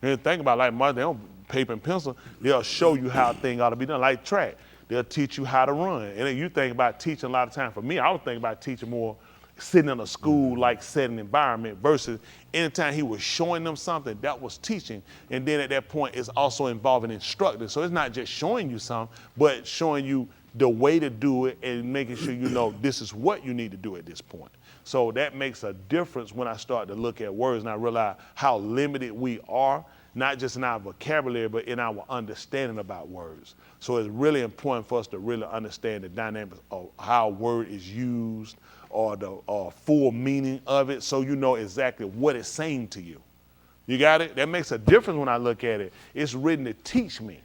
And think about like Martin, they don't paper and pencil, they'll show you how things ought to be done, like track. They'll teach you how to run. And then you think about teaching a lot of time. For me, I would think about teaching more sitting in a school-like setting environment versus anytime he was showing them something, that was teaching. And then at that point, it's also involving instructing. So it's not just showing you something, but showing you the way to do it and making sure you know this is what you need to do at this point. So that makes a difference when I start to look at words and I realize how limited we are, not just in our vocabulary, but in our understanding about words. So it's really important for us to really understand the dynamics of how a word is used or the full meaning of it, so you know exactly what it's saying to you. You got it? That makes a difference when I look at it. It's written to teach me.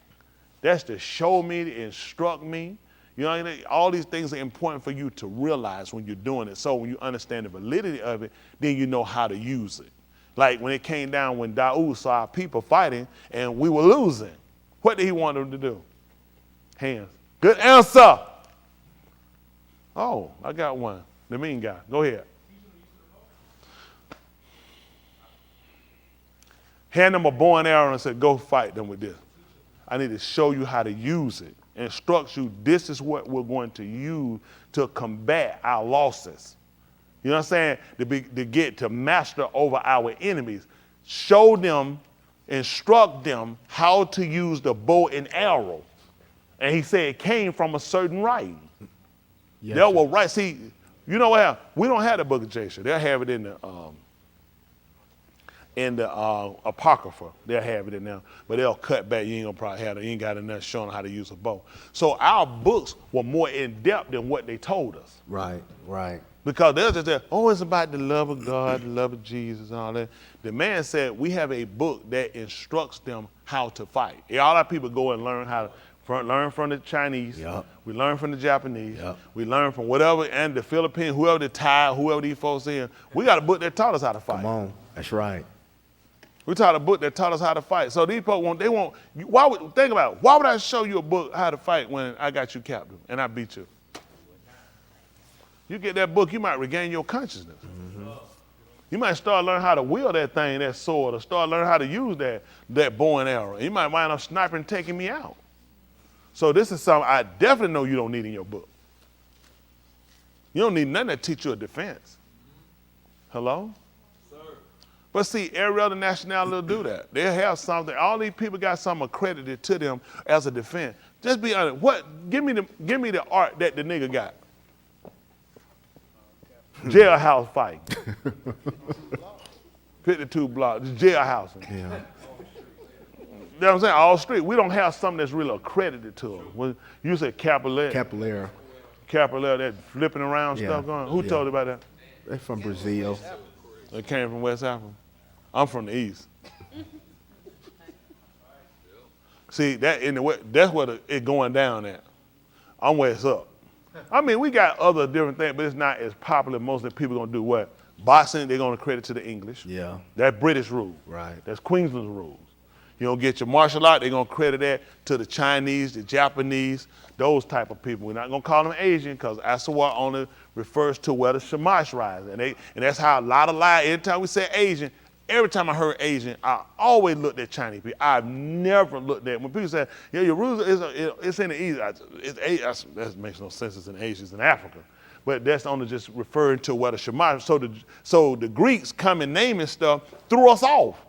That's to show me, to instruct me. You know, all these things are important for you to realize when you're doing it. So when you understand the validity of it, then you know how to use it. Like when it came down when Daoud saw our people fighting and we were losing, what did he want them to do? Hands. Good answer. Oh, I got one. The mean guy. Go ahead. Hand them a bow and arrow and said, go fight them with this. I need to show you how to use it. Instruct you, this is what we're going to use to combat our losses. You know what I'm saying? To master over our enemies. Show them, instruct them how to use the bow and arrow. And he said it came from a certain writing. Yes, they were right. See, you know what happened? We don't have the book of Jasher. They'll have it in the Apocrypha. They'll have it in there. But they'll cut back. You ain't gonna probably have it. You ain't got enough showing how to use a bow. So our books were more in depth than what they told us. Right, right. Because they'll just say, oh, it's about the love of God, the love of Jesus, and all that. The man said we have a book that instructs them how to fight. All our people go and learn how to learn from the Chinese. Yep. We learn from the Japanese. Yep. We learn from whatever, and the Philippines, whoever the Thai, whoever these folks in. We got a book that taught us how to fight. Come on. That's right. We taught a book that taught us how to fight. So these folks think about it. Why would I show you a book how to fight when I got you captive and I beat you? You get that book, you might regain your consciousness. Mm-hmm. You might start learning how to wield that thing, that sword, or start learning how to use that bow and arrow. You might wind up sniping and taking me out. So this is something I definitely know you don't need in your book. You don't need nothing that teach you a defense. Hello? Sir. But see, every other nationality will do that. They'll have something. All these people got something accredited to them as a defense. Just be honest. Give me the art that the nigga got. Jailhouse fight. 52 blocks. Jailhousing. Yeah. You know what I'm saying? All street. We don't have something that's really accredited to them. When you say Capoeira, that flipping around stuff going. Who told you about that? They're from Brazil. They came from West Africa. I'm from the East. See, that in the West, that's where it's going down at. I'm West up. I mean, we got other different things, but it's not as popular. Most of the people gonna do what? Boxing, they're gonna credit to the English. Yeah. That British rule. Right. That's Queensland's rules. You don't get your martial art, they're gonna credit that to the Chinese, the Japanese, those type of people. We're not gonna call them Asian because Asawa only refers to where the Shamash rise. And that's how a lot of lies, every time we say Asian, every time I heard Asian, I always looked at Chinese people. I've never looked at, when people say, yeah, your rules, it's in the East. That makes no sense, it's in Asia, it's in Africa. But that's only just referring to where the Shamash, so the Greeks coming naming stuff threw us off.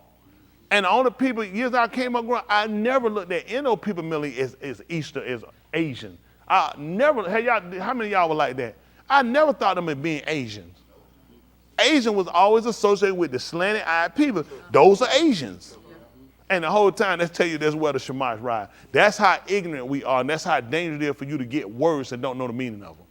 And the only people, years I came up growing, I never looked at any of people merely as Eastern, as Asian. I never, how many of y'all were like that? I never thought of them as being Asians. Asian was always associated with the slanted-eyed people. Those are Asians. And the whole time, let's tell you that's where the Shamash ride. That's how ignorant we are, and that's how dangerous it is for you to get words and don't know the meaning of them.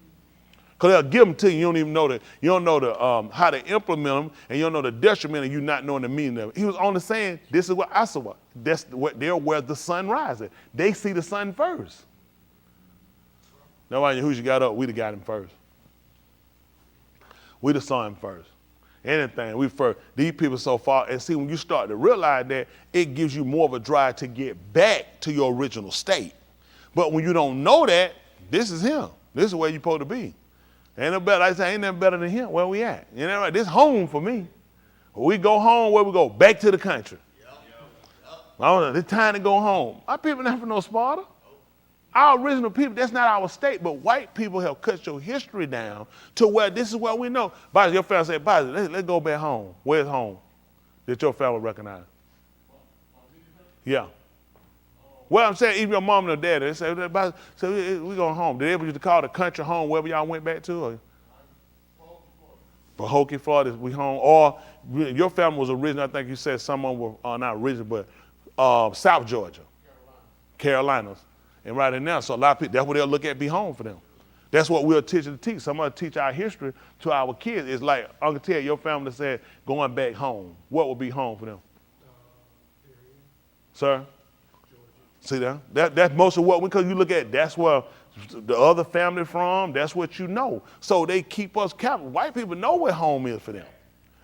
Because they'll give them to you, you don't even know that. You don't know how to implement them, and you don't know the detriment of you not knowing the meaning of it. He was only saying, this is what Asawa. That's they're where the sun rises. They see the sun first. Nobody who you got up, we the got him first. We the saw him first. Anything, we first. These people so far, and see, when you start to realize that, it gives you more of a drive to get back to your original state. But when you don't know that, this is him. This is where you're supposed to be. Ain't no better. I say, ain't nothing better than him. Where we at? You know, right? This home for me. When we go home, where we go? Back to the country. I don't know. It's time to go home. Our people not from no Sparta. Our original people, that's not our state, but white people have cut your history down to where this is what we know. Bobby, your family said, Bobby, let's go back home. Where's home? Did your family recognize? Yeah. Well, I'm saying, even your mom and your dad, they say, we going home. Did they ever used to call the country home, wherever y'all went back to? Or? Pahokee, Florida, we home. Or your family was original, I think you said some of them were not original, but South Georgia, Carolinas. And right in there, so a lot of people, that's what they'll look at, be home for them. That's what we'll teach them to teach. Somebody teach our history to our kids. It's like Uncle Ted, your family said, going back home. What would be home for them? Sir? See that? That's most of what, because you look at, that's where the other family from, that's what you know. So they keep us captive. White people know where home is for them.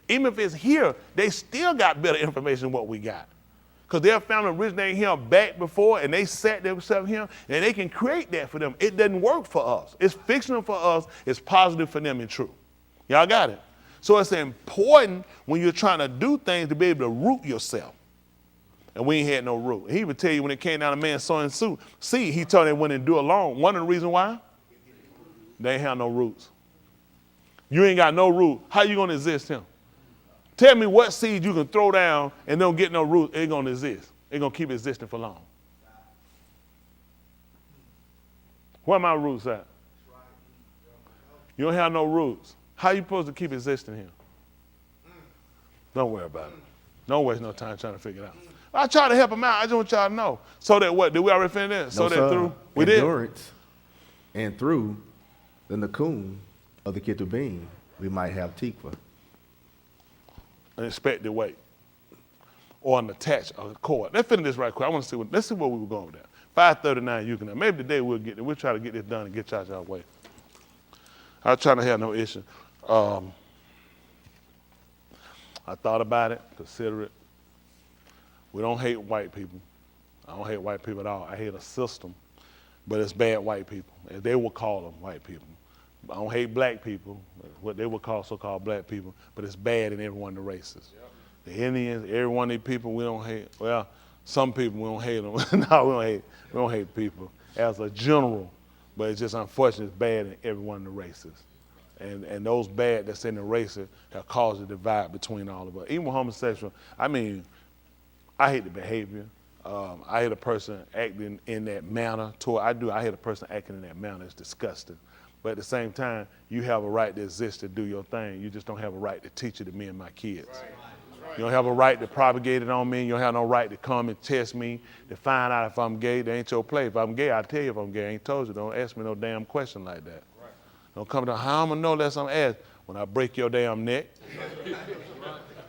Even if it's here, they still got better information than what we got. Because their family originated here back before, and they sat themselves here, and they can create that for them. It doesn't work for us. It's fictional for us. It's positive for them and true. Y'all got it? So it's important when you're trying to do things to be able to root yourself. And we ain't had no root. He would tell you when it came down to man sowing seed, he told them when they do alone. One of the reasons why? They ain't have no roots. You ain't got no root. How you going to exist here? Tell me what seed you can throw down and don't get no root, it ain't gonna exist. It's gonna keep existing for long. Where my roots at? You don't have no roots. How you supposed to keep existing here? Don't worry about it. Don't waste no time trying to figure it out. I try to help them out. I just want y'all to know. So that what? Did we already finish that? So that through? We did? Endurance and through the Nakum of the Ketubim We might have tikva. An expected weight. Or an attached cord. Let's finish this right quick. I want to see let's see where we were going with that. 5:39 you can. Maybe today we'll try to get this done and get y'all way. I'm trying to have no issue. I thought about it, consider it. We don't hate white people. I don't hate white people at all. I hate a system, but it's bad white people. And they will call them white people. I don't hate black people, what they would call so-called black people, but it's bad in every one of the races. Yep. The Indians, every one of these people we don't hate. Well, some people we don't hate them. No, we don't hate people as a general, but it's just unfortunate it's bad in every one of the races. And those bad that's in the races have caused a divide between all of us. Even with homosexual, I mean, I hate the behavior. I hate a person acting in that manner. I hate a person acting in that manner. It's disgusting. But at the same time, you have a right to exist to do your thing. You just don't have a right to teach it to me and my kids. Right. You don't have a right to propagate it on me. You don't have no right to come and test me to find out if I'm gay. That ain't your play. If I'm gay, I'll tell you if I'm gay. I ain't told you. Don't ask me no damn question like that. Right. Don't come to how I'm going to know unless I'm asked when I break your damn neck.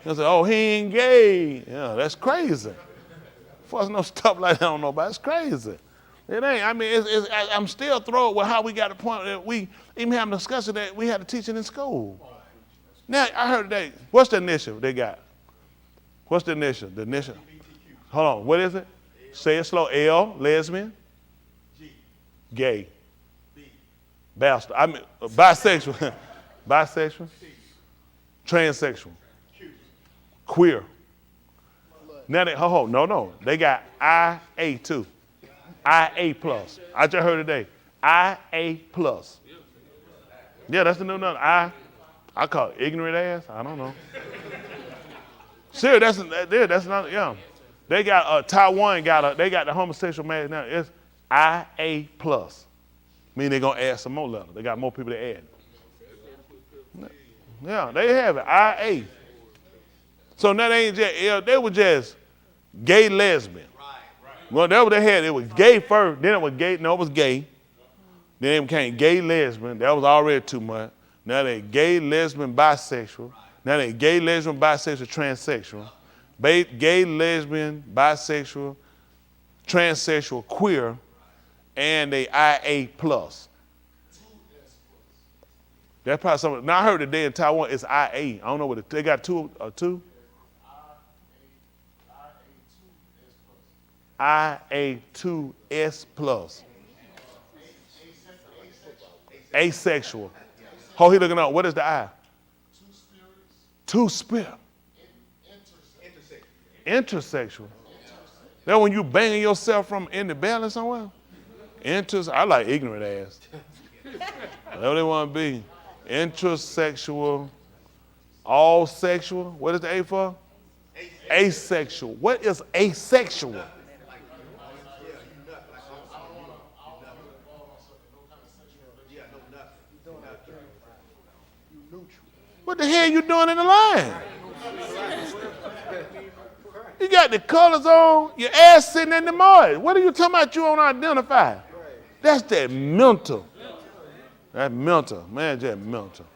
You'll say, oh, he ain't gay. Yeah, that's crazy. Fuss no stuff like that on nobody. It's crazy. It ain't. I mean, I'm still thrilled with how we got to the point that we even have a discussion that we had to teach it in school. Now, I heard today, what's the initiative they got? What's the initiative? The initiative. Hold on. What is it? Say it slow. L, lesbian. G, gay. B, bastard. I mean, bisexual. Bisexual. Transsexual. Queer. Now they, no. They got IA too. IA plus. I just heard today. IA plus. Yeah, that's the new number. I call it ignorant ass. I don't know. Sure, that's not, yeah. They got Taiwan they got the homosexual marriage now. It's IA plus. Meaning they're gonna add some more letters. They got more people to add. Yeah, they have it. IA. So now they ain't just, they were just gay lesbian. Well, that's what they had. It was gay first, then it was gay. No, it was gay. Then it became gay lesbian. That was already too much. Now they gay, lesbian, bisexual. Now they gay, lesbian, bisexual, transsexual. Gay, lesbian, bisexual, transsexual, queer, and they IA plus. That's probably something. Now I heard today in Taiwan it's IA. I don't know what they got two. IA2S plus. Asexual. Oh, he looking up. What is the I? Two spirit. Intersexual. That when you banging yourself from in the belly somewhere? I like ignorant ass. That's what they want to be. Intersexual. All sexual. What is the A for? Asexual. What is asexual? What the hell you doing in the line? You got the colors on, your ass sitting in the mud. What are you talking about you don't identify? That's that mental. That mental. Man, just mental.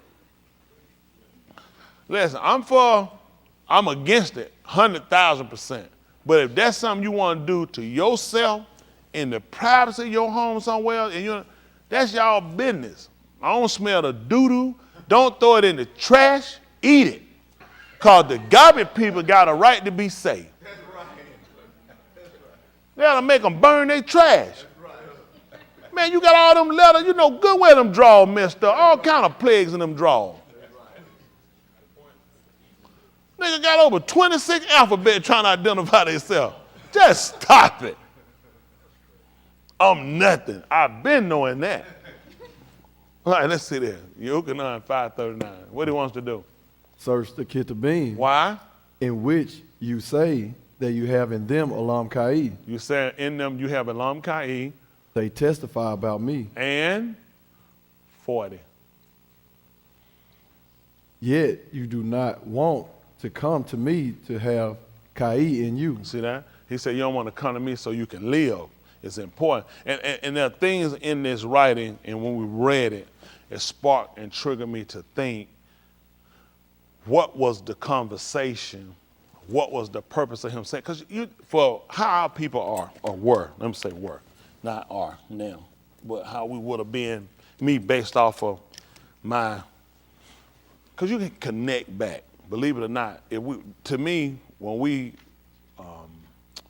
Listen, I'm against it 100,000%. But if that's something you want to do to yourself in the privacy of your home somewhere, and that's y'all business. I don't smell the doo-doo. Don't throw it in the trash. Eat it. Because the garbage people got a right to be safe. They ought to make them burn their trash. Man, you got all them letters. You know good where them drawers messed up. All kind of plagues in them drawers. Nigga got over 26 alphabets trying to identify themselves. Just stop it. I'm nothing. I've been knowing that. All right, let's see there. Yochanan 5:39. What he wants to do? Search the Ketubim. Why? In which you say that you have in them Olam Kai. You say in them you have Olam Kai. They testify about me. And 40. Yet you do not want to come to me to have Kai in you. See that? He said you don't want to come to me so you can live. It's important. And there are things in this writing, and when we read it, it sparked and triggered me to think what was the conversation? What was the purpose of him saying? Because for how our people are, or were, let me say were, not are now, but how we would have been, me based off of my, because you can connect back, believe it or not. To me, when we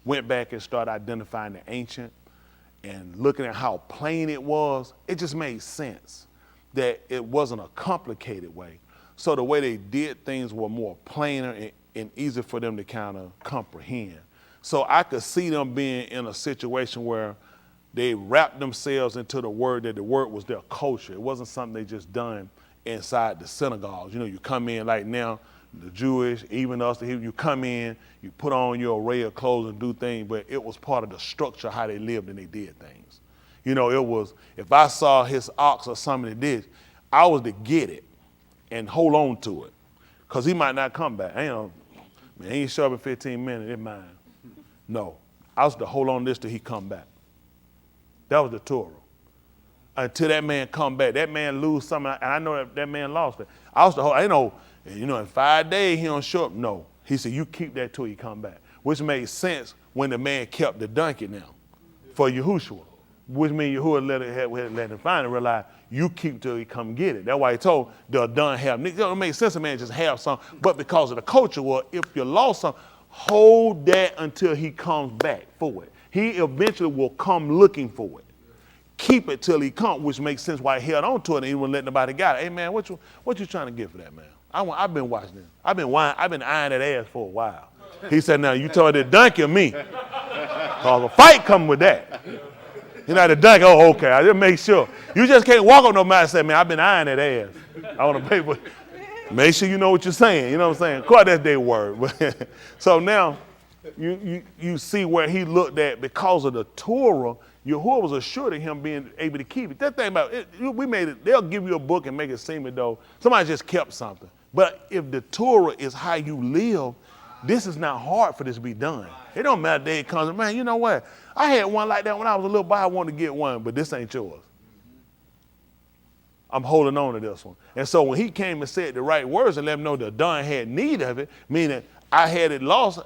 went back and started identifying the ancient and looking at how plain it was, it just made sense that it wasn't a complicated way. So the way they did things were more plainer and easier for them to kind of comprehend. So I could see them being in a situation where they wrapped themselves into the word, that the word was their culture. It wasn't something they just done inside the synagogues. You come in like now, the Jewish, even us, you come in, you put on your array of clothes and do things, but it was part of the structure, how they lived and they did things. It was, if I saw his ox or something that did, I was to get it and hold on to it, because he might not come back. Man, he ain't show up in 15 minutes, it's mine. No, I was to hold on to this till he come back. That was the Torah. Until that man come back, that man lose something, and I know that man lost it. I was to hold, in 5 days he don't show up. No, he said, you keep that till he come back, which made sense when the man kept the donkey now for Yahushua, which means Yahuwah let him find and realize you keep till he come get it. That's why he told the done have. It don't make sense a man just have some, but because of the culture, well, if you lost some, hold that until he comes back for it. He eventually will come looking for it. Keep it till he comes, which makes sense why he held on to it and he wouldn't let nobody get it. Hey man, what you trying to get for that, man? I've been watching this. I've been eyeing that ass for a while. He said, now you told that donkey or me? Cause a fight come with that. The donkey, oh, okay, I just make sure. You just can't walk on no man and say, man, I've been eyeing that ass. I want to pay for it. Make sure you know what you're saying. You know what I'm saying? Of course, that's their word. So now you see where he looked at because of the Torah. Yahuwah was assured of him being able to keep it. That thing about it, we made it, they'll give you a book and make it seem as though somebody just kept something. But if the Torah is how you live, this is not hard for this to be done. It don't matter the day it comes, man, you know what? I had one like that when I was a little boy. I wanted to get one, but this ain't yours. I'm holding on to this one. And so when he came and said the right words and let him know the Don had need of it, meaning I had it lost,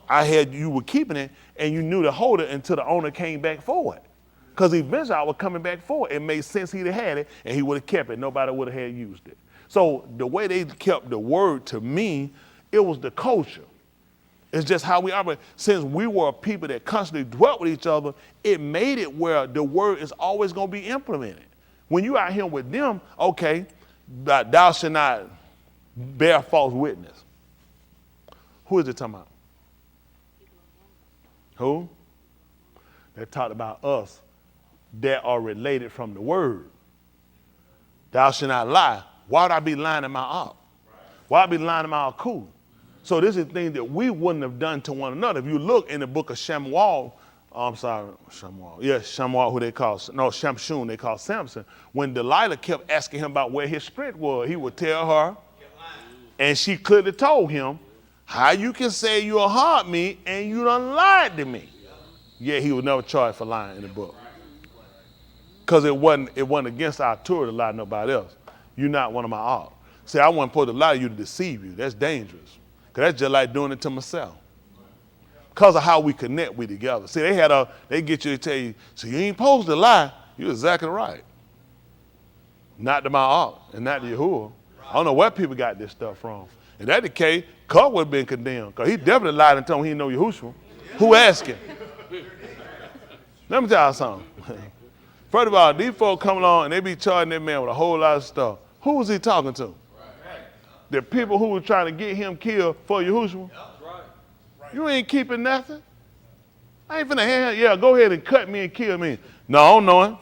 you were keeping it, and you knew to hold it until the owner came back for it. Because eventually I was coming back for it. It made sense he'd have had it, and he would have kept it. Nobody would have had used it. So the way they kept the word, to me, it was the culture. It's just how we operate. Since we were a people that constantly dwelt with each other, it made it where the word is always going to be implemented. When you out here with them, okay, thou shalt not bear false witness. Who is it talking about? Who? They talked about us that are related from the word. Thou shalt not lie. Why would I be lying in my op? Why would I be lying in my akul? So this is things that we wouldn't have done to one another. If you look in the book of Shamuel, Shamuel, who they call, Shamshun, they call Samson. When Delilah kept asking him about where his strength was, he would tell her, and she clearly told him, how you can say you'll harm me and you done lied to me. Yeah, he was never charged for lying in the book. Because it wasn't against our Torah to lie to nobody else. You're not one of my all. See, I wasn't supposed to lie to you to deceive you. That's dangerous. Because that's just like doing it to myself. Because of how we connect we together. See, they get you to tell you, so you ain't supposed to lie. You're exactly right. Not to my art and not to Yahuwah. I don't know where people got this stuff from. In that decay, Carl would have been condemned. Because he definitely lied and told him he didn't know Yahushua. Who asked him? Let me tell you something. First of all, these folks come along and they be charging that man with a whole lot of stuff. Who was he talking to? Right. The people who were trying to get him killed for Yahushua? Yep. Right. You ain't keeping nothing. I ain't finna go ahead and cut me and kill me. No, I don't know him.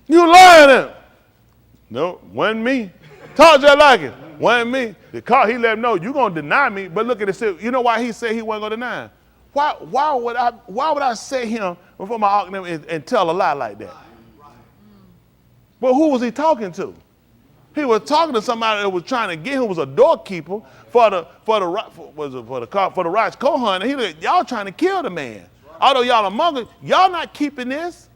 You lying at him. No, wasn't me. Talk just like it. Wasn't me. The car, he let him know, you gonna deny me, but look at this. You know why he said he wasn't gonna deny him? Why would I set him before my argument and tell a lie like that? Well, who was he talking to? He was talking to somebody that was trying to get him, was a doorkeeper for the Raj Kohan, and y'all trying to kill the man. Although y'all among us, y'all not keeping this.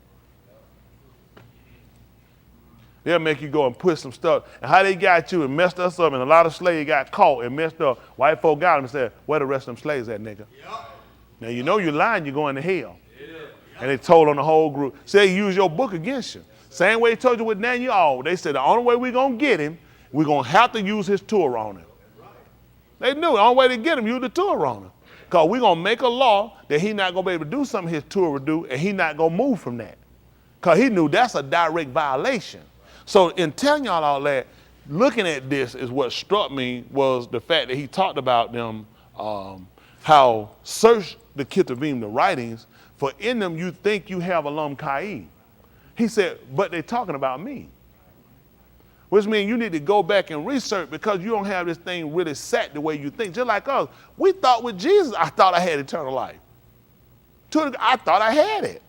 They'll make you go and put some stuff. And how they got you and messed us up, and a lot of slaves got caught and messed up. White folk got them and said, where the rest of them slaves at, nigga? Now, you know you're lying, you're going to hell. And they told on the whole group. Say, use your book against you. Same way they told you with Daniel. They said the only way we're going to get him, we're going to have to use his Torah on him. They knew the only way to get him, use the Torah on him. Because we're going to make a law that he's not going to be able to do something his Torah do, and he's not going to move from that. Because he knew that's a direct violation. So in telling y'all all that, looking at this is what struck me was the fact that he talked about them, how search the Ketuvim, the writings, for in them you think you have Alam Kai. He said, but they're talking about me. Which means you need to go back and research because you don't have this thing really set the way you think. Just like us, we thought with Jesus, I thought I had eternal life. I thought I had it.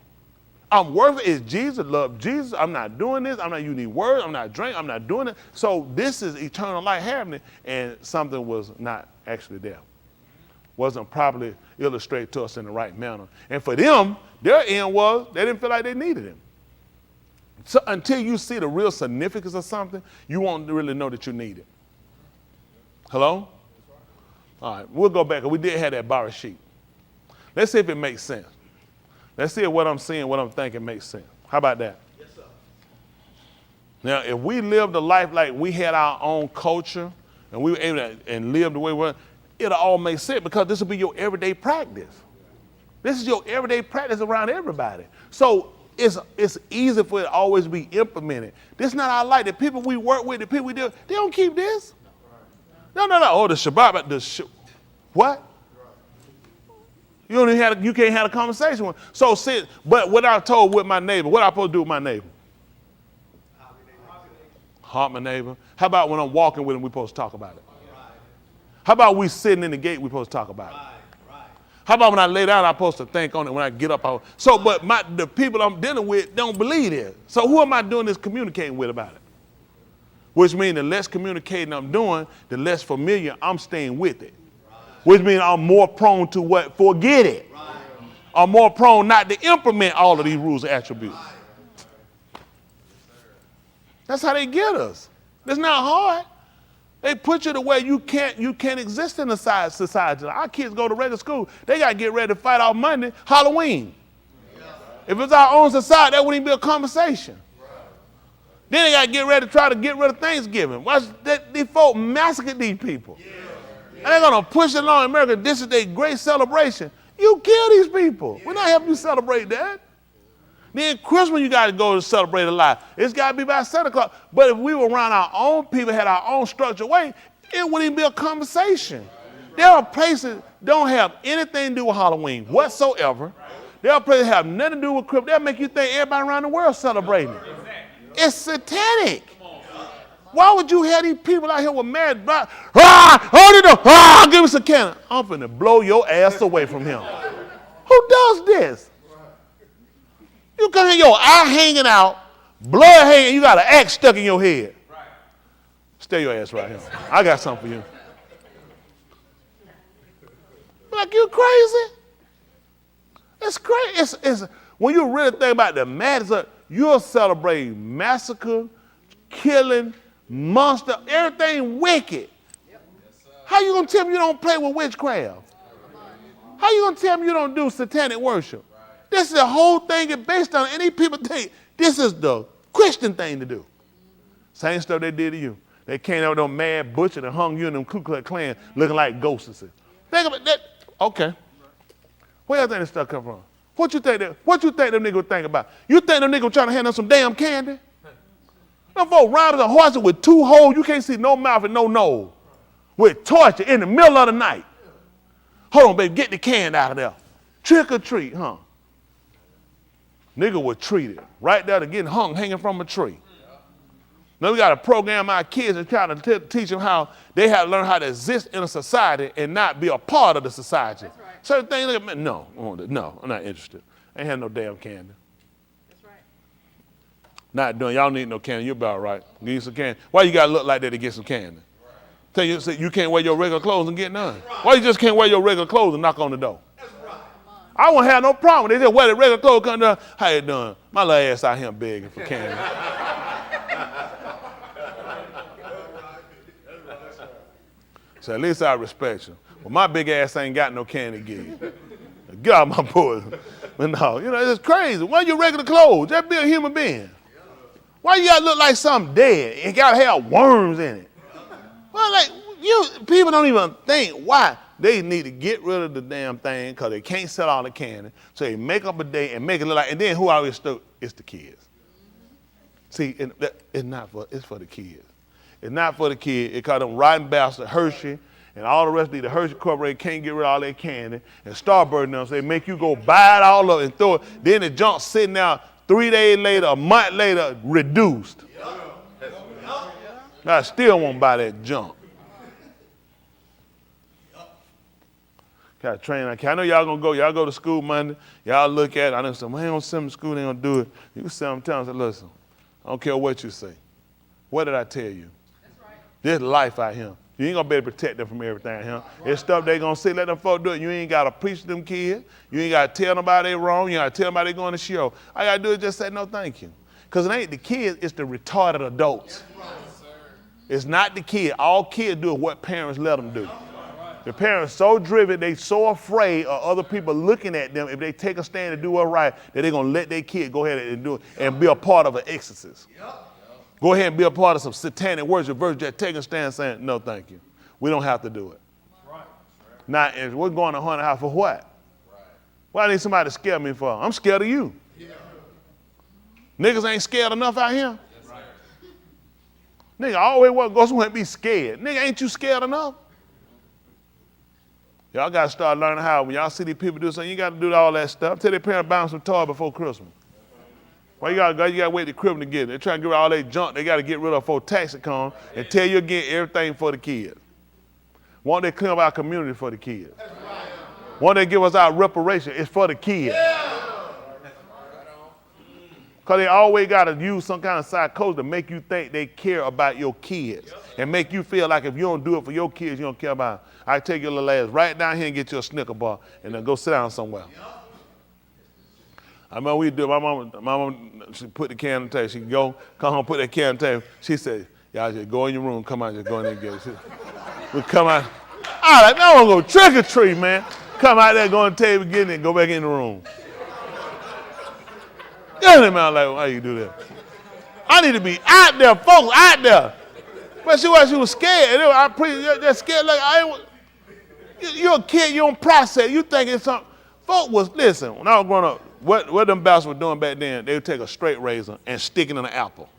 I'm worth it. Is Jesus, love Jesus. I'm not doing this. I'm not using words. I'm not drinking. I'm not doing it. So this is eternal life happening, and something was not actually there. Wasn't properly illustrated to us in the right manner. And for them, their end was they didn't feel like they needed him. So until you see the real significance of something, you won't really know that you need it. Hello? All right, we'll go back. We did have that bar sheet. Let's see if it makes sense. Let's see if what I'm seeing, what I'm thinking makes sense. How about that? Yes, sir. Now, if we lived a life like we had our own culture and we were able to and live the way we were, it'll all make sense because this will be your everyday practice. This is your everyday practice around everybody. So it's easy for it to always be implemented. This is not our life. The people we work with, the people we deal with, they don't keep this. No. Oh, the Shabbat, what? You don't even you can't have a conversation with. So but what I told with my neighbor, what I supposed to do with my neighbor? Heart my neighbor. How about when I'm walking with him, we supposed to talk about it? How about we sitting in the gate, we supposed to talk about it? How about when I lay down, I'm supposed to think on it when I get up? But the people I'm dealing with don't believe it. So who am I doing this communicating with about it? Which means the less communicating I'm doing, the less familiar I'm staying with it. Which means I'm more prone to what? Forget it. I'm more prone not to implement all of these rules and attributes. That's how they get us. It's not hard. They put you the way you can't exist in the society. Our kids go to regular school. They got to get ready to fight on Monday, Halloween. If it's our own society, that wouldn't even be a conversation. Then they got to get ready to try to get rid of Thanksgiving. Watch these folk massacre these people. And they're going to push it along in America. This is their great celebration. You kill these people. We're not helping you celebrate that. Then Christmas, you got to go to celebrate a lot. It's got to be by Santa Claus. But if we were around our own people, had our own structured way, it wouldn't even be a conversation. There are places that don't have anything to do with Halloween whatsoever. There are places that have nothing to do with Christmas. They'll make you think everybody around the world celebrating it. It's satanic. Why would you have these people out here with mad, give me some cannon. I'm finna blow your ass away from him. Who does this? You can have your eye hanging out, blood hanging, you got an axe stuck in your head. Stay your ass right here. I got something for you. Like, you crazy? It's crazy. It's when you really think about the madness, you'll celebrate massacre, killing, monster, everything wicked. How you gonna tell me you don't play with witchcraft? How you gonna tell me you don't do satanic worship? This is the whole thing is based on, any people think this is the Christian thing to do. Same stuff they did to you. They came out with them mad butcher and hung you in them Ku Klux Klan looking like ghosts. Think about that. Okay. Where you think this stuff come from? What you think them niggas would think about? You think them niggas were trying to hand them some damn candy? Them folks riding a horse with two holes, you can't see no mouth and no nose. With torture in the middle of the night. Hold on, baby, get the candy out of there. Trick or treat, huh? Nigga was treated right there to getting hung, hanging from a tree. Now we got to program our kids and try to teach them how they have to learn how to exist in a society and not be a part of the society. That's right. Certain things, like, no, I'm not interested. I ain't had no damn candy. That's right. Not doing, y'all need no candy, you're about right. Give you some candy. Why you got to look like that to get some candy? Tell you, you can't wear your regular clothes and get none. Why you just can't wear your regular clothes and knock on the door? I won't have no problem. They just wear the regular clothes, come down. How you doing? My little ass out here begging for candy. So at least I respect you. Well, my big ass ain't got no candy to give you. Get out of my boys. But no, it's crazy. Why you regular clothes? Just be a human being. Why you gotta look like something dead? It gotta have worms in it. Well, people don't even think why. They need to get rid of the damn thing because they can't sell all the candy. So they make up a day and make it look like, and then who always still? It's the kids. See, it's for the kids. It's not for the kids. It called them rotten bastard Hershey and all the rest of the Hershey Corporation can't get rid of all their candy. And Starburst now, so they make you go buy it all up and throw it. Then the junk sitting there 3 days later, a month later, reduced. I still won't buy that junk. Got to train. I know y'all go to school Monday. Y'all look at it. I know some, man, don't send them to school, they don't do it. You send them, tell them, listen, I don't care what you say. What did I tell you? That's right. There's life out here. You ain't gonna be able to protect them from everything out here. There's stuff they gonna say, let them folk do it. You ain't gotta preach to them kids. You ain't gotta tell nobody they wrong. You gotta tell nobody they going to show. All you gotta do is just say no thank you. Because it ain't the kids, it's the retarded adults. Right. It's not the kid. All kids do is what parents let them do. The parents so driven, they so afraid of other people looking at them if they take a stand to do what's right, that they're going to let their kid go ahead and do it and be a part of an exorcist. Go ahead and be a part of some satanic worship versus just take a stand saying, no, thank you. We don't have to do it. Not, we're going to haunted house for what? Why need somebody to scare me for? I'm scared of you. Niggas ain't scared enough out here. Nigga, I always want to go somewhere and be scared. Nigga, ain't you scared enough? Y'all got to start learning how, when y'all see these people do something, you got to do all that stuff. Tell their parents buy them some toys before Christmas. Why you got to wait till Christmas to get it? They're trying to get rid of all that junk they got to get rid of before taxes come and tell you again everything for the kids. Won't they clean up our community for the kids? Won't they give us our reparation? It's for the kids. Because they always got to use some kind of psychosis to make you think they care about your kids and make you feel like if you don't do it for your kids, you don't care about them. I take your little ass right down here and get you a Snicker bar and then go sit down somewhere. I remember we do. My mom, she put the can on the table. She come home, put that can on the table. She said, y'all just go in your room, come out, just go in there and get it. We come out. I like, now I'm going to go trick or treat, man. Come out there, go on the table, get it, and go back in the room. Get him out like, why you do that? I need to be out there, folks, out there. But she was scared. They're scared like you're a kid, you don't process. You think it's something. Folk was, listen, when I was growing up, what them bastards were doing back then, they would take a straight razor and stick it in an apple.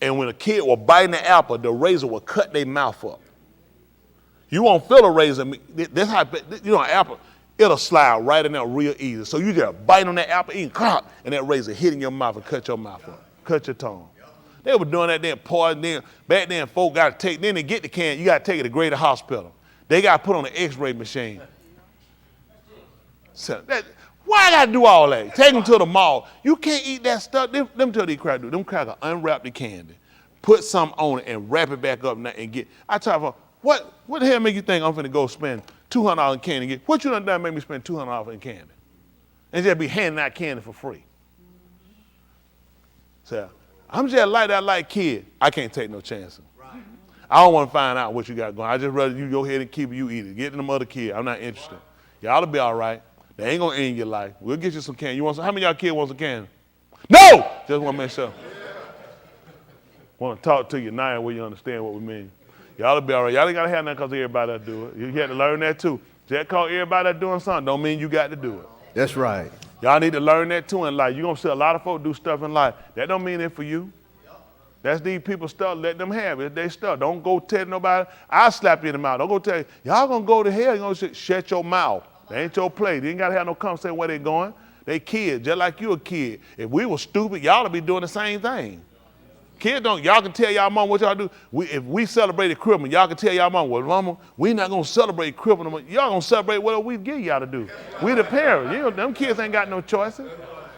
And when a kid was biting the apple, the razor would cut their mouth up. You won't feel a razor. That's how, an apple, it'll slide right in there real easy. So you just bite on that apple, eat, and that razor hit in your mouth and cut your mouth up, cut your tongue. They were doing that then, poison. Back then, folk got to take, then they get the can, you got to take it to Greater Hospital. They got to put on an x-ray machine. So why I got to do all that? Take them to the mall. You can't eat that stuff. Them tell these crackers do. Them crackers unwrap the candy, put something on it, and wrap it back up and get. I try for, what the hell make you think I'm finna go spend $200 in candy? Get, what you done make me spend $200 in candy? And just be handing out candy for free. So I'm just like that like kid. I can't take no chances. Right. I don't want to find out what you got going. I just rather you go ahead and keep it, you eat it. Get them other kids. I'm not interested. Y'all will be all right. They ain't going to end your life. We'll get you some candy. You want some? How many of y'all kids want some candy? No! Just want to make sure. Want to talk to you now where you understand what we mean. Y'all will be all right. Y'all ain't got to have nothing because everybody that do it. You have to learn that too. Just because everybody that's doing something don't mean you got to do it. That's right. Y'all need to learn that too in life. You're going to see a lot of folks do stuff in life. That don't mean it for you. That's these people's stuff. Let them have it. They stuff. Don't go tell nobody. I'll slap you in the mouth. Don't go tell you. Y'all going to go to hell. You're going to shut your mouth. They ain't your place. You ain't got to have no conversation where they going. They kids, just like you a kid. If we were stupid, y'all would be doing the same thing. Kids don't, y'all can tell y'all mom what y'all do. If we celebrated Christmas, y'all can tell y'all mom, well, mama, we not going to celebrate Christmas. Y'all going to celebrate whatever we give y'all to do. We the parents. Them kids ain't got no choices.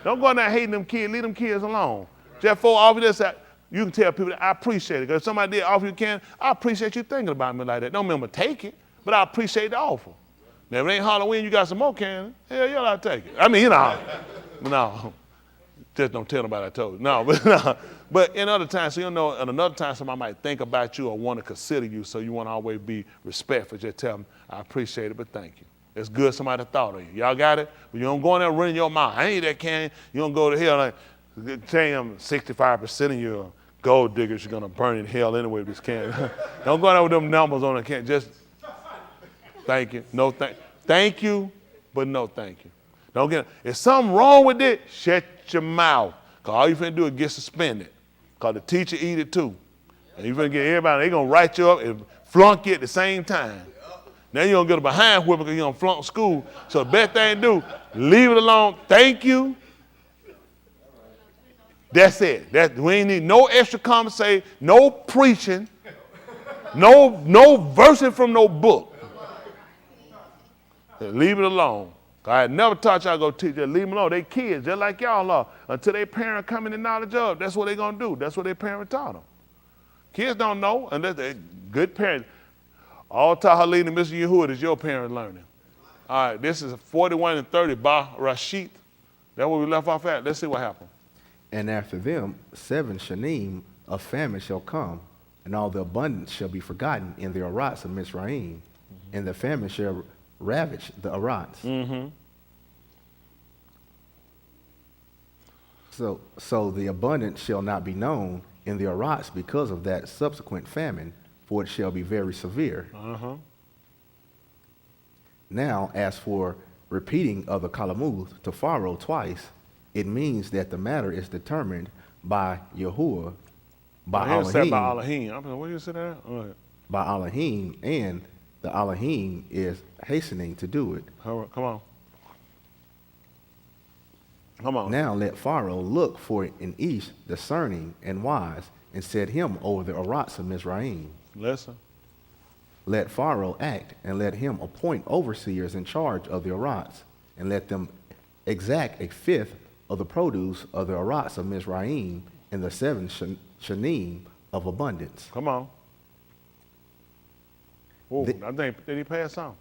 Don't go in there hating them kids. Leave them kids alone. Just for offer this, you can tell people that I appreciate it. Because if somebody did offer you candy, I appreciate you thinking about me like that. Don't remember take it, but I appreciate the offer. Now, if it ain't Halloween, you got some more candy, hell, y'all ought to take it. I mean, no. Just don't tell nobody I told you. No, but no. But in other times, so you know, at another time somebody might think about you or want to consider you, so you want to always be respectful. Just tell them, I appreciate it, but thank you. It's good somebody thought of you. Y'all got it? But you don't go in there running your mouth. I ain't that can. You don't go to hell like, tell them 65% of your gold diggers you're going to burn in hell anyway with this can. Don't go in there with them numbers on the can. Just thank you. No thank you, but no thank you. Don't get it. If something wrong with it, shut your mouth. Because all you finna do is get suspended. Because the teacher eat it too. And you finna get everybody, they gonna write you up and flunk you at the same time. Now you're gonna get a behind whipping because you're gonna flunk school. So the best thing to do, leave it alone. Thank you. That's it. We ain't need no extra conversation, no preaching, no versing from no book. Leave it alone. I had never taught y'all to go teach. Just leave them alone. They kids, just like y'all are. Until their parent come in the knowledge of, that's what they gonna do. That's what their parent taught them. Kids don't know unless they're good parents. All Tahalini and Mr. Yahuwah is your parent learning. All right, this is 41 and 30, Ba Rashid. That's where we left off at. Let's see what happened. And after them 7 shanim of famine shall come, and all the abundance shall be forgotten in the Arats of Mizraim, and the famine shall ravage the Arats. Mm-hmm. So the abundance shall not be known in the Arats because of that subsequent famine, for it shall be very severe. Uh-huh. Now, as for repeating of the Kalamuth to Pharaoh twice, it means that the matter is determined by Yahuwah, by Elohim. By Elohim, Elohim. Where you sit there? All right. by Elohim, and the Elohim is hastening to do it. All right, come on. Come on. Now let Pharaoh look for an Ish discerning and wise, and set him over the Arats of Mizraim. Listen. Let Pharaoh act, and let him appoint overseers in charge of the Arats, and let them exact 1/5 of the produce of the Arats of Mizraim, and the 7 shanim of abundance. Come on. Oh, I think, did he pass some?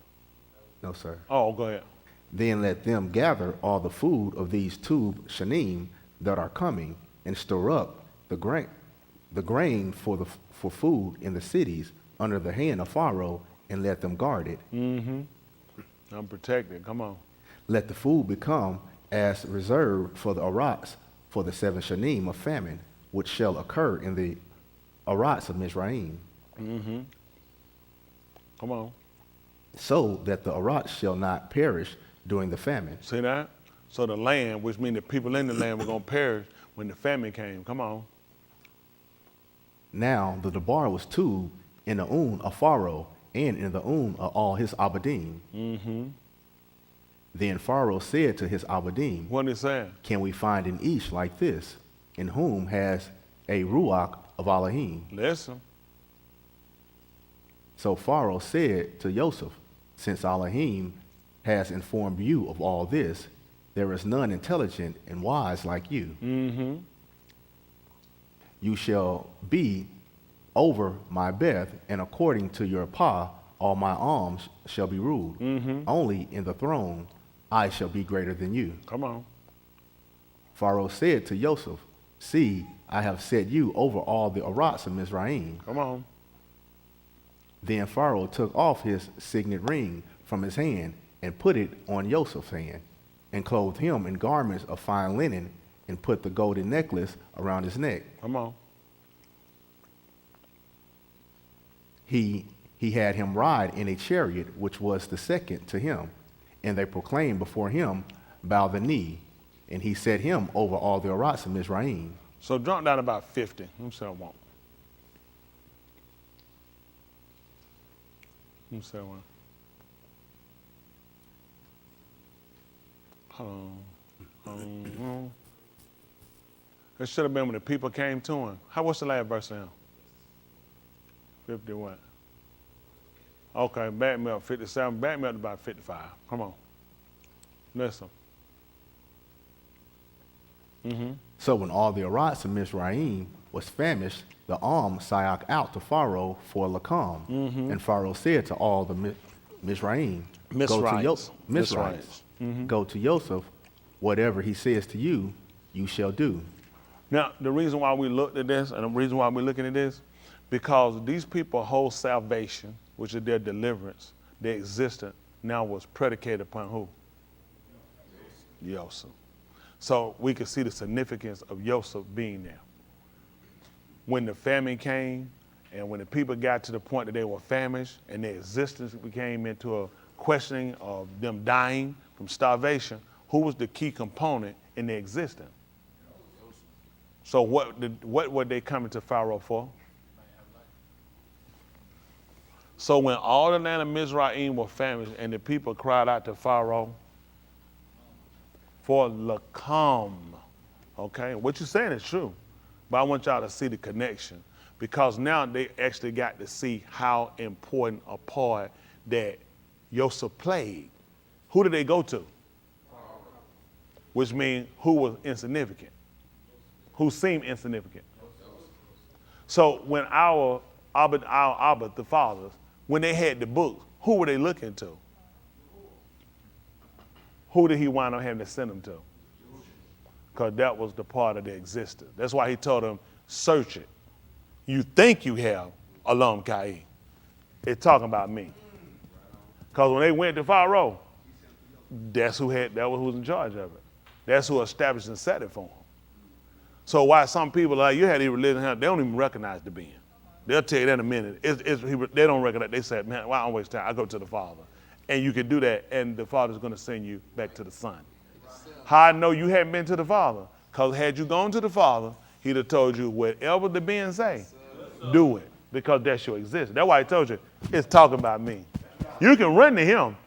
No, sir. Oh, go ahead. Then let them gather all the food of these 2 shanim that are coming, and stir up the grain for food in the cities under the hand of Pharaoh, and let them guard it. Mm-hmm. I'm protected. Come on. Let the food become as reserved for the Arats for the 7 shanim of famine, which shall occur in the Arats of Mizraim. Mm-hmm. Come on. So that the Arats shall not perish during the famine. See that? So the land, which means the people in the land were going to perish when the famine came. Come on. Now the debar was 2 in the of Pharaoh, and in the of all his abadim. Mm-hmm. Then Pharaoh said to his abadim, What did he say? can we find an Ish like this, in whom has a Ruach of Elohim? Listen. So Pharaoh said to Joseph, since Elohim has informed you of all this, there is none intelligent and wise like you. Mm-hmm. You shall be over my beth, and according to your pa, all my alms shall be ruled. Mm-hmm. Only in the throne I shall be greater than you. Come on. Pharaoh said to Joseph, see, I have set you over all the Arats of Mizraim. Come on. Then Pharaoh took off his signet ring from his hand and put it on Joseph's hand, and clothed him in garments of fine linen, and put the golden necklace around his neck. Come on. He had him ride in a chariot, which was the second to him, and they proclaimed before him, bow the knee, and he set him over all the Arats of Mizraim. So drop down about 50. Let me say I won't. Let me say I won't. It should have been when the people came to him. What's the last verse of him? 50 what? Okay, back me up 57. Back me up to about 55. Come on. Listen. Mm-hmm. So when all the Arats of Mizraim was famished, the sayak out to Pharaoh for Lakam. Mm-hmm. And Pharaoh said to all the Mizraim, go to Misrites. Go to Joseph, whatever he says to you, you shall do. Now, the reason why we looked at this and the reason why we're looking at this, because these people hold salvation, which is their deliverance, their existence, now was predicated upon who? Joseph. So we could see the significance of Joseph being there. When the famine came and when the people got to the point that they were famished and their existence became into a questioning of them dying from starvation, who was the key component in their existence? So what were they coming to Pharaoh for? So when all the land of Mizraim were famished and the people cried out to Pharaoh for Lacom, okay? What you're saying is true, but I want y'all to see the connection because now they actually got to see how important a part that Joseph played. Who did they go to? Which means who was insignificant? Who seemed insignificant? So when our Abba, the fathers, when they had the books, who were they looking to? Who did he wind up having to send them to? Because that was the part of their existence. That's why he told them, search it. You think you have Alam Kai. It's talking about me. Because when they went to Pharaoh, that was who was in charge of it. That's who established and set it for them. So why some people like you had these religion, they don't even recognize the being. They'll tell you that in a minute. They don't recognize. They say, man, why don't waste time? I go to the Father. And you can do that, and the Father's going to send you back to the Son. How I know you haven't been to the Father? Because had you gone to the Father, he'd have told you whatever the being say, do it. Because that's your existence. That's why he told you, it's talking about me. You can run to him.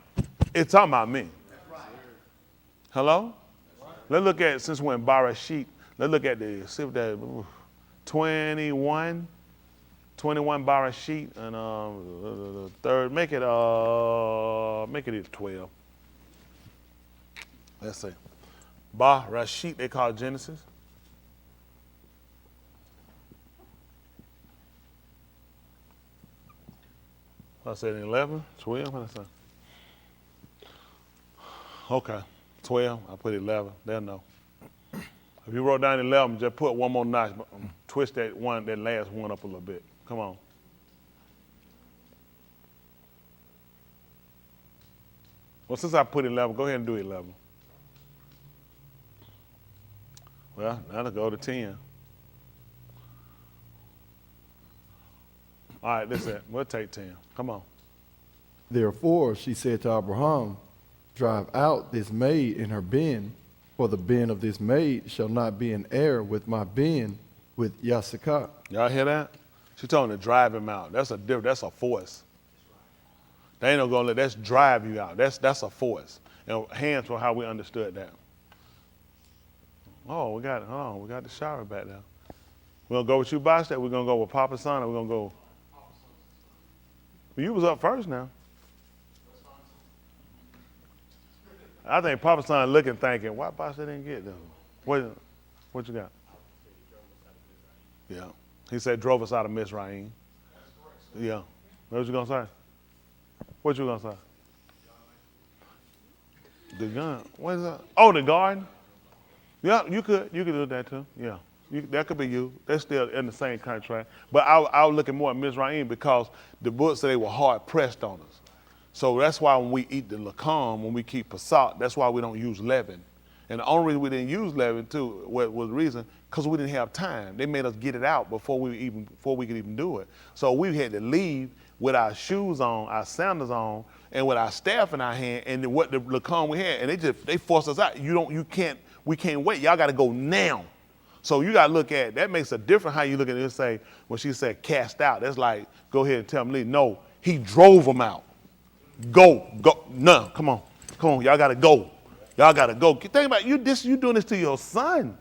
It's talking about me. Hello? Let's look at, since we're in Barashit, let's look at the 21 Barashit and the third. Make it 12. Let's see. Barashit they call Genesis. I said 11, 12. What I say? Okay, 12. I put 11. They'll know. If you wrote down 11, just put one more notch, twist that last one up a little bit. Come on. Well, since I put 11, go ahead and do 11. Well, that'll go to 10. All right, that's it. We'll take 10. Come on. Therefore, she said to Abraham, drive out this maid in her bin, for the bin of this maid shall not be in error with my bin with Yasakah. Y'all hear that? She told him to drive him out. That's a force. They ain't no gonna let that's drive you out. That's a force. And hands for how we understood that. Oh, we got the shower back there. We're gonna go with you, Boston. We're gonna go with Papa Son, or we're gonna go. Well, you was up first now. I think Papa Son looking, thinking, why Boston didn't get them? What you got? Yeah. He said drove us out of Mizraim. Yeah. What was you gonna say? What you gonna say? The gun. What is that? Oh, the garden. Yeah, you could do that too. Yeah. That could be you. They're still in the same contract. But I was looking more at Mizraim because the book said they were hard pressed on us. So that's why when we eat the lacam, when we keep pasat, that's why we don't use leaven. And the only reason we didn't use leaven too was the reason because we didn't have time. They made us get it out before we could even do it. So we had to leave with our shoes on, our sandals on, and with our staff in our hand, and what the lacam we had, and they forced us out. We can't wait. Y'all got to go now. So you got to look at that makes a difference how you look at it and say when she said cast out. That's like go ahead and tell them leave. No, he drove them out. Go. No, come on. Y'all got to go. Y'all got to go. Think about you doing this to your son.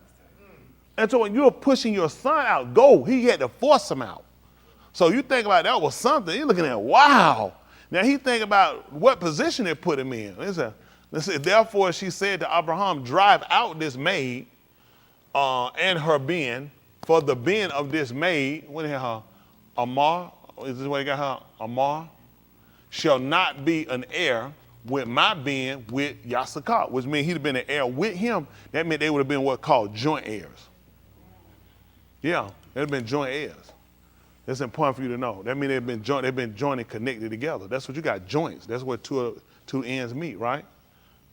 And so when you're pushing your son out, go. He had to force him out. So you think about that was something. You're looking at, wow. Now he think about what position it put him in. Listen, therefore she said to Abraham, drive out this maid and her bin, for the bin of this maid, what is her? Amar, is this what he got her? Amar, shall not be an heir with my being with Yasakar, which means he'd have been an heir with him. That meant they would have been what called joint heirs. Yeah, they'd have been joint heirs. That's important for you to know. That means they've been joined and connected together. That's what you got, joints. That's where two ends meet, right?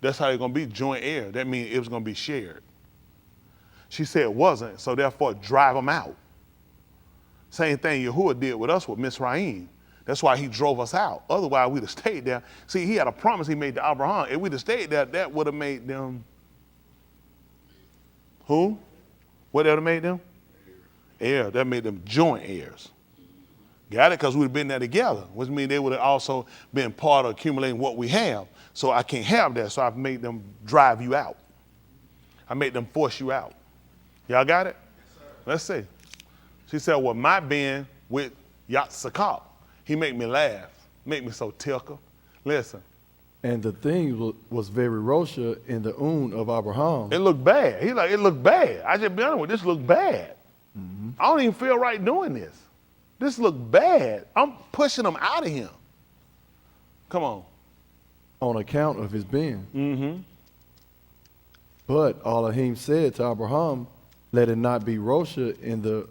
That's how they're gonna be joint heir. That means it was gonna be shared. She said it wasn't, so therefore drive them out. Same thing Yahuwah did with us with Mizraim. That's why he drove us out. Otherwise, we'd have stayed there. See, he had a promise he made to Abraham. If we'd have stayed there, that would have made them, who? What would have made them? Heir. That made them joint heirs. Got it? Because we'd have been there together, which means they would have also been part of accumulating what we have. So I can't have that, so I've made them drive you out. I made them force you out. Y'all got it? Yes, let's see. She said, well, my being with Yatsakal, he make me laugh, make me so tickled. Listen. And the thing was very Rosha in the of Abraham. It looked bad. He like, it looked bad. I just be honest with you, this looked bad. Mm-hmm. I don't even feel right doing this. This looked bad. I'm pushing him out of him. Come on. On account of his being. Mm-hmm. But Elohim said to Abraham, let it not be Rosha in the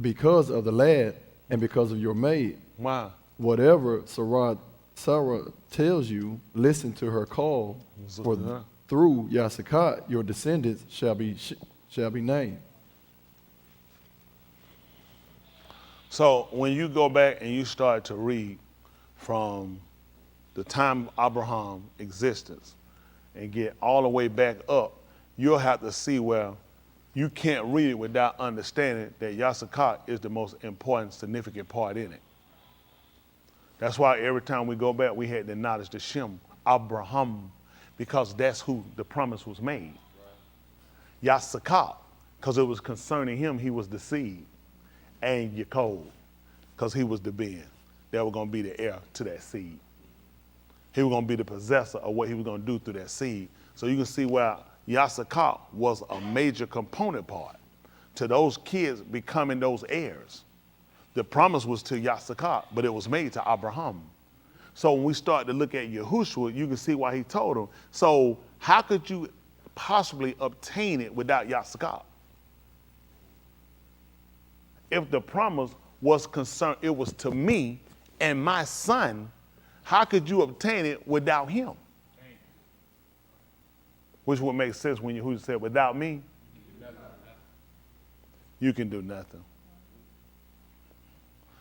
because of the lad and because of your maid. Why? Whatever Sarah tells you, listen to her call, for through Yasakat your descendants shall be named. So when you go back and you start to read from the time of Abraham's existence and get all the way back up, you'll have to see where you can't read it without understanding that Yasakat is the most important, significant part in it. That's why every time we go back, we had to acknowledge the Shem, Abraham, because that's who the promise was made. Right. Yasakat, because it was concerning him, he was the seed. And Yaakov, because he was the being that was going to be the heir to that seed. He was going to be the possessor of what he was going to do through that seed. So you can see where Yasakat was a major component part to those kids becoming those heirs. The promise was to Yasakat, but it was made to Abraham. So when we start to look at Yahushua, you can see why he told him. So how could you possibly obtain it without Yasakat? If the promise was concerned, it was to me and my son, how could you obtain it without him? Which would make sense when Yahushua said, without me, you can do nothing.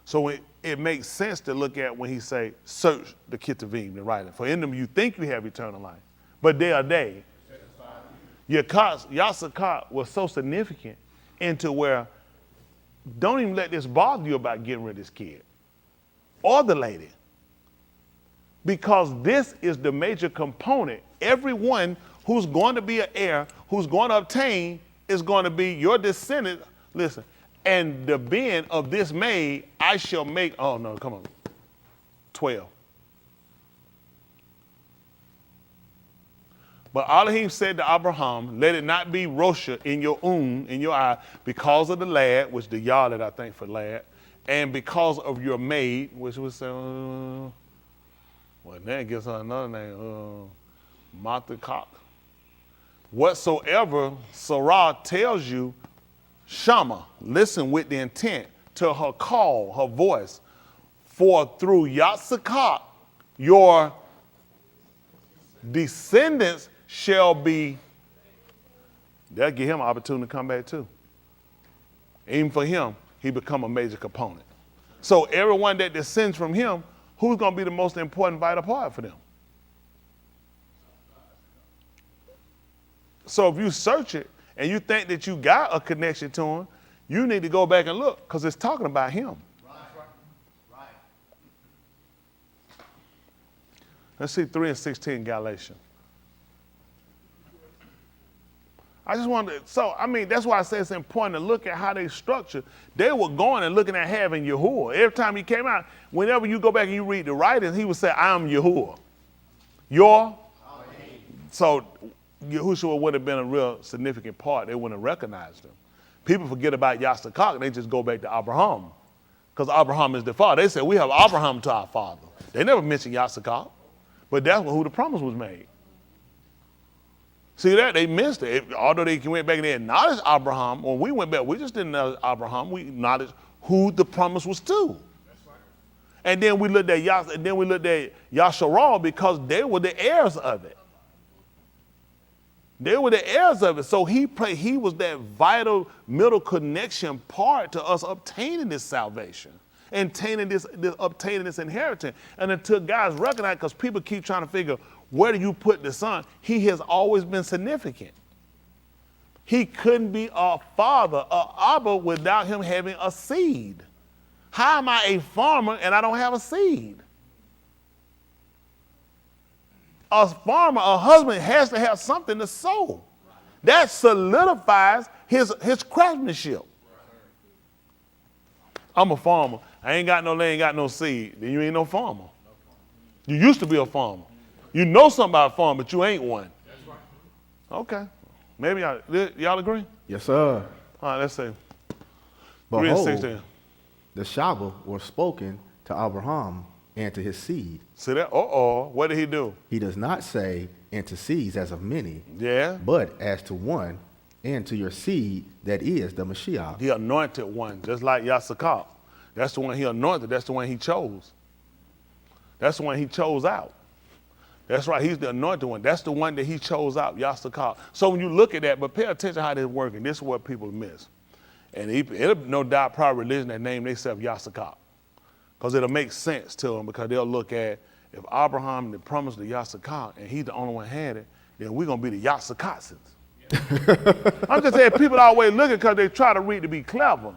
So it makes sense to look at when he say, search the Ketuvim, the writing. For in them you think you have eternal life, but they are they. Yasakat was so significant into where don't even let this bother you about getting rid of this kid or the lady. Because this is the major component. Everyone who's going to be an heir, who's going to obtain, is going to be your descendant. Listen, and the being of this maid, I shall make, oh no, come on, 12. But Elohim said to Abraham, let it not be Rosha in your in your eye, because of the lad, which the yah that I think for lad, and because of your maid, which was, well, that gives her another name, Matakak. Whatsoever Sarah tells you, Shama, listen with the intent to her call, her voice, for through Yasakat, your descendants shall be, they'll give him an opportunity to come back too. Even for him, he become a major component. So everyone that descends from him, who's going to be the most important vital part for them? So if you search it and you think that you got a connection to him, you need to go back and look, because it's talking about him. Right. Let's see 3:16 Galatians. I just wanted to, so, I mean, that's why I say it's important to look at how they structure. They were going and looking at having Yahuwah. Every time he came out, whenever you go back and you read the writings, he would say, I am Yahuwah. So Yahushua would have been a real significant part. They wouldn't have recognized him. People forget about Yasakat, they just go back to Abraham, because Abraham is the father. They say, we have Abraham to our father. They never mention Yasakat. But that's who the promise was made. See that? They missed it. Although they went back and they acknowledged Abraham, when we went back, we just didn't acknowledge Abraham. We acknowledged who the promise was to. And then we looked at Yasharal because they were the heirs of it. They were the heirs of it. So he was that vital middle connection part to us obtaining this salvation, obtaining this inheritance. And until God's recognized, because people keep trying to figure, where do you put the son? He has always been significant. He couldn't be a father, Abba, without him having a seed. How am I a farmer and I don't have a seed? A farmer, a husband has to have something to sow. That solidifies his craftsmanship. I'm a farmer. I ain't got no land, ain't got no seed. Then you ain't no farmer. You used to be a farmer. You know something about farming, but you ain't one. Okay. Maybe y'all agree? Yes, sir. All right, let's see. 3 and Behold, 16. the Shabbat was spoken to Abraham and to his seed. See that? What did he do? He does not say, and to seeds as of many, Yeah. but as to one, and to your seed that is the Mashiach. The anointed one, just like Yasakal. That's the one he anointed. That's the one he chose. That's the one he chose out. That's right. He's the anointed one. That's the one that he chose out, Yasakal. So when you look at that, but pay attention how this is working. This is what people miss. And it'll no doubt probably religion that name themselves Yasakal. Because it'll make sense to them, because they'll look at, if Abraham the promised the Yasakal and he's the only one had it, then we're going to be the Yasakatsons. I'm just saying, people always looking because they try to read to be clever.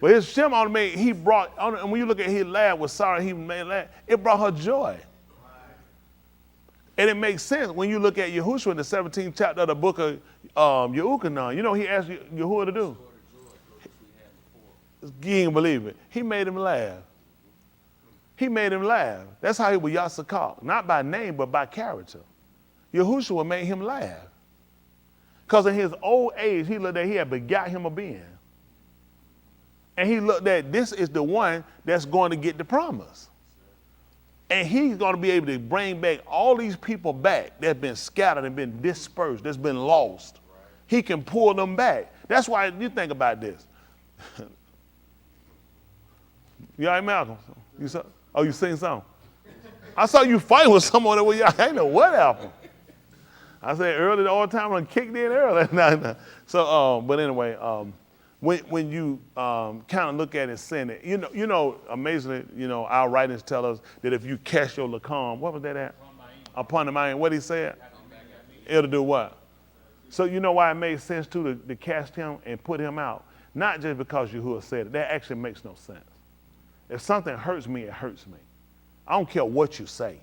But his Shem on me, he brought, and when you look at his lad with Sarah, he made laugh, it brought her joy. And it makes sense when you look at Yahushua in the 17th chapter of the book of Yehukanan. You know he asked Yahuwah to do? You ain't believe it. He made him laugh. He made him laugh. That's how he was Yasakal. Not by name, but by character. Yahushua made him laugh. Because in his old age, he looked at he had begot him a being. And he looked at this is the one that's going to get the promise. And he's going to be able to bring back all these people back that's been scattered and been dispersed, that's been lost. Right. He can pull them back. That's why you think about this. You all right, Malcolm? You seen something? I saw you fighting with someone that was, I ain't know what happened. I said early all the time, I kicked in early. No. So, but anyway, when you kind of look at it, saying it, you know, amazingly, our writings tell us that if you cast your lakam, what was that at? Upon the mind, what he said? It'll do what? So you know why it made sense to cast him and put him out? Not just because Yahuwah said it. That actually makes no sense. If something hurts me, it hurts me. I don't care what you say.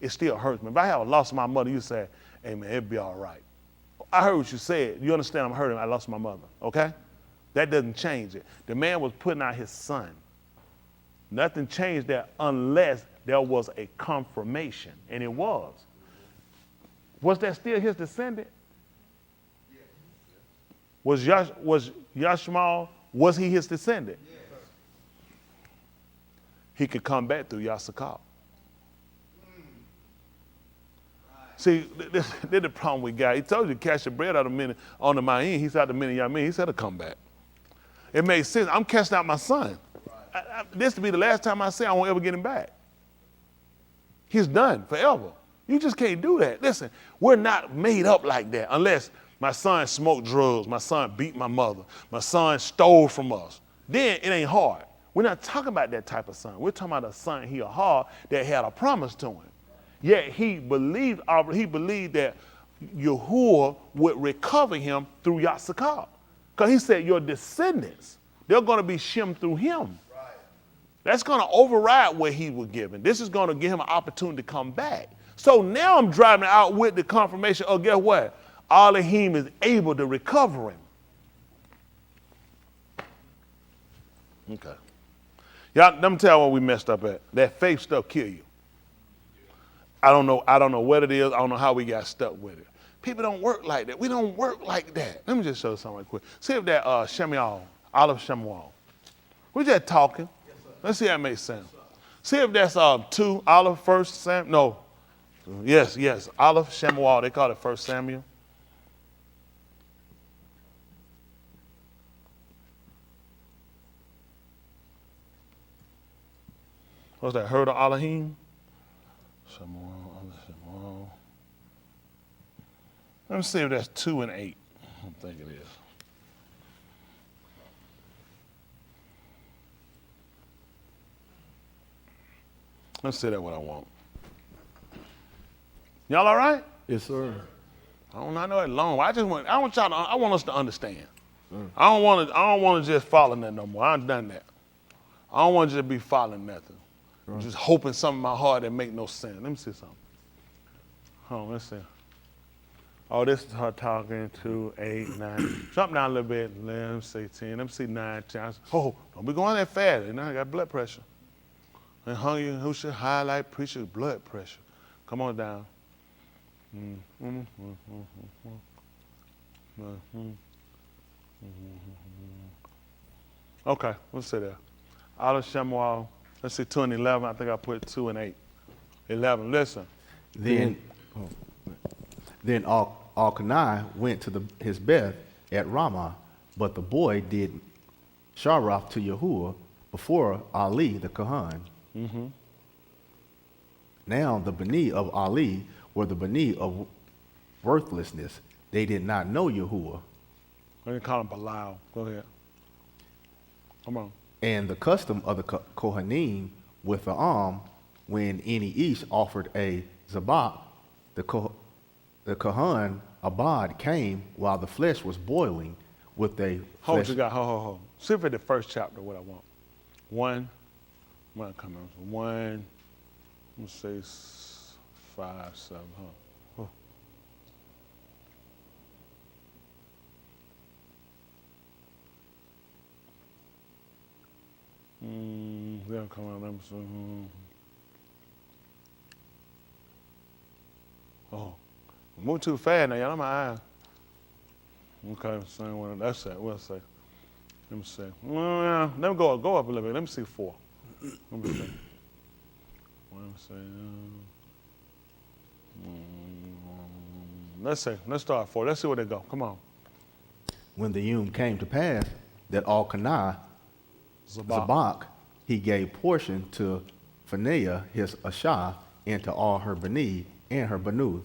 It still hurts me. If I have lost my mother, you say, hey man, it'll be all right. I heard what you said. You understand I'm hurting. I lost my mother, okay? That doesn't change it. The man was putting out his son. Nothing changed that unless there was a confirmation, and it was. Was that still his descendant? Was Yashmael, was he his descendant? Yes. He could come back through Yasakal. See, this is the problem we got. He told you to cash the bread out of minute on the Ma'in. He said the minute Yamin. He said to come back. It made sense. I'm casting out my son. This will be the last time I say I won't ever get him back. He's done forever. You just can't do that. Listen, we're not made up like that unless my son smoked drugs, my son beat my mother, my son stole from us. Then it ain't hard. We're not talking about that type of son. We're talking about a son he a hard that had a promise to him. Yet he believed that Yahuwah would recover him through Yasakal. Because he said your descendants, they're going to be shimmed through him. Right. That's going to override what he was given. This is going to give him an opportunity to come back. So now I'm driving out with the confirmation of guess what? Elohim is able to recover him. Okay. Y'all, let me tell you what we messed up at. That faith stuff kill you. I don't know what it is. I don't know how we got stuck with it. People don't work like that. We don't work like that. Let me just show you something right quick. See if that Shemuel, Olive Shemuel. We're just talking. Yes, let's see how it makes sense. See if that's 2 Olive first Sam. No, Yes. Olive Shemuel. They call it 1 Samuel. What's that? Herd of Elohim? Shemuel. Let me see if that's 2 and 8. I don't think it is. Let's see that what I want. Y'all all right? Yes, sir. I know it long. I want us to understand. I don't want to just follow that no more. I've done that. I don't want to just be following nothing. Just hoping something in my heart that make no sense. Let me see something. Hold on, let's see. Oh, this is her talking 2, 8, 9. Jump down a little bit. Let me see 10. Let me see 9, 10. Oh, don't be going that fast. And now I got blood pressure. And hungry, who should highlight preacher's blood pressure? Come on down. Okay, let's see there. Olive Shemuel, let's see 2 and 11. I think I put 2 and 8. 11, listen. Then Elkanah went to his bed at Ramah, but the boy did Sharaf to Yahuwah before Ali the Kohan. Now the Bani of Ali were the Bani of worthlessness. They did not know Yahuwah. Let me call him Belial. Go ahead. Come on. And the custom of the Kohanim with the when any each offered a zabak, the Kohan Abad came while the flesh was boiling with a Hold flesh. you got, hold. See if it's the first chapter what I want. 1, let's say 5, 7, huh? They'll come out. Let me see. Oh, move too fast now, y'all. My eyes. Okay, same one. That's it. We'll say. Let me see. Let me go up a little bit. Let me see 4. Let me see. Let's see. Let's start 4. Let's see where they go. Come on. When the Yom came to pass that Elkanah Zabak, he gave portion to Phaneah his Ashah and to all her Bani and her Banuth.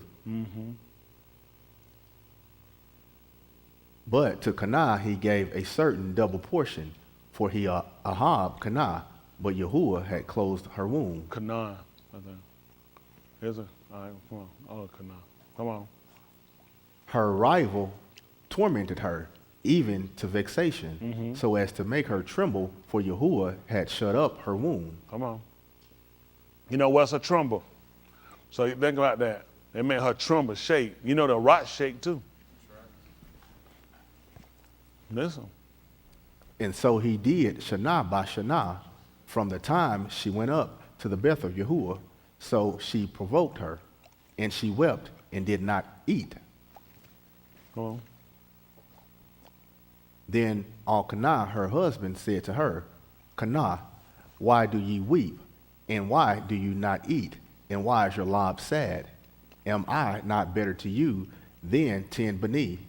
But to Kanah he gave a certain double portion, for he Ahab Kanah, but Yahuwah had closed her womb. Canaan, I think. Is it? All right, come on. Oh, Canaan. Come on. Her rival tormented her, even to vexation, so as to make her tremble, for Yahuwah had shut up her womb. Come on. You know what's a tremble? So you think about that. It made her tremble, shake. You know the rock shake too. Listen. And so he did Shana by Shana, from the time she went up to the Beth of Yahuwah. So she provoked her, and she wept and did not eat. Come on. Then Elkanah, her husband, said to her, Kanah, why do ye weep? And why do you not eat? And why is your lob sad? Am I not better to you than 10 Bani?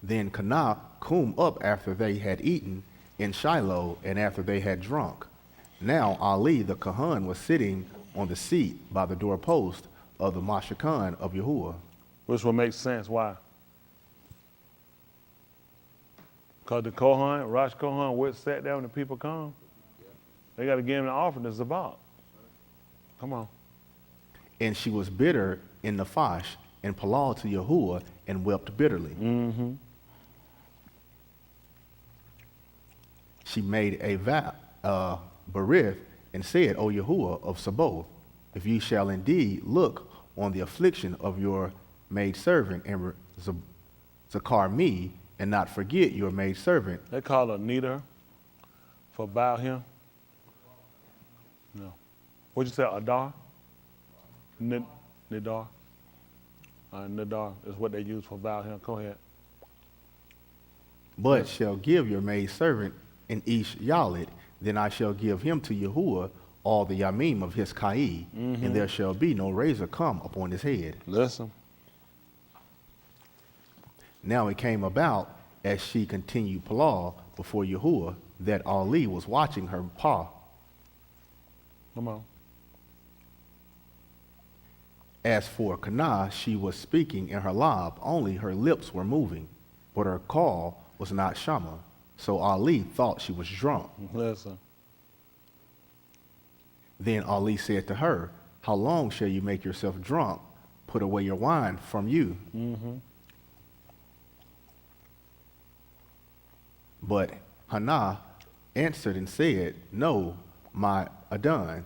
Then Kanah come up after they had eaten in Shiloh and after they had drunk. Now Ali the Kohan was sitting on the seat by the doorpost of the Mashkan of Yahuwah. Which will make sense. Why? Because the Kohan, Rosh Kohan, would sat down when the people come. They got to give him the offering to Zabak. Come on. And she was bitter in Nephash and Palal to Yahuwah and wept bitterly. She made a vow, Berith, and said, O Yahuwah of Sabaoth, if ye shall indeed look on the affliction of your maidservant and zakar me, and not forget your maidservant. They call her Neder for bow him. No. What'd you say, Adar? Nidar? Nidar is what they use for bow him. Go ahead. But shall give your maidservant an ish yalit, then I shall give him to Yahuwah all the yamim of his kai, and there shall be no razor come upon his head. Listen. Now it came about, as she continued Palah before Yahuwah, that Ali was watching her paw. Come on. As for Kanah, she was speaking in her lob, only her lips were moving, but her call was not Shama. So Ali thought she was drunk. Listen. Then Ali said to her, how long shall you make yourself drunk? Put away your wine from you. But Hannah answered and said, no, my Adon,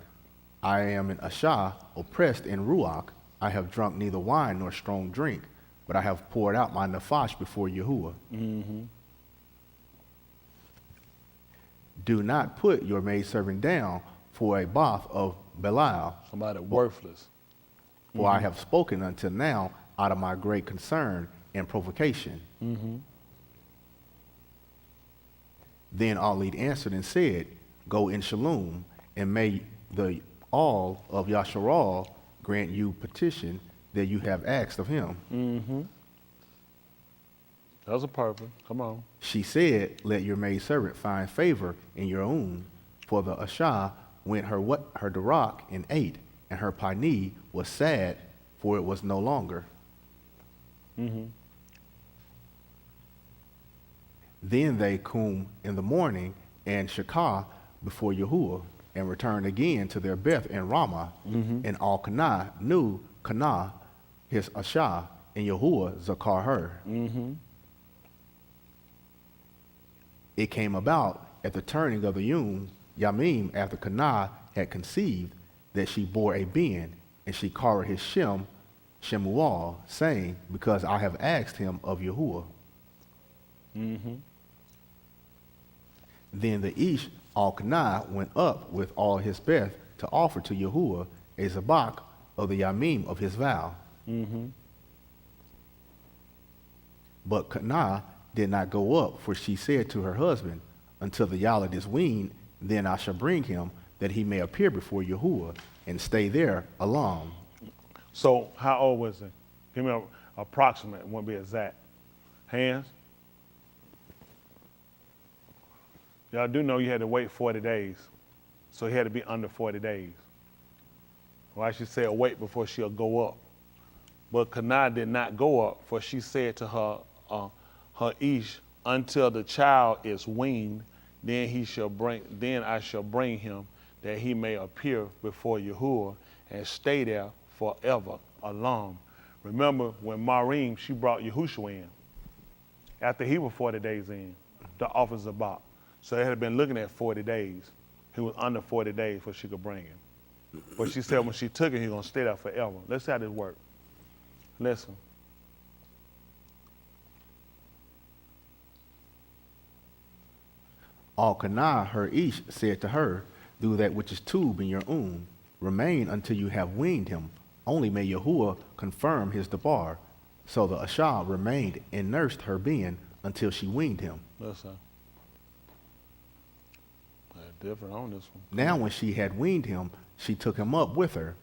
I am an Ashah, oppressed in Ruach. I have drunk neither wine nor strong drink, but I have poured out my Nafash before Yahuwah. Do not put your maidservant down for a bath of Belial, Somebody worthless. for I have spoken until now out of my great concern and provocation. Then Ali answered and said, go in shalom, and may the all of Yasharal grant you petition that you have asked of him. That was a purpose. Come on. She said, let your maidservant find favor in your own, for the Ashah went her darak and ate, and her pani was sad, for it was no longer. Then they come in the morning and Shakah before Yahuwah, and returned again to their Beth in Ramah. And Al-Kanah knew Kanah, his Ashah, and Yahuwah zakar her. It came about at the turning of the Yamim, after Kanah had conceived, that she bore a Ben, and she called his Shemuel, saying, because I have asked him of Yahuwah. Then the Ish Al-Kanah went up with all his Beth to offer to Yahuwah a Zabak of the Yamim of his vow. But Kanah did not go up, for she said to her husband, until the Yalad is weaned, then I shall bring him, that he may appear before Yahuwah, and stay there alone. So how old was he? Give me an approximate, it won't be exact. Hands? Y'all do know you had to wait 40 days. So he had to be under 40 days. Well, I should say wait before she'll go up. But Kanah did not go up, for she said to her Ish, until the child is weaned, then I shall bring him, that he may appear before Yahuwah and stay there forever alone. Remember when Marim, she brought Yahushua in after he was 40 days in, the office of Bach. So they had been looking at 40 days. He was under 40 days before she could bring him. But she said when she took him, he was going to stay there forever. Let's see how this works. Listen. Al-Kanah, her Ish, said to her, do that which is tube in your remain until you have weaned him. Only may Yahuwah confirm his debar. So the Ashah remained and nursed her being until she weaned him. Listen. Different on this one. Now when she had weaned him, she took him up with her,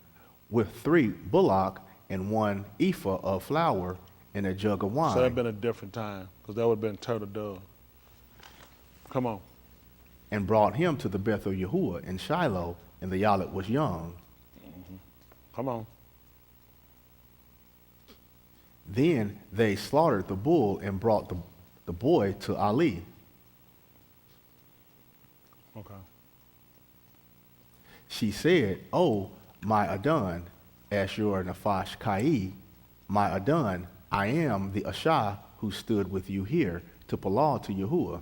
with 3 bullock and 1 ephah of flour and a jug of wine. So that'd been a different time, because that would have been turtle dove. Come on. And brought him to the Beth of Yahuwah in Shiloh, and the Yalet was young. Come on. Then they slaughtered the bull and brought the boy to Ali. Okay. She said, oh, my Adon, Ashur Nafash Kai, my Adon, I am the Ashah who stood with you here to Palah to Yahuwah.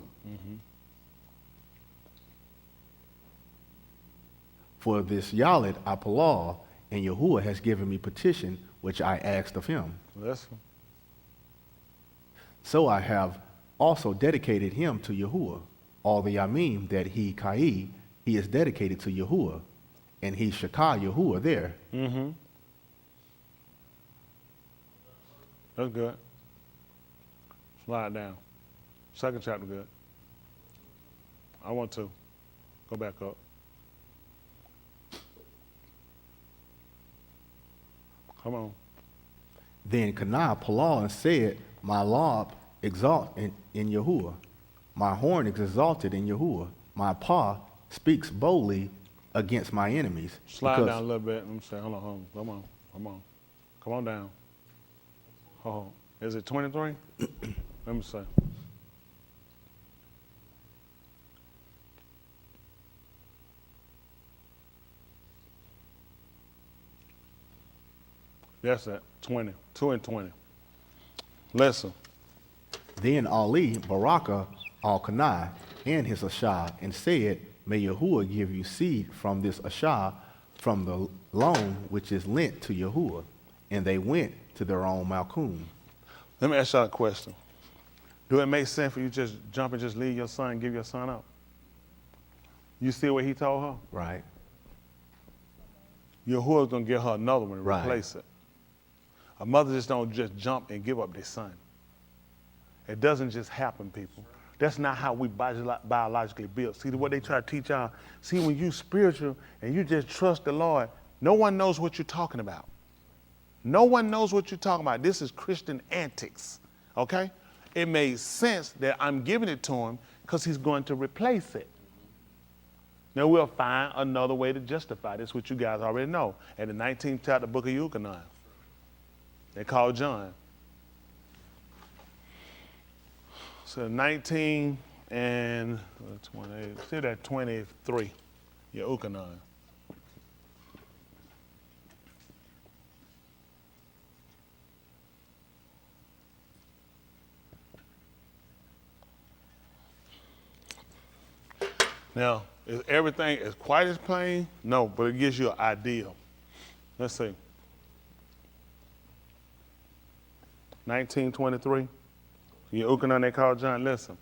For this Yalet I Palah, and Yahuwah has given me petition which I asked of him. Listen. So I have also dedicated him to Yahuwah. All the Yamim that he Kai, he is dedicated to Yahuwah, and he Shakah Yahuwah there. That's good. Slide down. Second chapter good. I want to. Go back up. Come on. Then Kanah Palau and said, my lob exalt in Yahuwah. My horn is exalted in Yahuwah. My paw speaks boldly against my enemies. Slide down a little bit. Let me say, hold on. Come on. Come on down. Oh, is it 23? Let me say. That's it. 20. 2 and 20. Listen. Then Ali Baraka al-Kanai and his Ashah and said, may Yahuwah give you seed from this Ashah, from the loan which is lent to Yahuwah. And they went to their own Malkum. Let me ask y'all a question. Do it make sense for you just jump and just leave your son and give your son up? You see what he told her? Right. Yahuwah's going to give her another one and Right. replace it. A mother just don't just jump and give up their son. It doesn't just happen, people. That's not how we biologically built. See, what they try to teach y'all, see, when you spiritual and you just trust the Lord, no one knows what you're talking about. No one knows what you're talking about. This is Christian antics, okay? It made sense that I'm giving it to him because he's going to replace it. Now, we'll find another way to justify this, which you guys already know. In the 19th chapter, the book of Euchanan, they call John. So 19 and 28, still at 23, Euchanan. Now, is everything as quite as plain? No, but it gives you an idea. Let's see. 1923. Euchanan, they called John. Listen.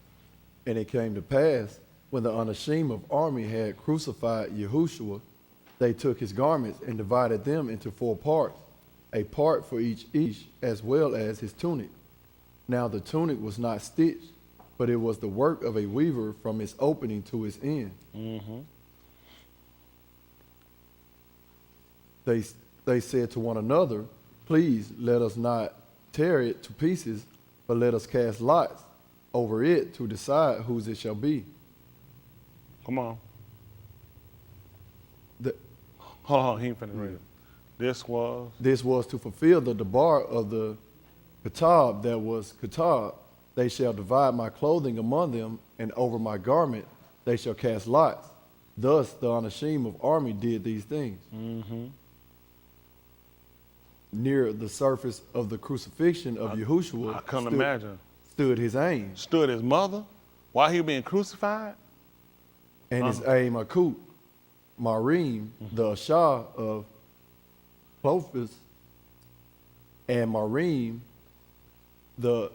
And it came to pass, when the unashamed of army had crucified Yahushua, they took his garments and divided them into 4 parts, a part for each, as well as his tunic. Now the tunic was not stitched, but it was the work of a weaver from its opening to its end. Mm-hmm. They said to one another, please let us not tear it to pieces, but let us cast lots over it to decide whose it shall be. Come on. The, Hold on, he ain't finna read it. This was to fulfill the debar of the Kitab that was Kitab. They shall divide my clothing among them, and over my garment they shall cast lots. Thus the unashamed of army did these things. Mm-hmm. Near the surface of the crucifixion of Yahushua I couldn't imagine. stood his aim. Stood his mother while he was being crucified? And his aim Akut, Marim, the Ashah of Clophis, and Marim, the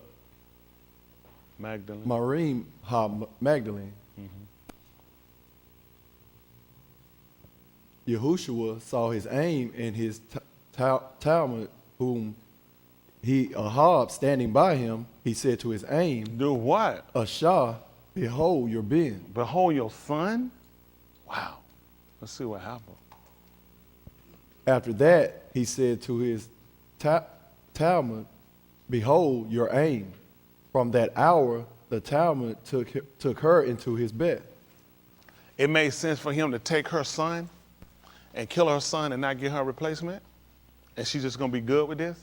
Magdalene. Marim Magdalene. Yahushua saw his aim in his Talmud, whom he, Ahab, standing by him, he said to his aim, Do what? Ashah, behold your bin. Behold your son? Wow. Let's see what happened. After that, he said to his Talmud, behold your aim. From that hour, the Talmud took her into his bed. It made sense for him to take her son and kill her son and not get her a replacement? And she's just going to be good with this?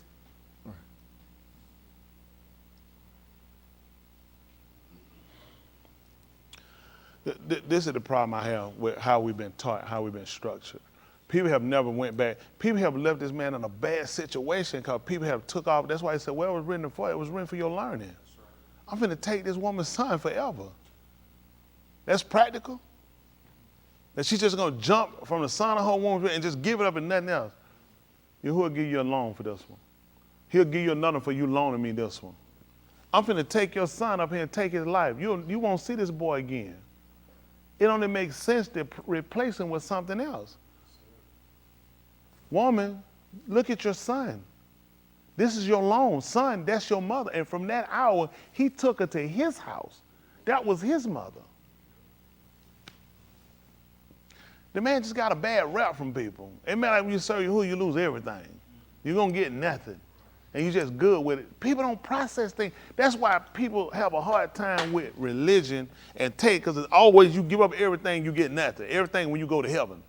This is the problem I have with how we've been taught, how we've been structured. People have never went back. People have left this man in a bad situation because people have took off. That's why he said, well, it was written for, it was written for your learning. I'm going to take this woman's son forever. That's practical? That she's just going to jump from the son of her womb and just give it up and nothing else. Who'll give you a loan for this one? He'll give you another for you loaning me this one. I'm going to take your son up here and take his life. You won't see this boy again. It only makes sense to replace him with something else. Woman, look at your son. This is your loan. Son, that's your mother. And from that hour, he took her to his house. That was his mother. The man just got a bad rap from people. It matter like when you serve Yahuwah, you lose everything. You're going to get nothing. And you're just good with it. People don't process things. That's why people have a hard time with religion and because it's always you give up everything, you get nothing. Everything when you go to heaven.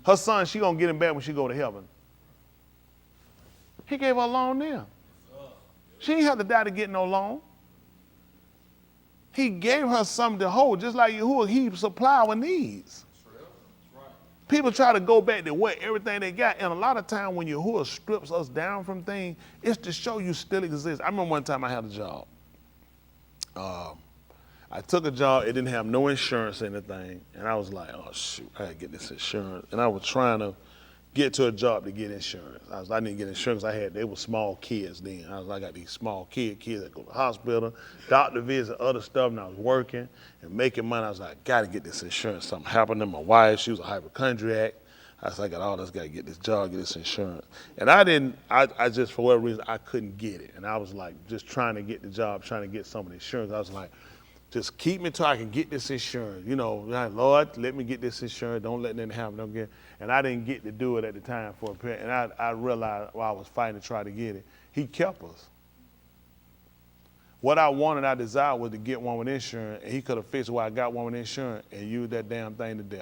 Her son, she going to get him back when she go to heaven. He gave her a loan there. She ain't have to die to get no loan. He gave her something to hold, just like Yahuwah, he supply our needs. People try to go back to what everything they got, and a lot of time when Yahuwah strips us down from things, it's to show you still exist. I remember one time I had a job. I took a job, it didn't have no insurance or anything, and I was like, oh shoot, I gotta get this insurance. And I was trying to get to a job to get insurance. I didn't get insurance. They were small kids then. I got these small kids that go to the hospital, doctor visit, other stuff, and I was working and making money. I was like, gotta get this insurance. Something happened to my wife. She was a hypochondriac. I was like, I got all this, gotta get this job, get this insurance. And I just, for whatever reason, I couldn't get it. And I was like, just trying to get the job, trying to get some of the insurance. I was like, just keep me till I can get this insurance. You know, like, Lord, let me get this insurance. Don't let nothing happen. Don't get. And I didn't get to do it at the time for a period. And I realized while I was fighting to try to get it, he kept us. What I wanted, I desired was to get one with insurance, and he could have fixed why I got one with insurance and used that damn thing to death.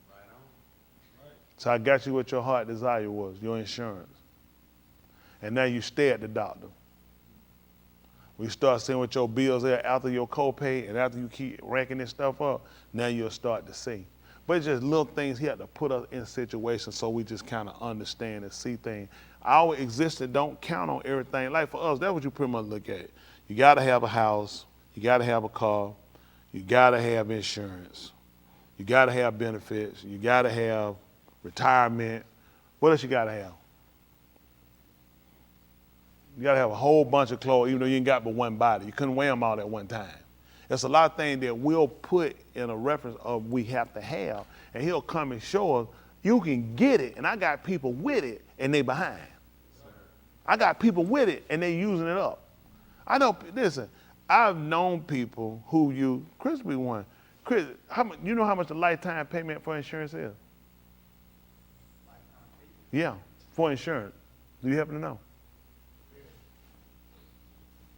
Right on. Right. So I got you what your heart desire was, your insurance. And now you stay at the doctor. We start seeing what your bills are after your copay, and after you keep ranking this stuff up, now you'll start to see. But it's just little things he had to put us in situations so we just kind of understand and see things. Our existence don't count on everything. Like for us, that's what you pretty much look at. You got to have a house. You got to have a car. You got to have insurance. You got to have benefits. You got to have retirement. What else you got to have? You got to have a whole bunch of clothes, even though you ain't got but one body. You couldn't wear them all at one time. There's a lot of things that we'll put in a reference of we have to have, and he'll come and show us, you can get it, and I got people with it, and they behind. I got people with it, and they using it up. I know, listen, I've known people who Chris be one. Chris, you know how much the lifetime payment for insurance is? Yeah, for insurance. Do you happen to know?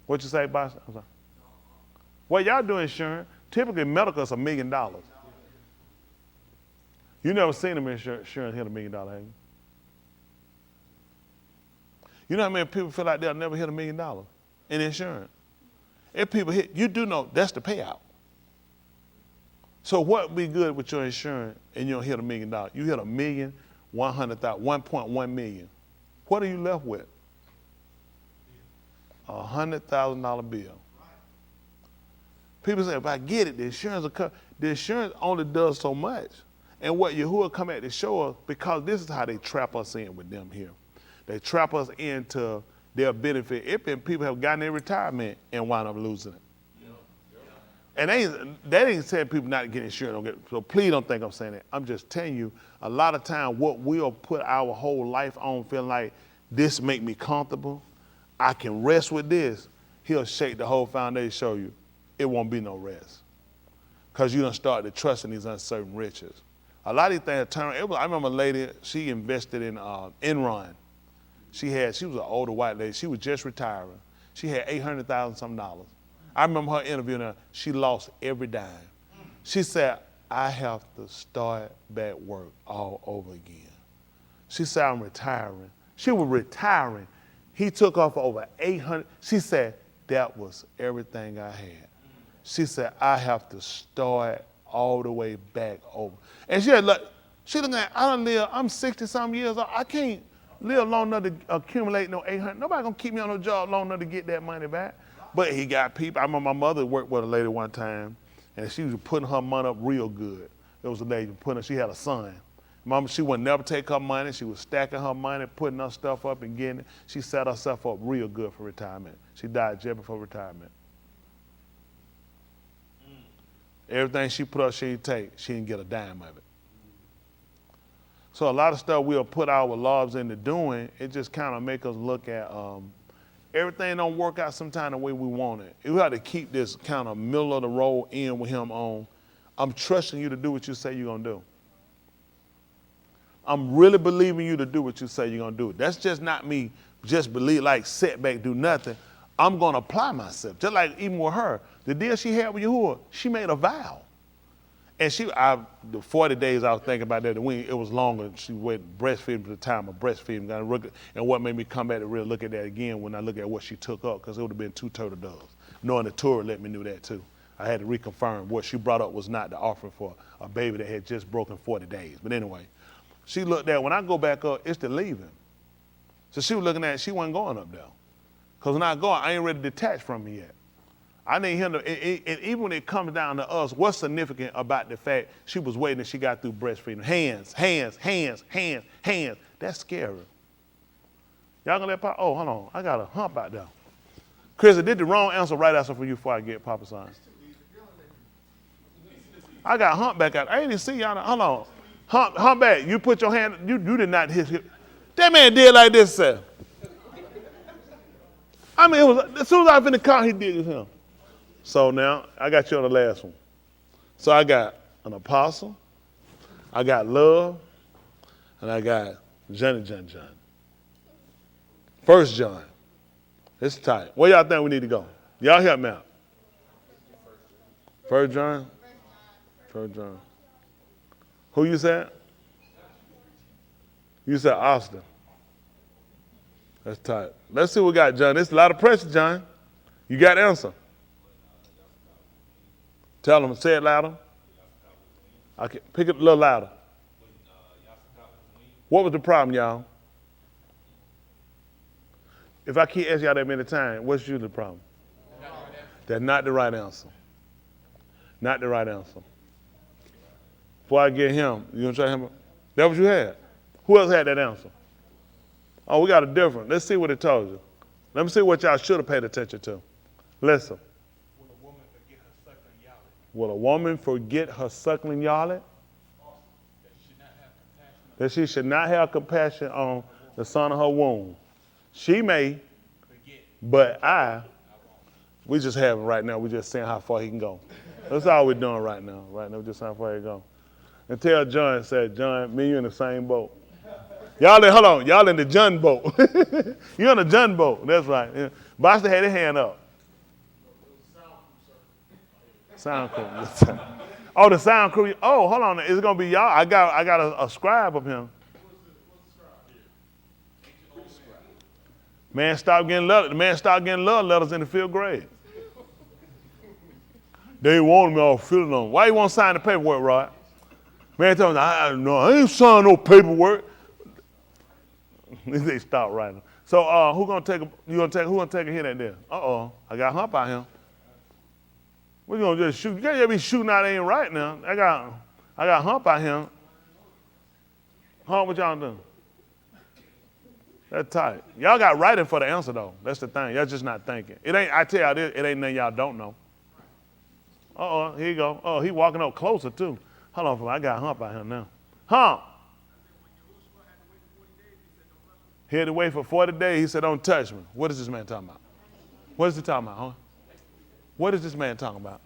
What you say, boss? I'm sorry. Well, y'all do insurance. Typically, medical is $1 million. You never seen them insurance hit $1 million, have you? You know how many people feel like they'll never hit $1 million in insurance? If people hit, you do know that's the payout. So what be good with your insurance and you don't hit $1 million? You hit $1,100,000, 1.1 million. What are you left with? $100,000 bill. People say, if I get it, the insurance will cover. The insurance only does so much. And what Yahuwah come at to show us, because this is how they trap us in with them here. They trap us into their benefit. If people have gotten their retirement and wind up losing it. And that ain't saying people not to get insurance. So please don't think I'm saying that. I'm just telling you, a lot of time what we'll put our whole life on feeling like this make me comfortable, I can rest with this, he'll shake the whole foundation, show you it won't be no rest. Because you done start to trust in these uncertain riches. A lot of these things turn. I remember a lady, she invested in Enron. She was an older white lady. She was just retiring. She had $800,000 something. I remember her interviewing her. She lost every dime. She said, I have to start back work all over again. She said, I'm retiring. She was retiring. He took off over 800. She said, that was everything I had. She said, I have to start all the way back over. And she looking at, I'm 60-some years old. I can't live long enough to accumulate no 800. Nobody gonna keep me on no job long enough to get that money back. But he got people. I remember my mother worked with a lady one time, and she was putting her money up real good. There was a lady she had a son. Mama, she would never take her money. She was stacking her money, putting her stuff up and getting it. She set herself up real good for retirement. She died just before retirement. Everything she put up, she didn't take. She didn't get a dime of it. So a lot of stuff we'll put our lives into doing, it just kind of make us look at everything don't work out sometime the way we want it. We have to keep this kind of middle of the road in with him on, I'm trusting you to do what you say you're going to do. I'm really believing you to do what you say you're going to do. That's just not me just believe, like sit back, do nothing. I'm going to apply myself. Just like even with her, the deal she had with Yahuwah, she made a vow. And the 40 days I was thinking about that, it was longer. She waited breastfeeding to the time of breastfeeding. And what made me come back to really look at that again when I look at what she took up, because it would have been 2 turtle doves. Knowing the Torah let me know that too. I had to reconfirm what she brought up was not the offering for a baby that had just broken 40 days. But anyway, she looked at, when I go back up, it's the leaving. So she was looking at it, she wasn't going up there. Because when I go, I ain't ready to detach from me yet. I need him to, and even when it comes down to us, what's significant about the fact she was waiting and she got through breastfeeding? Hands, hands, hands, hands, hands. That's scary. Y'all gonna let Papa, oh, hold on, I got a hump out there. Chris, I did the wrong answer right answer for you before I get Papa sign. I got hump back out. I didn't see y'all, hold on. Hump back, you put your hand, you did not hit. That man did like this, sir. I mean, it was, as soon as I was in the car, he did with him. So now, I got you on the last one. So I got an apostle, I got love, and I got John. 1 John. It's tight. Where y'all think we need to go? Y'all help me out. 1 John? 1 John. Who you said? You said Austin. That's tight. Let's see what we got, John. There's a lot of pressure, John. You got the answer. Tell them, say it louder. I can pick it a little louder. What was the problem, y'all? If I keep asking y'all that many times, what's usually the problem? That's not the right answer. Not the right answer. Before I get him, you gonna try him? That what you had? Who else had that answer? Oh, we got a different. Let's see what it told you. Let me see what y'all should have paid attention to. Listen. Will a woman forget her suckling yardlet? That she should not have compassion on the son of her womb. She may, but we just have him right now. We're just saying how far he can go. That's all we're doing right now. Right now, we're just how far he can go. And tell John, said, John, me and you in the same boat. Y'all in the John boat. You're in the John boat. That's right. Yeah. Boston had his hand up. Sound crew. Oh, the sound crew. Oh, hold on. Is it gonna be y'all? I got a scribe of him. Man stopped getting letters. The man stopped getting love letters in the 5th grade. They wanted me all filling them. Why you want to sign the paperwork, Rod? Man told me, I ain't signing no paperwork. They stopped writing. So who gonna take a hit at this? I got hump out here. We're gonna just shoot. You can't just be shooting out ain't right now. I got hump out here. Hump, what y'all doing? That's tight. Y'all got writing for the answer though. That's the thing. Y'all just not thinking. It ain't. I tell y'all this. It ain't nothing y'all don't know. Here you go. Oh, he walking up closer too. Hold on, I got hump out here now. Hump. He had to wait for 40 days. He said, "Don't touch me." What is this man talking about? What is he talking about, huh? What is this man talking about?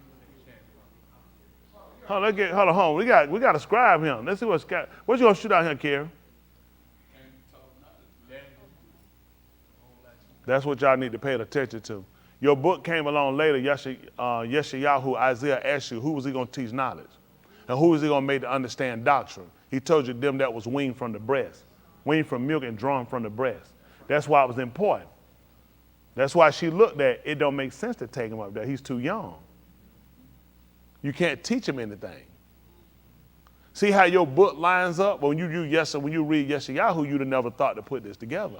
Hold on. We got to scribe him. Let's see what you gonna shoot out here, Kerry? That's what y'all need to pay attention to. Your book came along later. Yeshayahu, Isaiah asked you, who was he gonna teach knowledge, and who was he gonna make to understand doctrine? He told you them that was weaned from the breast, weaned from milk and drawn from the breast. That's why it was important. That's why she looked at it. Don't make sense to take him up there. He's too young. You can't teach him anything. See how your book lines up? When you read Yeshayahu, you'd have never thought to put this together.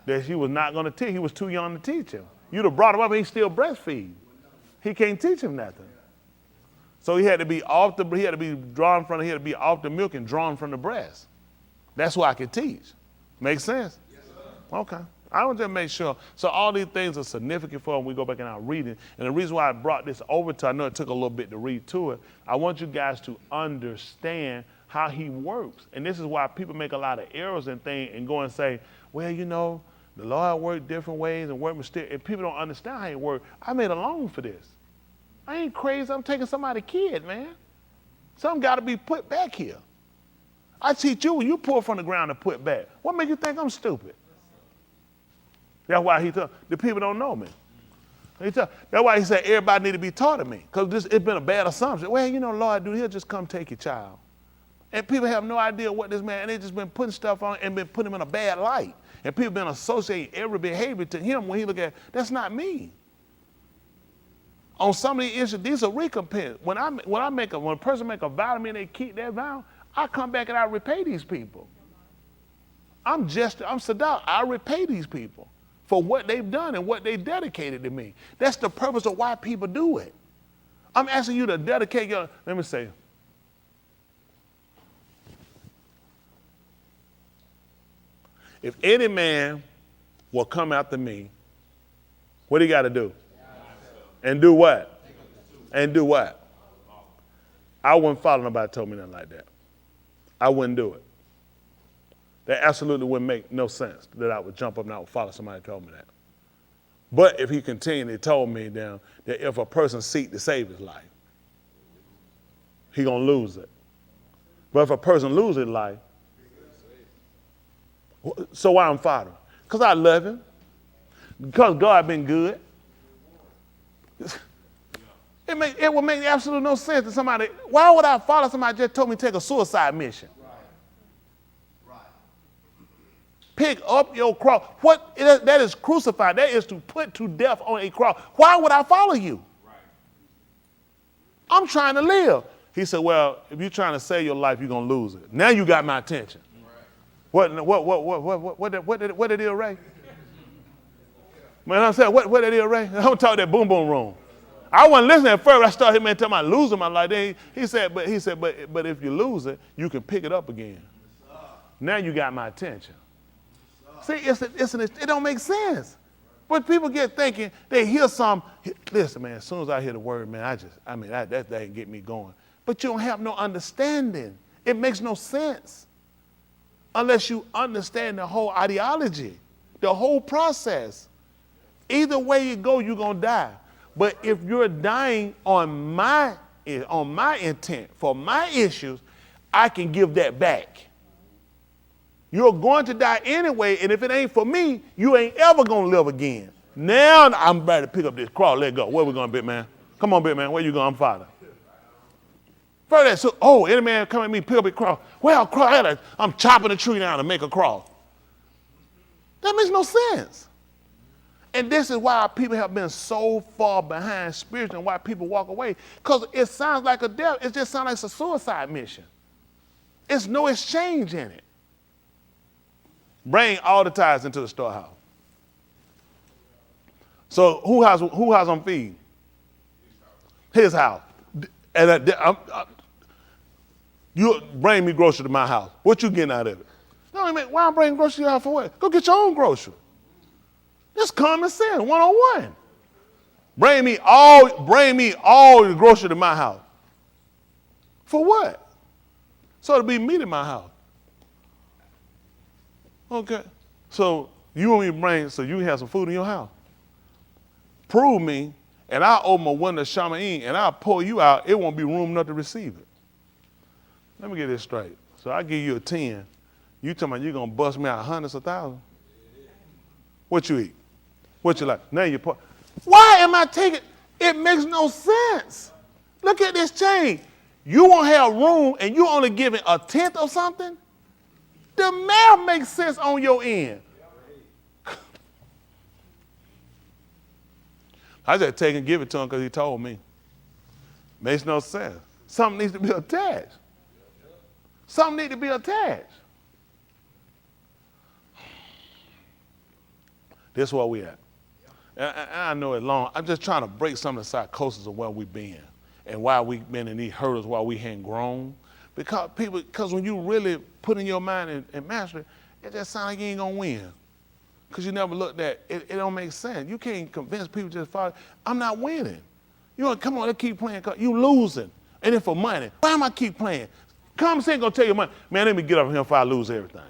That he was not going to teach. He was too young to teach him. You'd have brought him up and he's still breastfeeding. He can't teach him nothing. So he had to be off the milk and drawn from the breast. That's what I could teach. Make sense? Yes, sir. Okay. I want to just make sure. So all these things are significant for when we go back in our reading. And the reason why I brought this over to, I know it took a little bit to read to it, I want you guys to understand how he works. And this is why people make a lot of errors and things and go and say, well, you know, the Lord worked different ways and worked mysterious. And people don't understand how he worked. I made a loan for this. I ain't crazy. I'm taking somebody's kid, man. Something got to be put back here. I teach you when you pull from the ground and put back. What makes you think I'm stupid? That's why the people don't know me. That's why he said everybody need to be taught of me. Because it's been a bad assumption. Well, Lord, he'll just come take your child. And people have no idea what this man, and they just been putting stuff on and been putting him in a bad light. And people been associating every behavior to him when he look at, that's not me. On some of the issues, these are recompense. When a person make a vow to me and they keep that vow, I come back and I repay these people. I'm Sadat. I repay these people for what they've done and what they dedicated to me. That's the purpose of why people do it. I'm asking you to dedicate let me say, if any man will come after me, what he got to do? And do what? And do what? I wouldn't follow nobody that told me nothing like that. I wouldn't do it. That absolutely wouldn't make no sense that I would jump up and I would follow somebody that told me that. But if he continued, he told me that if a person seek to save his life, he gonna lose it. But if a person loses his life, so why I'm following? Because I love him. Because God been good. It would make absolutely no sense to somebody. Why would I follow somebody that just told me to take a suicide mission? Pick up your cross. That is crucified. That is to put to death on a cross. Why would I follow you? I'm trying to live. He said, well, if you're trying to save your life, you're going to lose it. Now you got my attention. What did he array? Man, I'm saying, what did he array? I don't talk that boom boom room. I wasn't listening at first. I started him and tell me I'm losing my life. Then he said, but if you lose it, you can pick it up again. Now you got my attention. See, it don't make sense. But people get thinking, they hear some, listen, man, as soon as I hear the word, man, that ain't get me going. But you don't have no understanding. It makes no sense unless you understand the whole ideology, the whole process. Either way you go, you're going to die. But if you're dying on my intent, for my issues, I can give that back. You're going to die anyway, and if it ain't for me, you ain't ever going to live again. Now I'm ready to pick up this cross. Let go. Where we going, big man? Come on, big man. Where you going? I'm Father. Further, any man come at me, pick up a cross. Well, cross, I'm chopping a tree down to make a cross. That makes no sense. And this is why people have been so far behind spiritually and why people walk away. Because it sounds like a death. It just sounds like it's a suicide mission. There's no exchange in it. Bring all the tithes into the storehouse. So who house I'm feeding? His house. And you bring me grocery to my house. What you getting out of it? No, why I'm bringing grocery to your house for what? Go get your own grocery. That's common sense, 101. Bring me all the grocery to my house. For what? So it'll be meat in my house. Okay. So you want me to bring, so you can have some food in your house. Prove me, and I'll open a window of Shamaim, and I'll pull you out. It won't be room enough to receive it. Let me get this straight. So I give you a 10. You talking about you're going to bust me out hundreds of thousands? What you eat? What you like? Now you're why am I taking? It makes no sense. Look at this chain. You won't have room and you only giving a tenth of something? The math makes sense on your end. I just take and give it to him because he told me. Makes no sense. Something needs to be attached. Something needs to be attached. This is where we at. And I know it's long. I'm just trying to break some of the psychosis of where we've been and why we've been in these hurdles, why we hadn't grown. Because when you really put in your mind and master it just sounds like you ain't going to win. Because you never looked at it. It don't make sense. You can't convince people just follow. I'm not winning. You know, come on, let's keep playing. You losing. And then for money. Why am I keep playing? Common sense gonna tell you money. Man, let me get up here before I lose everything.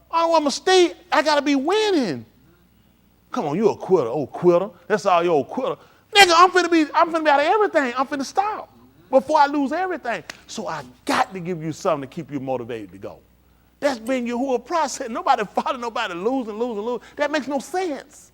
I don't want to stay. I gotta be winning. Come on, you a quitter, old quitter. That's all you old quitter. Nigga, I'm finna be out of everything. I'm finna stop. before I lose everything. So I got to give you something to keep you motivated to go. That's been your whole process. Nobody follow nobody lose. That makes no sense.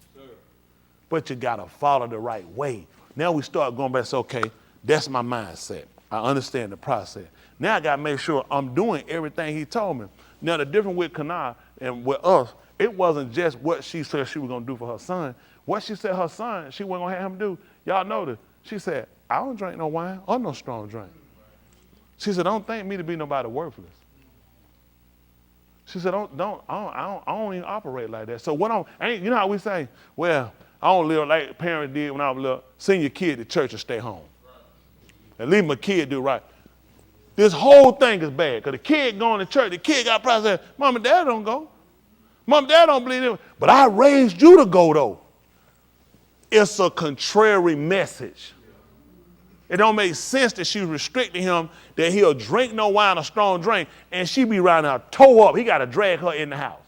But you got to follow the right way. Now we start going back and say, okay, that's my mindset. I understand the process. Now I got to make sure I'm doing everything he told me. Now the difference with Kana and with us, it wasn't just what she said she was going to do for her son. What she said her son, she wasn't going to have him do. Y'all know this. She said, I don't drink no wine or no strong drink. She said, don't think me to be nobody worthless. She said, I don't even operate like that. So you know how we say, well, I don't live like parents did when I was little. Send your kid to church and stay home. And leave my kid do right. This whole thing is bad because the kid going to church, the kid got processed. Mom and dad don't go. Mom and dad don't believe in it. But I raised you to go though. It's a contrary message. It don't make sense that she's restricting him, that he'll drink no wine or strong drink, and she be around there toe up. He got to drag her in the house.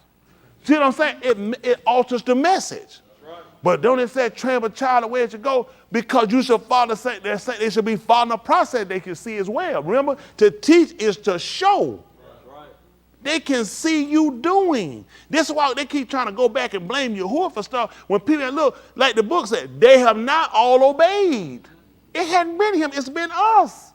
See what I'm saying? It alters the message. Right. But don't it say train a child the way it should go? Because you should follow they should be following a process they can see as well. Remember, to teach is to show. Right. They can see you doing. This is why they keep trying to go back and blame Yahuwah for stuff. When people look, like the book said, they have not all obeyed. It hadn't been him, it's been us.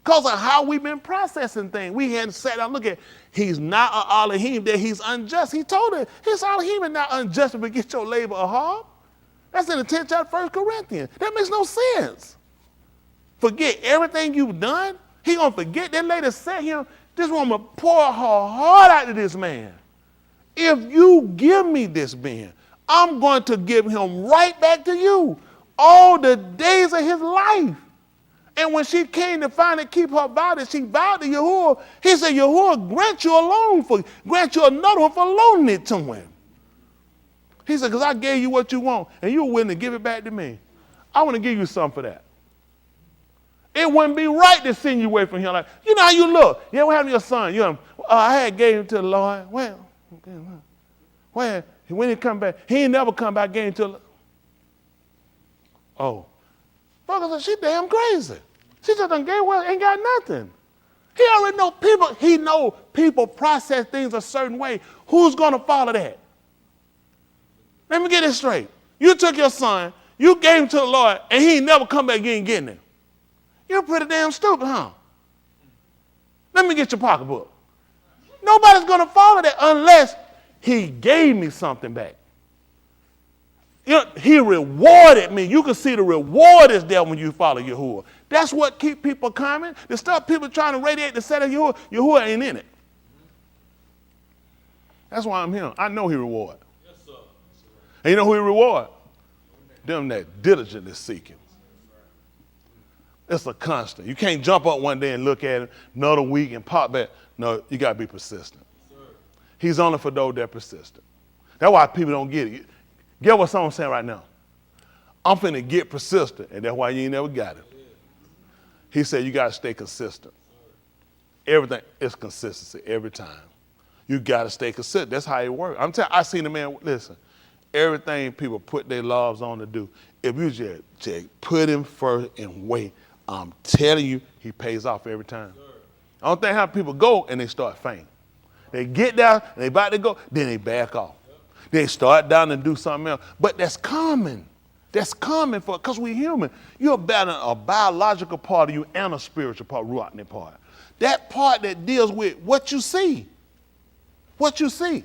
Because of how we've been processing things. We hadn't sat down and look at, he's not an Elohim, that he's unjust. He told her, his Elohim is not unjust to forget your labor of harm. That's in the 10th chapter, 1 Corinthians. That makes no sense. Forget everything you've done. He gonna forget. That lady said him, this woman pour her heart out to this man. If you give me this man, I'm going to give him right back to you. All the days of his life. And when she came to finally keep her vow that she vowed to Yahuwah, he said, Yahuwah, grant you another one for loaning it to him. He said, because I gave you what you want, and you were willing to give it back to me. I want to give you something for that. It wouldn't be right to send you away from him. Like, you know how you look. Yeah, what happened to your son? I had gave him to the Lord. Well, when he come back, he ain't never come back, gave him to the Oh, fuckers, she damn crazy. She just done gave away, ain't got nothing. He already know people, he know people process things a certain way. Who's gonna follow that? Let me get this straight. You took your son, you gave him to the Lord, and he ain't never come back, you ain't getting him. You're pretty damn stupid, huh? Let me get your pocketbook. Nobody's gonna follow that unless he gave me something back. He rewarded me. You can see the reward is there when you follow Yahuwah. That's what keep people coming. The stuff people trying to radiate the set of Yahuwah, Yahuwah ain't in it. That's why I'm here. I know he reward. Yes, sir. And you know who he reward? Them that diligently seek him. It's a constant. You can't jump up one day and look at it another week and pop back. No, you got to be persistent. Yes, he's only for those that are persistent. That's why people don't get it. Get what someone's saying right now. I'm finna get persistent, and that's why you ain't never got it. He said you gotta stay consistent. Everything is consistency every time. You gotta stay consistent. That's how it works. I'm telling you, I seen a man, listen, everything people put their lives on to do, if you just put him first and wait, I'm telling you, he pays off every time. I don't think how people go and they start fainting. They get down, and they about to go, then they back off. They start down and do something else. But that's common. That's common because we're human. You're battling a biological part of you and a spiritual part, ruach part. That part that deals with what you see. What you see.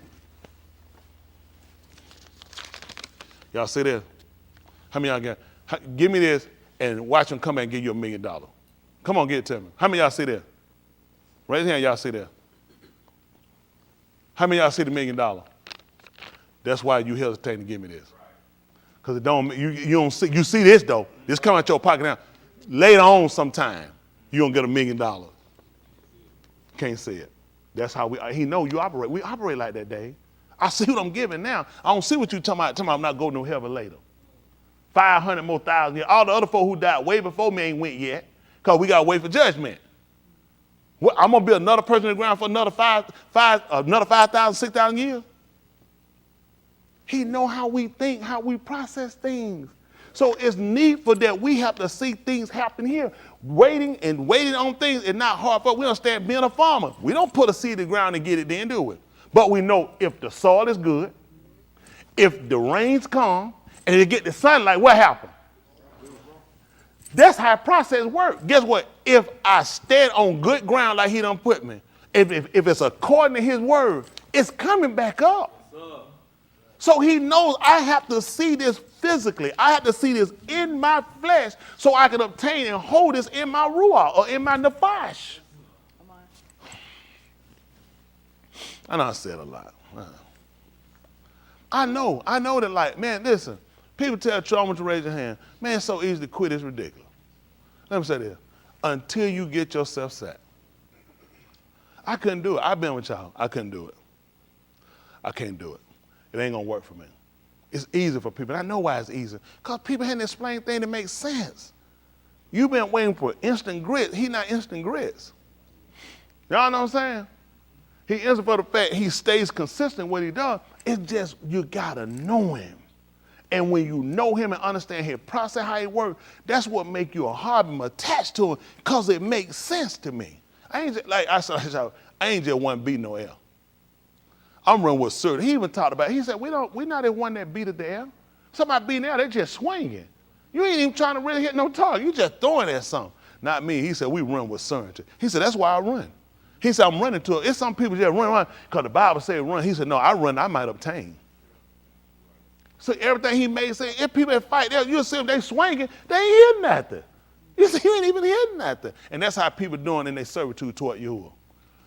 Y'all see this? How many y'all got? Give me this and watch them come back and give you $1 million. Come on, get it to me. How many y'all see this? Raise your hand, y'all see this. How many y'all see the $1 million? That's why you hesitate to give me this. Because you don't see, you see this though. This come out your pocket now. Later on sometime, you're going to get $1 million. Can't see it. That's how he know you operate. We operate like that, Dave. I see what I'm giving now. I don't see what you talking about. I'm not going to heaven later. 500 more thousand years. All the other folk who died way before me ain't went yet. Because we got to wait for judgment. I'm going to be another person in the ground for another 5,000, 6,000 years. He know how we think, how we process things. So it's needful that we have to see things happen here. Waiting on things is not hard for us. We understand being a farmer. We don't put a seed in the ground and get it then do it. But we know if the soil is good, if the rains come, and you get the sunlight, what happens? That's how process works. Guess what? If I stand on good ground like he done put me, if it's according to his word, it's coming back up. So he knows I have to see this physically. I have to see this in my flesh so I can obtain and hold this in my ruah or in my nefesh. I know I said a lot. I know that, like, man, listen, people tell Trauma to raise your hand. Man, it's so easy to quit, it's ridiculous. Let me say this. Until you get yourself set. I couldn't do it. I've been with y'all. I couldn't do it. I can't do it. It ain't gonna work for me. It's easy for people. I know why it's easy. Because people hadn't explained things that make sense. You've been waiting for instant grits. He not instant grits. Y'all know what I'm saying? He instant for the fact he stays consistent what he does. It's just you gotta know him. And when you know him and understand his process, how he works, that's what make you a hobby attached to him because it makes sense to me. I ain't just, like I ain't just one beating no air. I'm running with certainty. He even talked about it. He said, we're not the one that beat at the air. Somebody beating the air, they're just swinging. You ain't even trying to really hit no target. You just throwing at something. Not me. He said, we run with certainty. He said, that's why I run. He said, I'm running to it. It's some people just run because the Bible said run. He said, no, I run, I might obtain. So everything he made say, if people fight, you'll see them, they swinging, they ain't hitting nothing. You see, you ain't even hitting nothing. And that's how people doing in their servitude toward Yahuwah.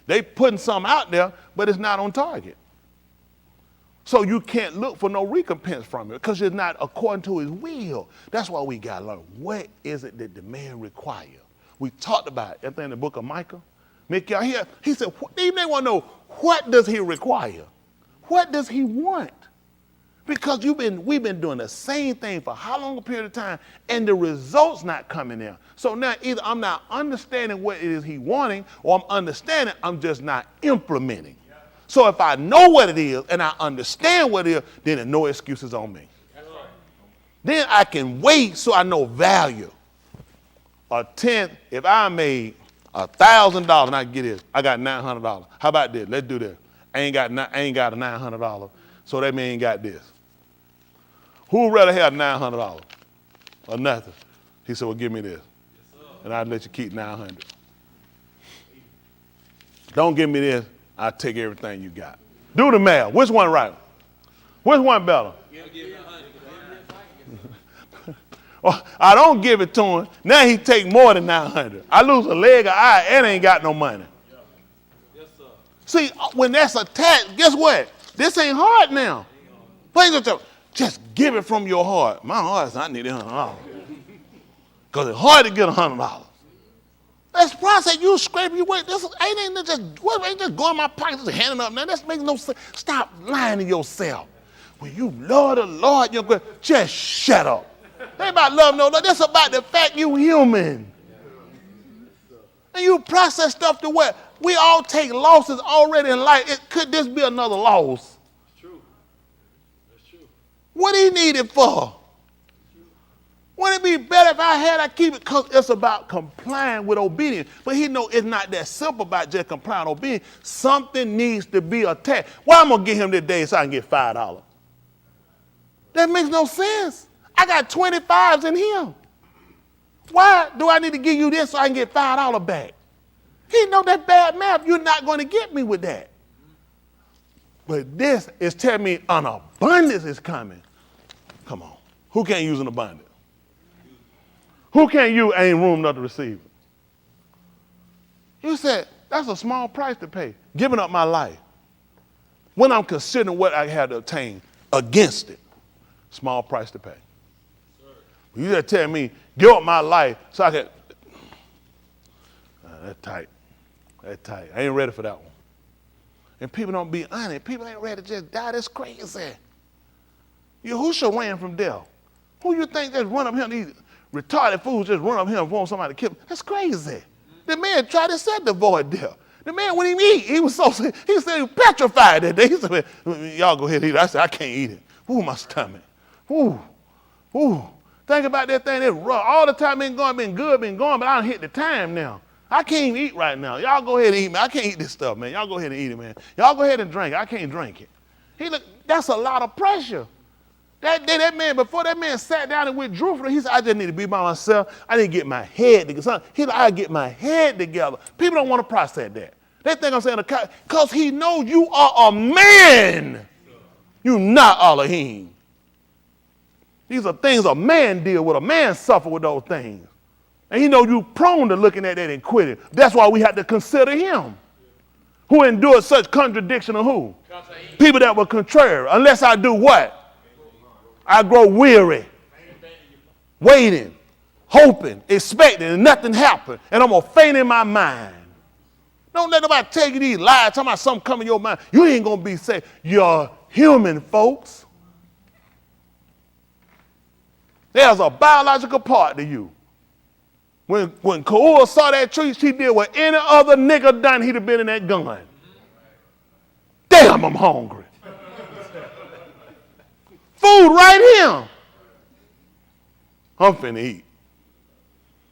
They putting something out there, but it's not on target. So you can't look for no recompense from it because it's not according to his will. That's why we got to learn. What is it that the man requires? We talked about it, I think in the book of Micah. Micah here, he said, they want to know, what does he require? What does he want? Because we've been doing the same thing for how long a period of time, and the results not coming in. So now either I'm not understanding what it is he wanting, or I'm understanding, I'm just not implementing. So if I know what it is and I understand what it is, then there's no excuses on me. Then I can wait so I know value. A tenth, if I made $1,000 and I get this, I got $900. How about this? Let's do this. I ain't got a $900, so that man ain't got this. Who would rather have $900 or nothing? He said, well, give me this. And I'll let you keep 900. Don't give me this. I'll take everything you got. Do the math. Which one right? Which one better? I don't give it to him. Now he take more than 900. I lose a leg, an eye, and ain't got no money. Yes, sir. See, when that's attached, guess what? This ain't hard now. Just give it from your heart. My heart is I need $100. Because it's hard to get $100. That's process. You scrape your way. This ain't just go in my pocket, just handing up. Now that makes no sense. Stop lying to yourself. When you love the Lord, just shut up. It ain't about love, no. That's about the fact you human. And you process stuff to what? We all take losses already in life. Could this be another loss? That's true. That's true. What do you need it for? Wouldn't it be better if I keep it? Because it's about complying with obedience. But he know it's not that simple about just complying with obedience. Something needs to be attached. Why I'm going to get him today so I can get $5? That makes no sense. I got 25s in him. Why do I need to give you this so I can get $5 back? He know that bad math. You're not going to get me with that. But this is telling me an abundance is coming. Come on. Who can't use an abundance? Who can't use ain't room enough to receive it? You said, that's a small price to pay. Giving up my life. When I'm considering what I had to obtain against it, small price to pay. You just tell me, give up my life so I can. That's tight. That's tight. I ain't ready for that one. And people don't be honest. People ain't ready to just die. That's crazy. Yahushua ran from death. Who you think just run up here? These retarded fools just run up here and want somebody to kill him. That's crazy. The man tried to set the void death. The man wouldn't even eat. He said he was petrified that day. He said, y'all go ahead and eat it. I said, I can't eat it. Ooh, my stomach. Ooh. Think about that thing. It's rough. All the time been good, but I done hit the time now. I can't even eat right now. Y'all go ahead and eat, man. I can't eat this stuff, man. Y'all go ahead and eat it, man. Y'all go ahead and drink it. I can't drink it. That's a lot of pressure. That man, before that man sat down and withdrew from it, he said, I just need to be by myself. I need to get my head together. He said, I get my head together. People don't want to process that. They think I'm saying, because he knows you are a man. You not Elohim. These are things a man deal with. A man suffer with those things. And he know you prone to looking at that and quitting. That's why we have to consider him. Who endured such contradiction of who? People that were contrary. Unless I do what? I grow weary, waiting, hoping, expecting, and nothing happened. And I'm going to faint in my mind. Don't let nobody tell you these lies, talking about something coming in your mind. You ain't going to be saved. You're human, folks. There's a biological part to you. When Kaua saw that tree, she did what any other nigga done, he'd have been in that gun. Damn, I'm hungry. Food right here. I'm finna eat.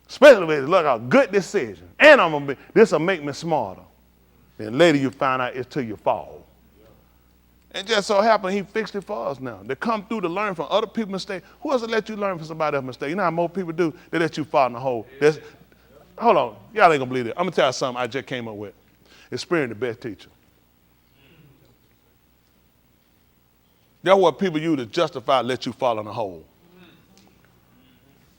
Especially if it's like a good decision. And this will make me smarter. Then later you find out it's till you fall. And just so happened he fixed it for us now. They come through to learn from other people's mistakes. Who else will let you learn from somebody else's mistake? You know how most people do? They let you fall in the hole. Hold on. Y'all ain't gonna believe it. I'm gonna tell you something I just came up with. Experience the best teacher. That's what people use to justify let you fall in a hole.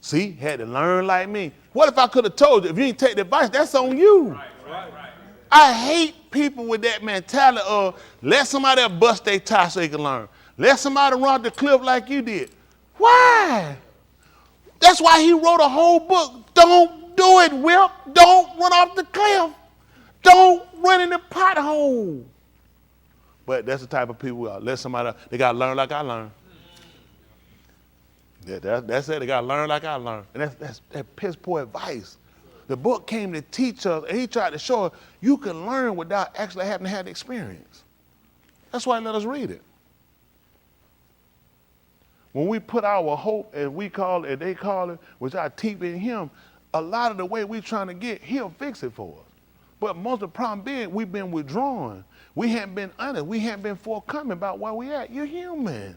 See, had to learn like me. What if I could have told you, if you didn't take the advice, that's on you. Right. I hate people with that mentality of let somebody else bust their tie so they can learn. Let somebody run the cliff like you did. Why? That's why he wrote a whole book. Don't do it, Whip. Don't run off the cliff. Don't run in the pothole. But that's the type of people we are. Let somebody else, they got to learn like I learned. Yeah, that's it. They got to learn like I learned. And that's piss poor advice. The book came to teach us, and he tried to show us you can learn without actually having to have the experience. That's why he let us read it. When we put our hope, as we call it, and they call it, which I keep in him, a lot of the way we're trying to get, he'll fix it for us. But most of the problem being, we've been withdrawn. We haven't been honest. We haven't been forthcoming about where we at. You're human.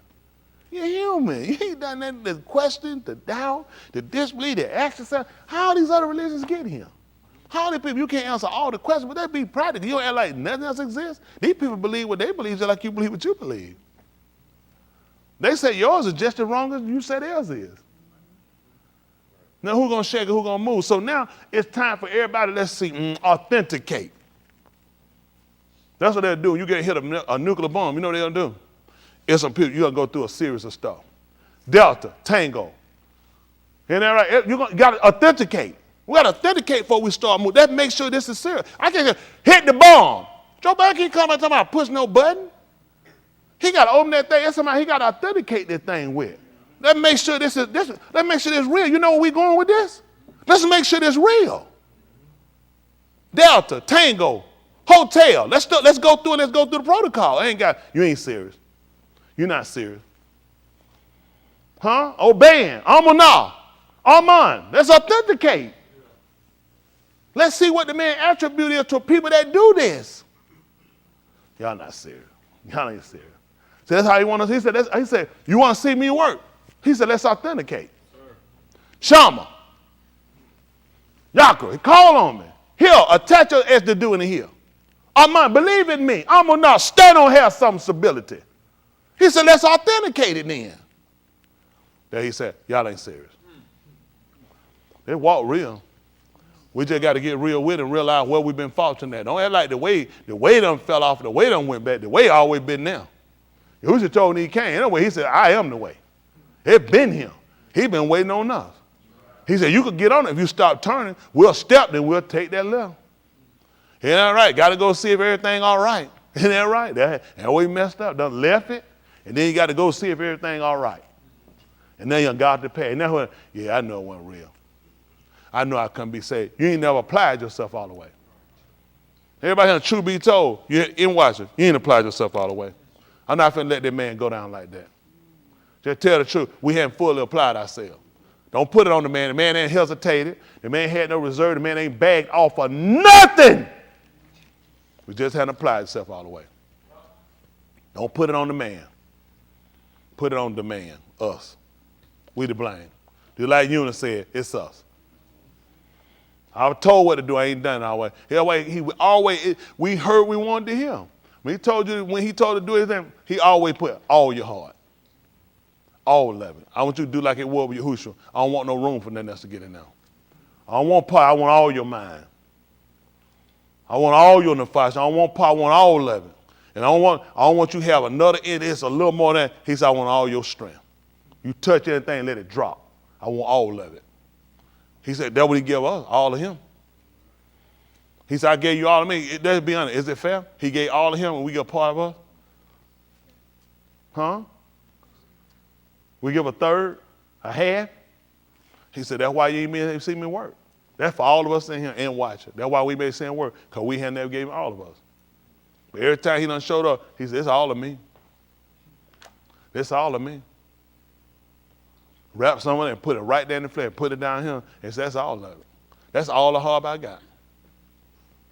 You're human. You ain't done that to question, to doubt, to disbelieve, to ask yourself, how these other religions get here? How these people, you can't answer all the questions, but they be practical. You don't act like nothing else exists. These people believe what they believe just like you believe what you believe. They say yours is just as wrong as you say theirs is. Now who's going to shake it, who's going to move? So now it's time for everybody, let's see, authenticate. That's what they'll do. You get hit a nuclear bomb, you know what they'll do? It's some people, you're going to go through a series of stuff. Delta, Tango. Isn't that right? You got to authenticate. We got to authenticate before we start moving. That makes sure this is serious. I can't just hit the bomb. Joe Biden can't come and talk about push no button. He got to open that thing. That's somebody he got to authenticate this thing with. Let's make sure let's make sure this real. You know where we going with this? Let's make sure this real. Delta, Tango, Hotel. Let's go through and let's go through the protocol. You ain't serious. You're not serious. Huh? Obeying. Amunah. Aman. Let's authenticate. Let's see what the man attribute is to people that do this. Y'all not serious. Y'all ain't serious. So that's how he want us. He said, you want to see me work? He said, let's authenticate. Shama. Yaakov, call on me. Here, attach your S to do in the here. Aman, believe in me. I'm going to stand on have some stability. He said, let's authenticate it then. Then he said, y'all ain't serious. They walk real. We just got to get real with it and realize where we've been faulting at. Don't act like the way done fell off, the way done went back, the way always been there. Yahushua told him he came. Anyway, he said, I am the way. It been him. He been waiting on us. He said, you could get on it. If you stop turning, we'll step, then we'll take that left. Ain't that right? Got to go see if everything all right. Ain't that right? And we messed up. Done left it. And then you got to go see if everything all right. And then you got to pay. And that's when, yeah, I know it wasn't real. I know I couldn't be saved. You ain't never applied yourself all the way. Everybody here, truth be told, you in Washington, you ain't applied yourself all the way. I'm not finna let that man go down like that. Just tell the truth. We haven't fully applied ourselves. Don't put it on the man. The man ain't hesitated. The man had no reserve. The man ain't bagged off for nothing. We just hadn't applied itself all the way. Don't put it on the man. Put it on the man, us. We to blame. Just like Eunice said, it's us. I was told what to do. I ain't done it our way. We heard we wanted to hear him. When he told to do anything, he always put all your heart. All of it. I want you to do like it was with Yahushua. I don't want no room for nothing else to get in there. I don't want part. I want all your mind. I want all your nefesh. I don't want part. I want all of it. And I don't want you to have another end. It's a little more than. He said, I want all your strength. You touch anything, let it drop. I want all of it. He said, that's what he gave us, all of him. He said, I gave you all of me. Let's be honest. Is it fair? He gave all of him and we get part of us? Huh? We give a third, a half. He said, that's why you ain't see me work. That's for all of us in here and watching. That's why we may see him work, because we had never gave him all of us. But every time he done showed up, he said, it's all of me. It's all of me. Wrap someone and put it right there in the flesh, put it down here, and say, that's all of it. That's all the harp I got.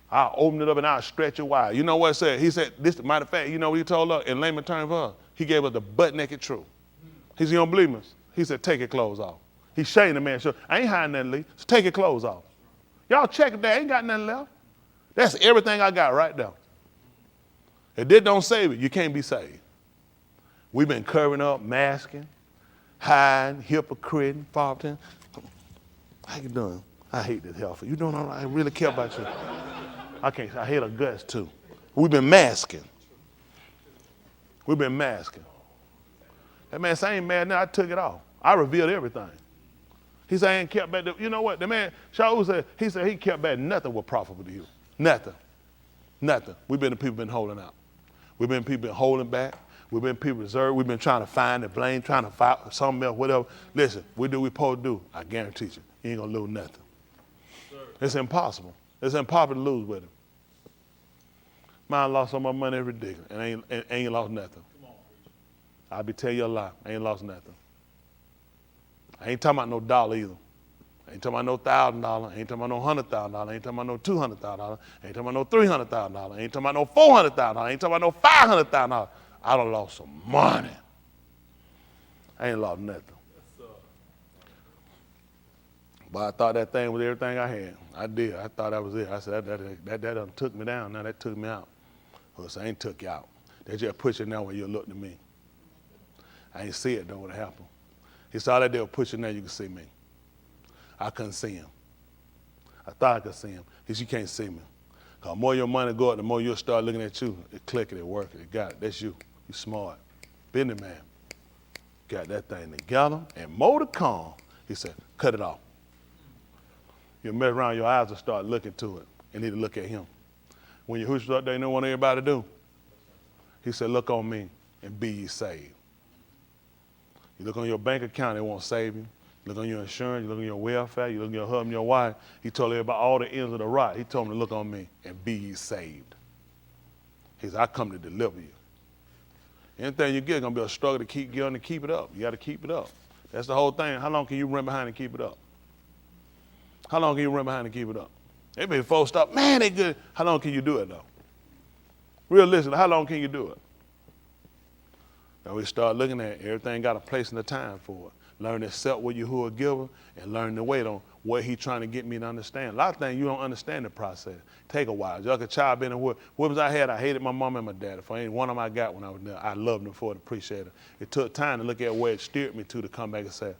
I'll open it up and I'll stretch it wide. You know what it said? He said, this, matter of fact, you know what he told us in layman terms for us? He gave us the butt-naked truth. He said, you don't believe us? He said, take your clothes off. He shamed the man. I ain't hiding nothing, Lee. So take your clothes off. Y'all check it there. Ain't got nothing left. That's everything I got right there. If this don't save it, you can't be saved. We've been covering up, masking, hiding, hypocriting, faulting. How you doing? I hate this heifer. You doing all right? I really care about you. I hate her guts too. We've been masking. We've been masking. That man said, I ain't mad now. I took it off. I revealed everything. He said, I ain't kept back. You know what? The man, Shaul said, he kept back nothing was profitable to you. Nothing. Nothing. We've been the people been holding out. We've been people been holding back. We've been people reserved. We've been trying to find the blame, trying to fight something else, whatever. Listen, we do what we supposed to do. I guarantee you, you ain't going to lose nothing. It's impossible. It's impossible to lose with him. Mine lost all my money every day and ain't lost nothing. I'll be telling you a lie. I ain't lost nothing. I ain't talking about no dollar either. I ain't talking about no $1,000. I ain't talking about no $100,000. I ain't talking about no $200,000. I ain't talking about no $300,000. I ain't talking about no $400,000. I ain't talking about no $500,000. I done lost some money. I ain't lost nothing. But I thought that thing was everything I had. I did. I thought that was it. I said, that done took me down. Now that took me out. Well, so I ain't took you out. They just put you down where you looked at me. I ain't see it though what happened. He saw that they were pushing there, you could see me. I couldn't see him. I thought I could see him. He said, you can't see me. Because the more your money go up, the more you'll start looking at you. It click it, it work it, got it. That's you. You smart. Business man. Got that thing together and more to come. He said, cut it off. You mess around, your eyes will start looking to it and need to look at him. When you hush up there, you know what everybody do? He said, look on me and be ye saved. You look on your bank account, it won't save you. You look on your insurance, you look on your welfare, you look on your husband, your wife. He told everybody all the ends of the rod. He told them to look on me and be ye saved. He said, I come to deliver you. Anything you get is going to be a struggle to keep going and keep it up. You got to keep it up. That's the whole thing. How long can you run behind and keep it up? How long can you run behind and keep it up? Everybody folks stop, man, they good. How long can you do it though? Realistically, how long can you do it? Now we start looking at it. Everything got a place and a time for it. Learn to accept what Yahuwah giver and learn to wait on what he trying to get me to understand. A lot of things you don't understand the process. Take a while. Just like a child been in whoopings I had, I hated my mom and my dad. If I ain't one of them I got when I was there, I loved them for it, appreciated it. It took time to look at where it steered me to come back and say,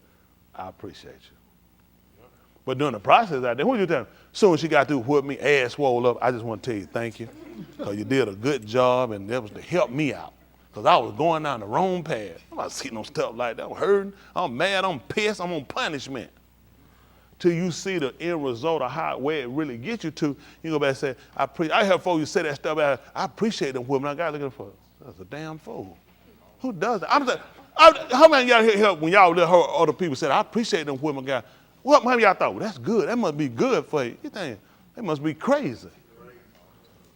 I appreciate you. But during the process out there, what you tell me? As soon as she got through whooping me, ass swole up, I just want to tell you thank you. Because you did a good job and that was to help me out. Because I was going down the wrong path. I'm not sitting on stuff like that. I'm hurting. I'm mad. I'm pissed. I'm on punishment. Till you see the end result of where it really gets you to, you go back and say, I heard folks you say that stuff about, I appreciate them women. I got looking for, that's a damn fool. Who does that? How many of y'all hear when y'all heard other people say, I appreciate them women, guy? How many of y'all thought, well, that's good. That must be good for you. You think, they must be crazy.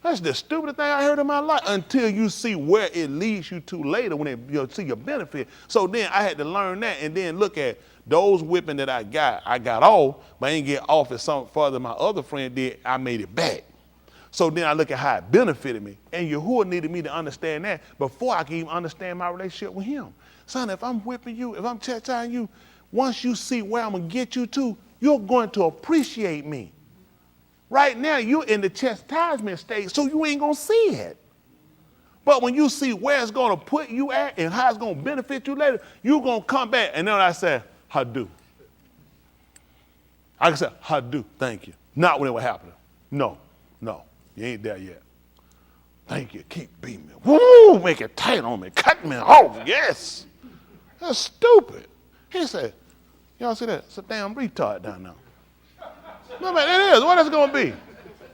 That's the stupidest thing I heard in my life until you see where it leads you to later when you see your benefit. So then I had to learn that and then look at those whipping that I got off, but I didn't get off as something further my other friend did. I made it back. So then I look at how it benefited me. And Yahuwah needed me to understand that before I could even understand my relationship with him. Son, if I'm whipping you, if I'm chastising you, once you see where I'm going to get you to, you're going to appreciate me. Right now, you're in the chastisement stage, so you ain't going to see it. But when you see where it's going to put you at and how it's going to benefit you later, you're going to come back. And then I say, Hadu. I can say, Hadu, thank you. Not when it was happening. No, you ain't there yet. Thank you, keep beating me. Woo, make it tight on me, cut me off, yes. That's stupid. He said, y'all see that? It's a damn retard down there. No, man, it is. What is it going to be?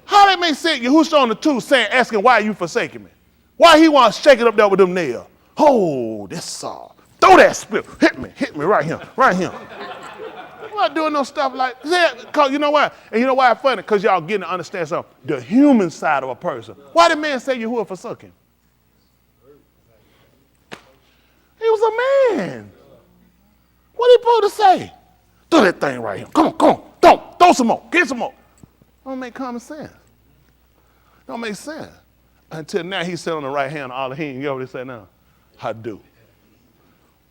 How they make sense? Yahushua on the 2 saying, asking, why are you forsaking me? Why he want to shake it up there with them nails? Oh, this saw. Throw that spirit. Hit me right here, right here. I'm not doing no stuff like that. Cause you know why? And you know why it's funny? Because y'all getting to understand something. The human side of a person. Why did man say Yahuwah forsook him? He was a man. What he supposed to say? Throw that thing right here. Come on. Throw some more. Get some more. Don't make common sense. Don't make sense. Until now he said on the right hand, all the hand. You know what he said now? Hadu.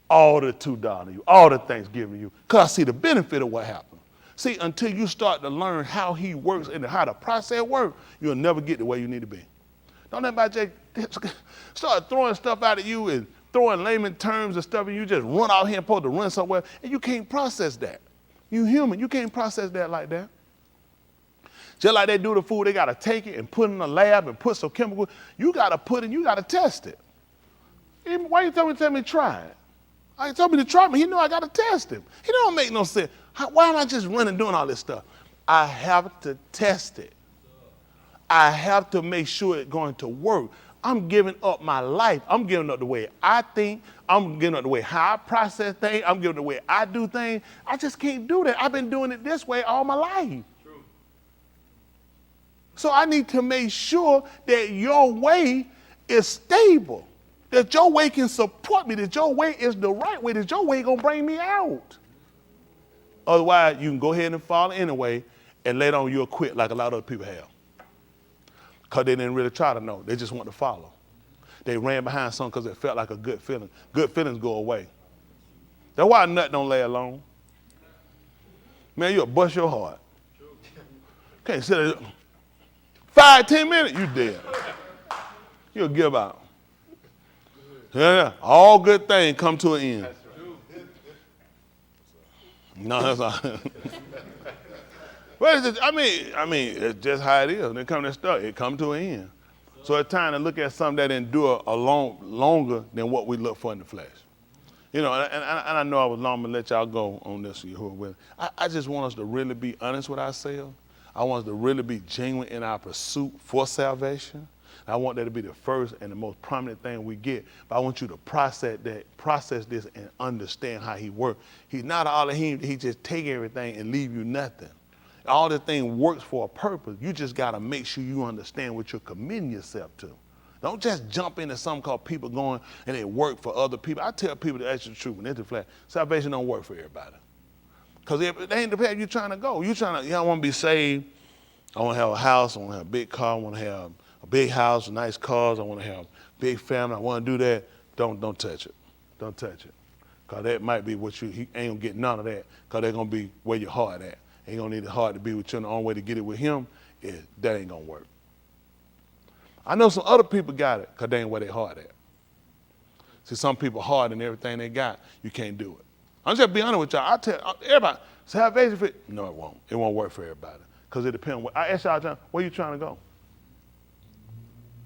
All the $2 you, all the Thanksgiving you. Because I see the benefit of what happened. See, until you start to learn how he works and how the process works, you'll never get to where you need to be. Don't let anybody start throwing stuff out at you and throwing layman terms and stuff, and you just run out here and supposed to run somewhere, and you can't process that. You human, you can't process that like that. Just like they do the food, they got to take it and put it in a lab and put some chemical. You got to put it, you got to test it. Why you tell me to try it? I told me to try me. He knew I got to test him. He don't make no sense. Why am I just running doing all this stuff? I have to test it. I have to make sure it's going to work. I'm giving up my life. I'm giving up the way I think. I'm giving up the way how I process things. I'm giving up the way I do things. I just can't do that. I've been doing it this way all my life. True. So I need to make sure that your way is stable, that your way can support me, that your way is the right way, that your way going to bring me out. Otherwise, you can go ahead and follow anyway, and later on you'll quit like a lot of other people have. Because they didn't really try to know. They just want to follow. They ran behind something because it felt like a good feeling. Good feelings go away. That's why a nut don't lay alone. Man, you'll bust your heart. Can't sit there 5-10 minutes, you dead. You'll give out. Yeah, all good things come to an end. No, that's not. What is it? I mean, it's just how it is. When it comes to stuff, it comes to an end. So it's time to look at something that endure longer than what we look for in the flesh. You know, and I know I was long to let y'all go on this. I just want us to really be honest with ourselves. I want us to really be genuine in our pursuit for salvation. I want that to be the first and the most prominent thing we get. But I want you to process this and understand how he works. He's not all of him. He just take everything and leave you nothing. All the thing works for a purpose. You just got to make sure you understand what you're committing yourself to. Don't just jump into something called people going and it work for other people. I tell people the actual truth when it's the flesh. Salvation don't work for everybody. Because it ain't the path you're trying to go. You don't want to be saved. I want to have a house. I want to have a big car. I want to have a big house, nice cars. I want to have a big family. I want to do that. Don't touch it. Don't touch it. Because that might be what he ain't going to get none of that. Because they're going to be where your heart at. Ain't going to need the heart to be with you. And the only way to get it with him is that ain't going to work. I know some other people got it because they ain't where their heart at. See, some people hard in everything they got. You can't do it. I'm just be honest with y'all. I tell everybody, salvation, no, it won't. It won't work for everybody. Because it depends. I ask y'all, where you trying to go?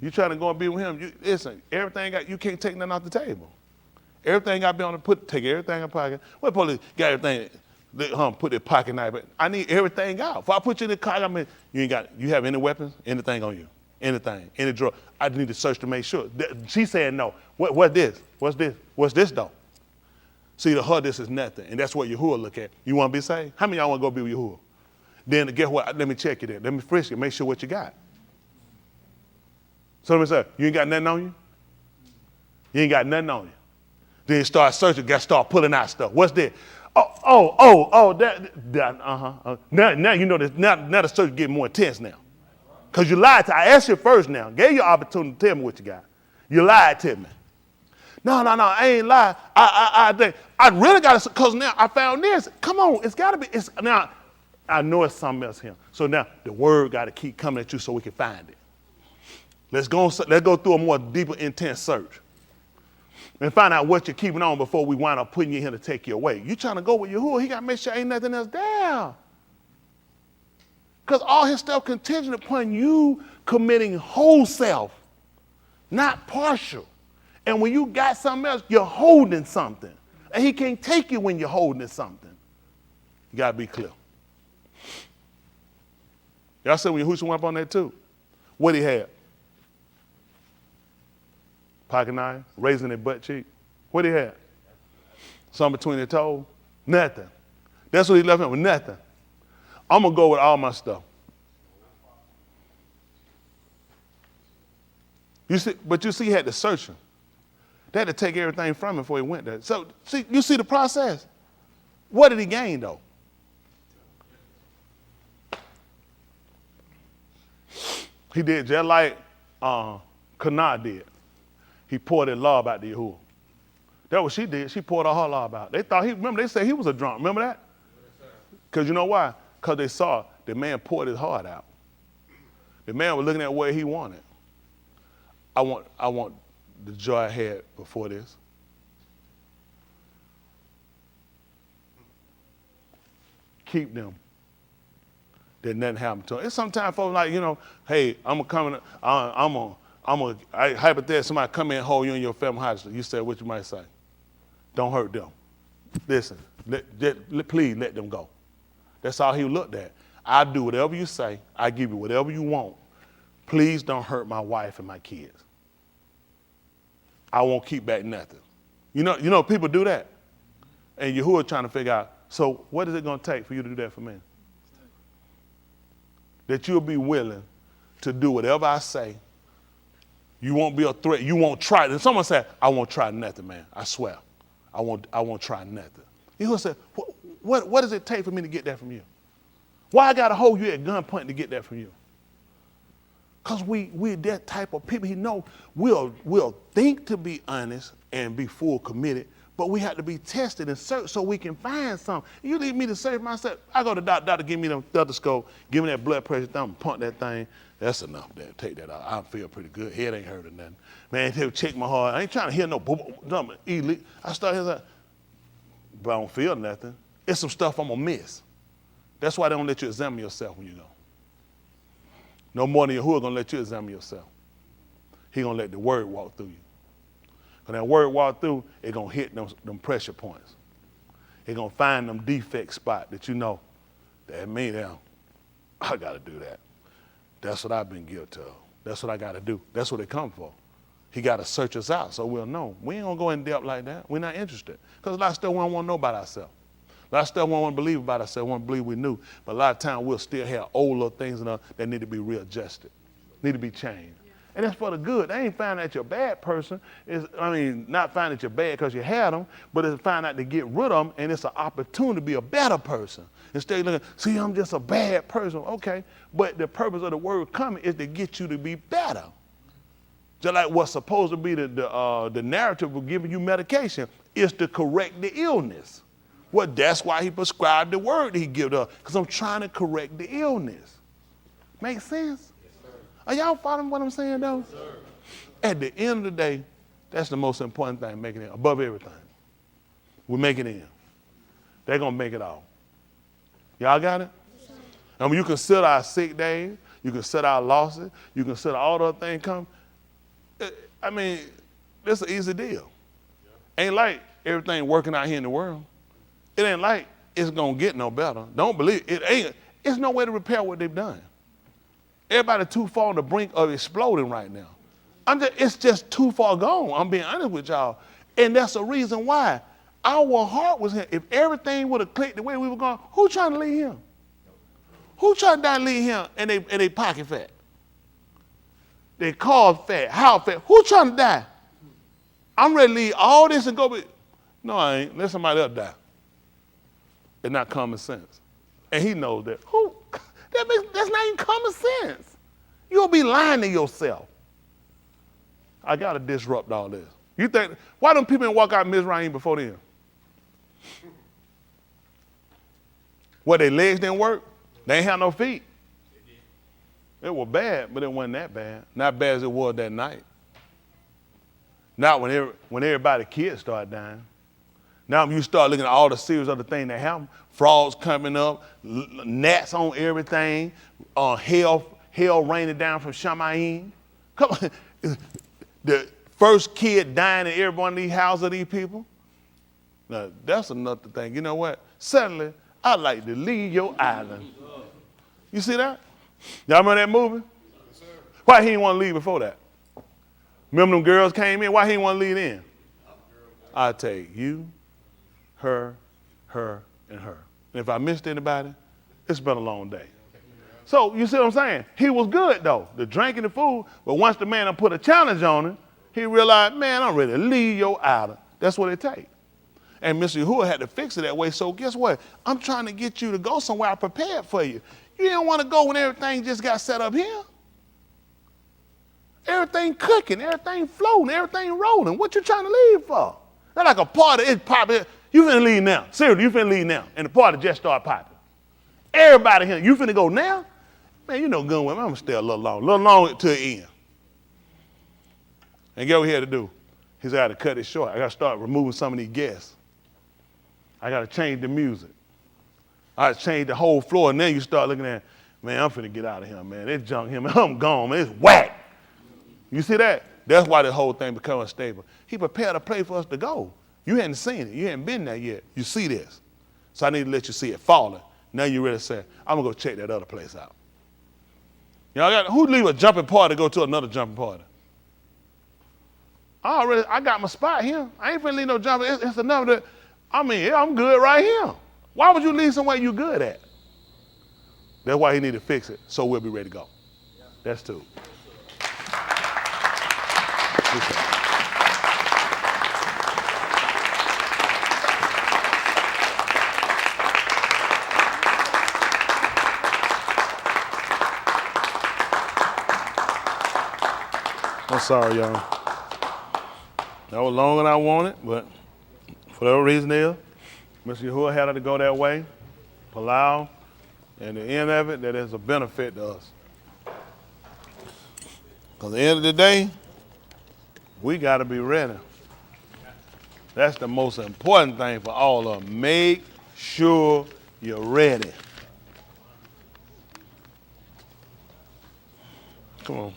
You trying to go and be with him? Listen, everything you can't take nothing off the table. Everything got to be on the take everything in the pocket. What police got everything? Put their pocket knife. But I need everything out. If I put you in the car, you have any weapons, anything on you, anything, any drug. I need to search to make sure. She said no. What's this? What's this? What's this though? See, to her, this is nothing, and that's what Yahuwah look at. You want to be saved? How many of y'all want to go be with Yahuwah? Then guess what? Let me check you there. Let me frisk you. Make sure what you got. So let me say, you ain't got nothing on you? You ain't got nothing on you. Then start searching, start pulling out stuff. What's that? Now you know this. Now the search getting more intense now. Because you lied to I asked you first now. Gave you opportunity to tell me what you got. You lied to me. No, I ain't lied. I really got to, because now I found this. Come on, it's got to be. Now, I know it's something else here. So now the word got to keep coming at you so we can find it. Let's go through a more deeper, intense search. And find out what you're keeping on before we wind up putting you here to take you away. You trying to go with Yahuwah, he got to make sure ain't nothing else there. Because all his stuff contingent upon you committing whole self, not partial. And when you got something else, you're holding something. And he can't take you when you're holding something. You got to be clear. Y'all said when Yahushua went up on that too. What he had? Pocket knife, raising their butt cheek. What he had? Something between their toes? Nothing. That's what he left him with, nothing. I'm going to go with all my stuff. You see, he had to search him. They had to take everything from him before he went there. So, you see the process? What did he gain, though? He did just like Kanah did. He poured his law out to Yahuwah. That's what she did. She poured all her law out. They thought they said he was a drunk. Remember that? Because you know why? Because they saw the man poured his heart out. The man was looking at what he wanted. I want the joy I had before this. Keep them. That nothing happened to them. It's sometimes folks like, hey, hypothetically, somebody come in and hold you in your family house. You said what you might say. Don't hurt them. Listen, please let them go. That's all he looked at. I'll do whatever you say. I give you whatever you want. Please don't hurt my wife and my kids. I won't keep back nothing. You know, people do that. And Yahuwah trying to figure out, so what is it going to take for you to do that for me? That you'll be willing to do whatever I say. You won't be a threat. You won't try. And someone said, I won't try nothing, man. I swear. I won't try nothing. Yahuwah said, what does it take for me to get that from you? Why I got to hold you at gunpoint to get that from you? Because we're that type of people. He know we'll think to be honest and be full committed, but we have to be tested and searched so we can find something. You leave me to search myself. I go to the doctor, give me the stethoscope, give me that blood pressure thumb, pump that thing. That's enough. Take that out. I feel pretty good. Head ain't hurt or nothing. Man, he'll check my heart. I ain't trying to hear no boom, elite. I start hearing, but I don't feel nothing. It's some stuff I'm gonna miss. That's why they don't let you examine yourself when you go. No more than Yahuwah gonna let you examine yourself. He gonna let the word walk through you. When that word walk through, it gonna hit them pressure points. It gonna find them defect spot that you know, that me now, I gotta do that. That's what I've been guilty of. That's what I gotta do. That's what it come for. He gotta search us out so we'll know. We ain't gonna go in depth like that. We're not interested. Because a lot of stuff we don't wanna know about ourselves. A lot of stuff we don't want to believe about ourselves, we want to believe we knew. But a lot of times we'll still have old little things in us that need to be readjusted, need to be changed. Yeah. And that's for the good. They ain't finding that you're a bad person. Not finding that you're bad because you had them, but it's finding out to get rid of them, and it's an opportunity to be a better person. Instead of looking, see, I'm just a bad person. Okay, but the purpose of the word coming is to get you to be better. Just like what's supposed to be the narrative of giving you medication is to correct the illness. Well, that's why he prescribed the word he gives us, because I'm trying to correct the illness. Make sense? Yes, sir. Are y'all following what I'm saying, though? Yes, sir. At the end of the day, that's the most important thing, making it above everything. We make it in. They're going to make it all. Y'all got it? Yes, sir. I mean, you consider our sick days. You consider our losses. You consider all the other things come. I mean, it's an easy deal. Yeah. Ain't like everything working out here in the world. It ain't like it's gonna get no better. Don't believe it. It's no way to repair what they've done. Everybody too far on the brink of exploding right now. It's just too far gone. I'm being honest with y'all. And that's the reason why our heart was here. If everything would have clicked the way we were going, who trying to lead him? Who trying to lead him and they pocket fat? They cause fat. How fat? Who's trying to die? I'm ready to leave all this and go. No, I ain't. Let somebody else die. It's not common sense. And he knows that. That's not even common sense. You'll be lying to yourself. I got to disrupt all this. You think, why don't people walk out Mizraim before then? What, their legs didn't work? They ain't have no feet. It was bad, but it wasn't that bad. Not bad as it was that night. Not when everybody's kids start dying. Now when you start looking at all the series of the things that happen, frogs coming up, gnats on everything, hell raining down from Shamayim. Come on. The first kid dying in every one of these houses of these people. Now, that's another thing. You know what? Suddenly, I like to leave your island. You see that? Y'all remember that movie? Yes, why he didn't want to leave before that? Remember them girls came in? Why he didn't want to leave in? I tell you, her, and her. And if I missed anybody, it's been a long day. So you see what I'm saying? He was good though, the drinking, the food. But once the man put a challenge on him, he realized, man, I'm ready to leave your island. That's what it takes. And Mr. Yahuwah had to fix it that way. So guess what? I'm trying to get you to go somewhere I prepared for you. You didn't want to go when everything just got set up here. Everything cooking, everything floating, everything rolling. What you trying to leave for? That's like a party. It's popping. You finna leave now. Seriously, you finna leave now. And the party just started popping. Everybody here, you finna go now? Man, you know good women. I'm gonna stay a little longer to the end. And get what he had to do? He said, I got to cut it short. I got to start removing some of these guests. I got to change the music. I got to change the whole floor. And then you start looking at, man, I'm finna get out of here, man. They junk him. I'm gone, man. It's whack. You see that? That's why the whole thing become unstable. He prepared a place for us to go. You hadn't seen it. You hadn't been there yet. You see this. So I need to let you see it falling. Now you ready to say, I'm going to go check that other place out. Y'all who leave a jumping party to go to another jumping party? I got my spot here. I ain't finna leave no jumping. It's another. I'm good right here. Why would you leave somewhere you good at? That's why he need to fix it, so we'll be ready to go. That's two. I'm sorry, y'all. That was longer than I wanted, but for whatever reason is, Mr. Yahuwah had to go that way, Palau, and the end of it, that is a benefit to us. Because at the end of the day, we got to be ready. That's the most important thing for all of them. Make sure you're ready. Come on.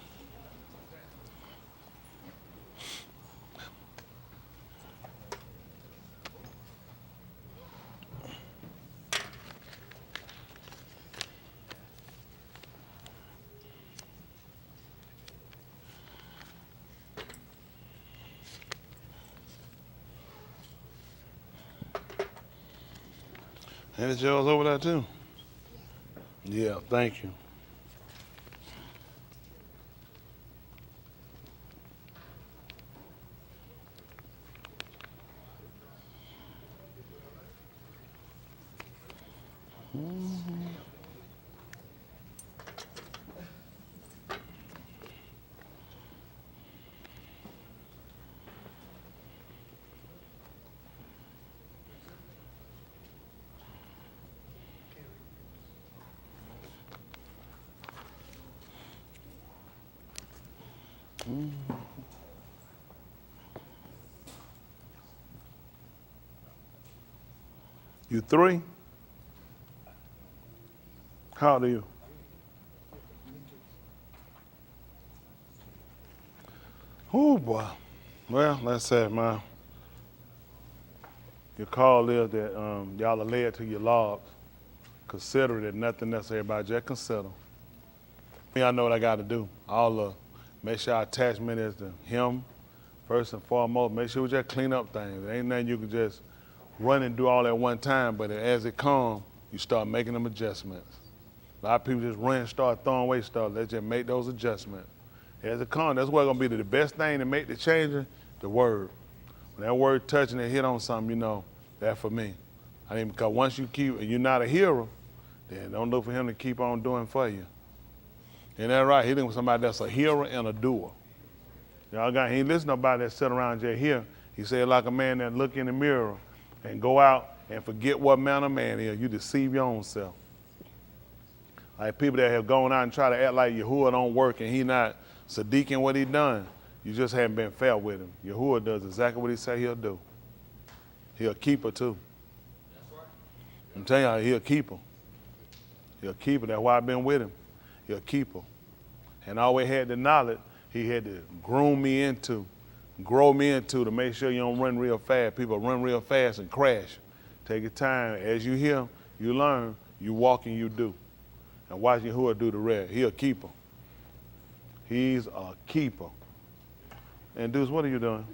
And it's yours over there too? Yeah, thank you. You 3? How old are you? Oh boy. Well, let's say, man, your call is that y'all are led to your logs. Consider it nothing else, everybody. Just consider. I know what I got to do. Make sure our attachment is to him first and foremost. Make sure we just clean up things. There ain't nothing you can just run and do all at one time, but as it comes, you start making them adjustments. A lot of people just run and start throwing away stuff. Let's just make those adjustments As it comes, that's what's going to be the best thing to make the change, the word. When that word touching and hit on something, you know, that's for me. I mean, because once you keep, and you're not a hero, then don't look for him to keep on doing for you. Isn't that right? He looking for somebody that's a hero and a doer. Y'all got, he ain't listen to nobody that sit around just here. He said like a man that look in the mirror and go out and forget what manner of man is. You deceive your own self. Like people that have gone out and try to act like Yahuwah don't work and he not Sadiqing what he done. You just haven't been fair with him. Yahuwah does exactly what he say he'll do. He'll keep her too. That's right. I'm telling you, he'll keep her. He'll keep her. That's why I've been with him. He'll keep her. And I always had the knowledge he had to grow me into to make sure you don't run real fast. People run real fast and crash. Take your time. As you hear, you learn, you walk and you do. And watch Yahuwah do the rest. He'll keep her. He's a keeper. And Deuce, what are you doing?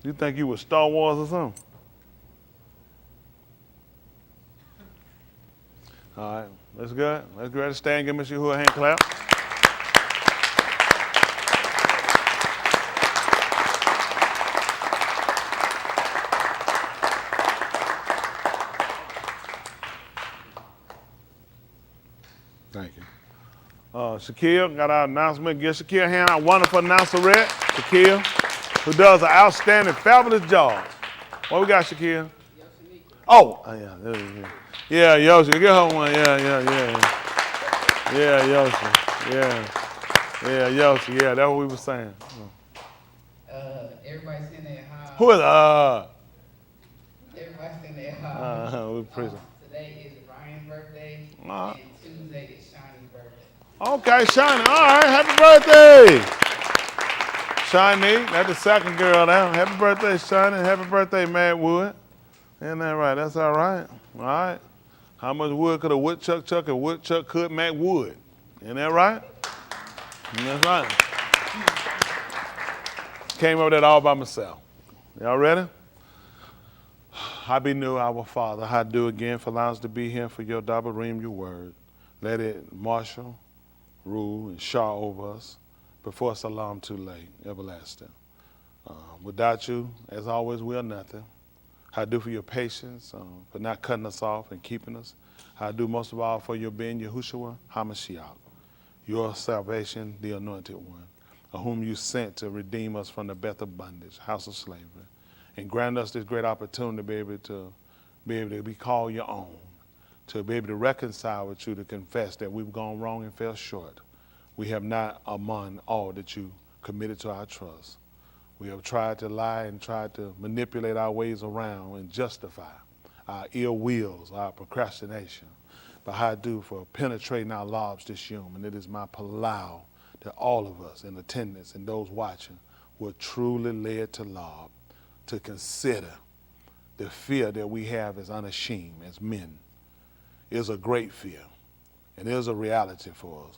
You think you was Star Wars or something? All right, let's go. Let's go ahead and stand. Give Mr. Yahuwah a hand clap. Thank you. Shaquille, got our announcement. Give Shaquille a hand, our wonderful announcer, Shaquille, who does an outstanding, fabulous job. What we got, Shaquille? Oh, yeah, Yoshi. Get her one. Yeah, Yoshi. Yeah, Yoshi. Yeah, that's what we were saying. Everybody send their hi. Who is Everybody send their hi. we appreciate Today is Ryan's birthday, Uh-huh. and Tuesday is Shawnee's birthday. Okay, Shawnee. All right, happy birthday. Shawnee, that's the second girl now. Happy birthday, Shawnee. Happy birthday, Mad Wood. Isn't that right? That's all right. All right. How much wood could a woodchuck chuck? A woodchuck could Mac Wood. Isn't that right? That's right. Came up with that all by myself. Y'all ready? I be new, our Father. I do again for allowing us to be here for your Dabarim, your word. Let it marshal, rule, and shah over us before salam too late, everlasting. Without you, as always, we are nothing. I do for your patience, for not cutting us off and keeping us. I do most of all for your being Yahushua HaMashiach, your salvation, the anointed one, of whom you sent to redeem us from the bed of bondage, house of slavery, and grant us this great opportunity to be able to be called your own, to be able to reconcile with you, to confess that we've gone wrong and fell short. We have not among all that you committed to our trust. We have tried to lie and tried to manipulate our ways around and justify our ill wills, our procrastination. But I do for penetrating our lives this yom, and it is my palau that all of us in attendance and those watching were truly led to love, to consider the fear that we have as unashamed, as men. Is a great fear, and it is a reality for us.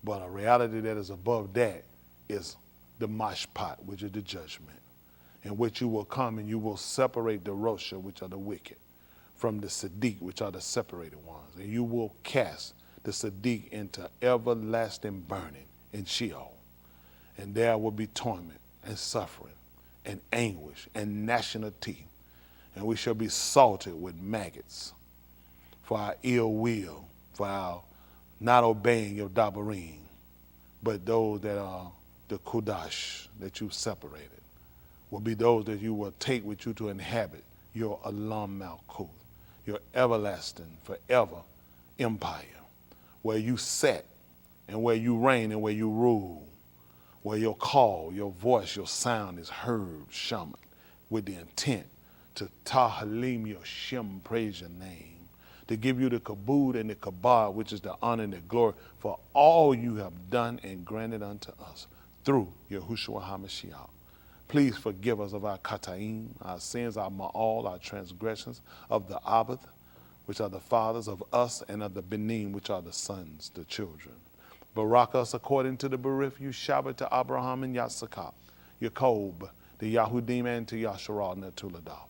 But a reality that is above that is the mashpat, which is the judgment, in which you will come and you will separate the rosha, which are the wicked, from the Sadiq, which are the separated ones. And you will cast the Sadiq into everlasting burning in Sheol. And there will be torment and suffering and anguish and gnashing of teeth. And we shall be salted with maggots for our ill will, for our not obeying your dabarim, but those that are the kudash that you separated will be those that you will take with you to inhabit your Alam Malkuth, your everlasting, forever empire, where you set and where you reign and where you rule, where your call, your voice, your sound is heard, shaman, with the intent to tahalim your shem, praise your name, to give you the kabod and the kabah, which is the honor and the glory for all you have done and granted unto us through Yahushua HaMashiach. Please forgive us of our kataim, our sins, our ma'al, our transgressions, of the abath, which are the fathers of us, and of the benim, which are the sons, the children. Barak us according to the berith you Shabbat to Abraham and Yitzchak, Jacob, the Yahudim, and to Yasharal and the Tuladaf.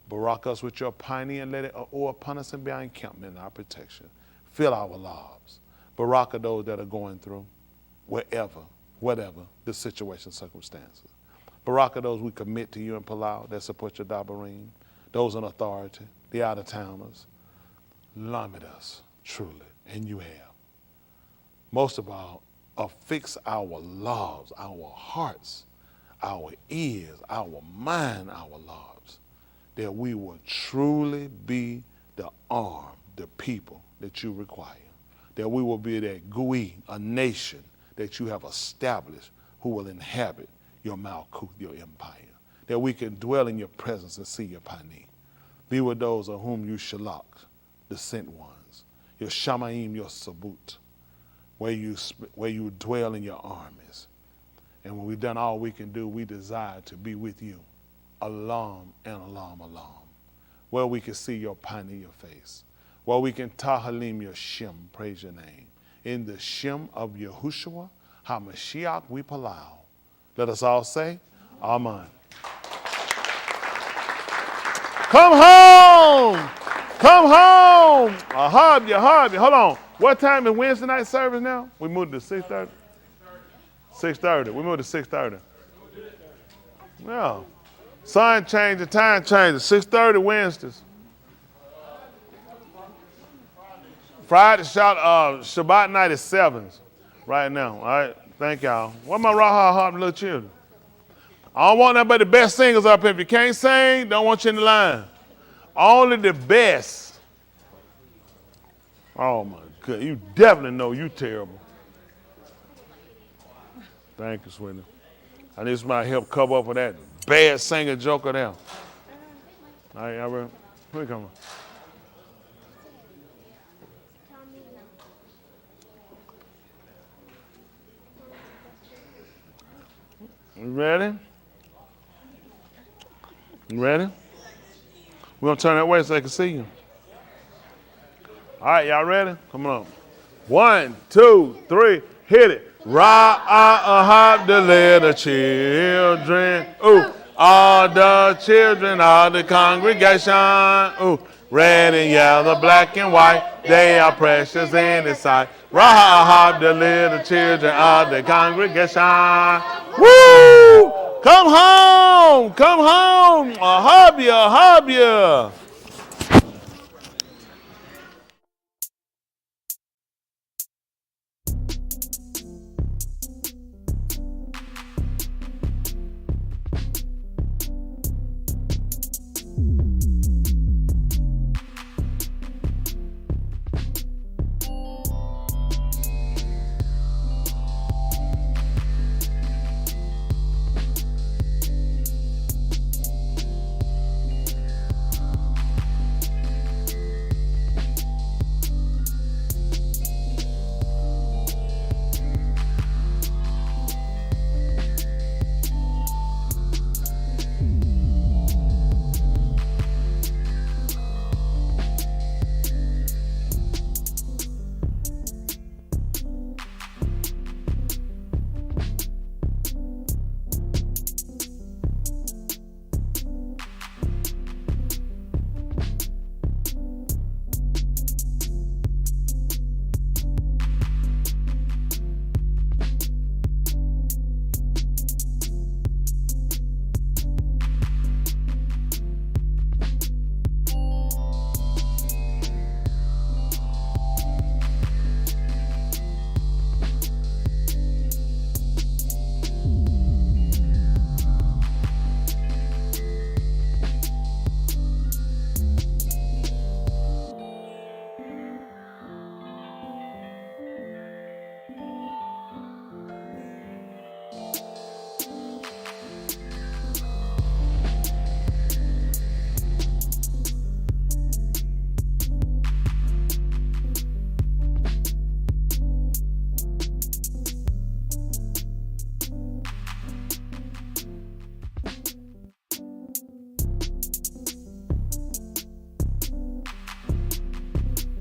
Barak us with your pioneer and let it owe upon us and be our encampment and our protection. Fill our lives. Barak those that are going through. whatever the situation, circumstances. Baraka, those we commit to you in Palau that support your Dabarim, those in authority, the out-of-towners. Limit us, truly, and you have. Most of all, affix our lives, our hearts, our ears, our mind, our lives, that we will truly be the arm, the people that you require. That we will be that Gui, a nation that you have established who will inhabit your Malkuth, your empire. That we can dwell in your presence and see your Pani. Be with those of whom you shalak, the sent ones, your Shamaim, your Sabut, where you dwell in your armies. And when we've done all we can do, we desire to be with you, alam and alam, where we can see your Pani, your face, where we can tahalim your Shem, praise your name. In the Shem of Yahushua, HaMashiach we palau. Let us all say, Amen. Come home! Come home! Ahab you. Hold on. What time is Wednesday night service now? We moved to 6:30? 6:30. We moved to 6:30. Yeah. Sun changed, the time changed. 6:30 Wednesdays. Friday, Shabbat night is 7s right now. All right. Thank y'all. What my Raha Harp little children? I don't want nobody the best singers up here. If you can't sing, don't want you in the line. Only the best. Oh my God, you definitely know you terrible. Thank you, sweetie. I need somebody to help cover up for that bad singer joker there. All right, y'all ready? Where you coming? You ready? You ready? We're going to turn that way so they can see you. All right, y'all ready? Come on. 1, 2, 3, hit it. Ra-ah-ah-hab the little children. Ooh, all the children of the congregation. Ooh, red and yellow, black and white, they are precious in His sight. Ra-ah-ah-hab the little children of the congregation. Woo! Come home! Come home! Ahab ya!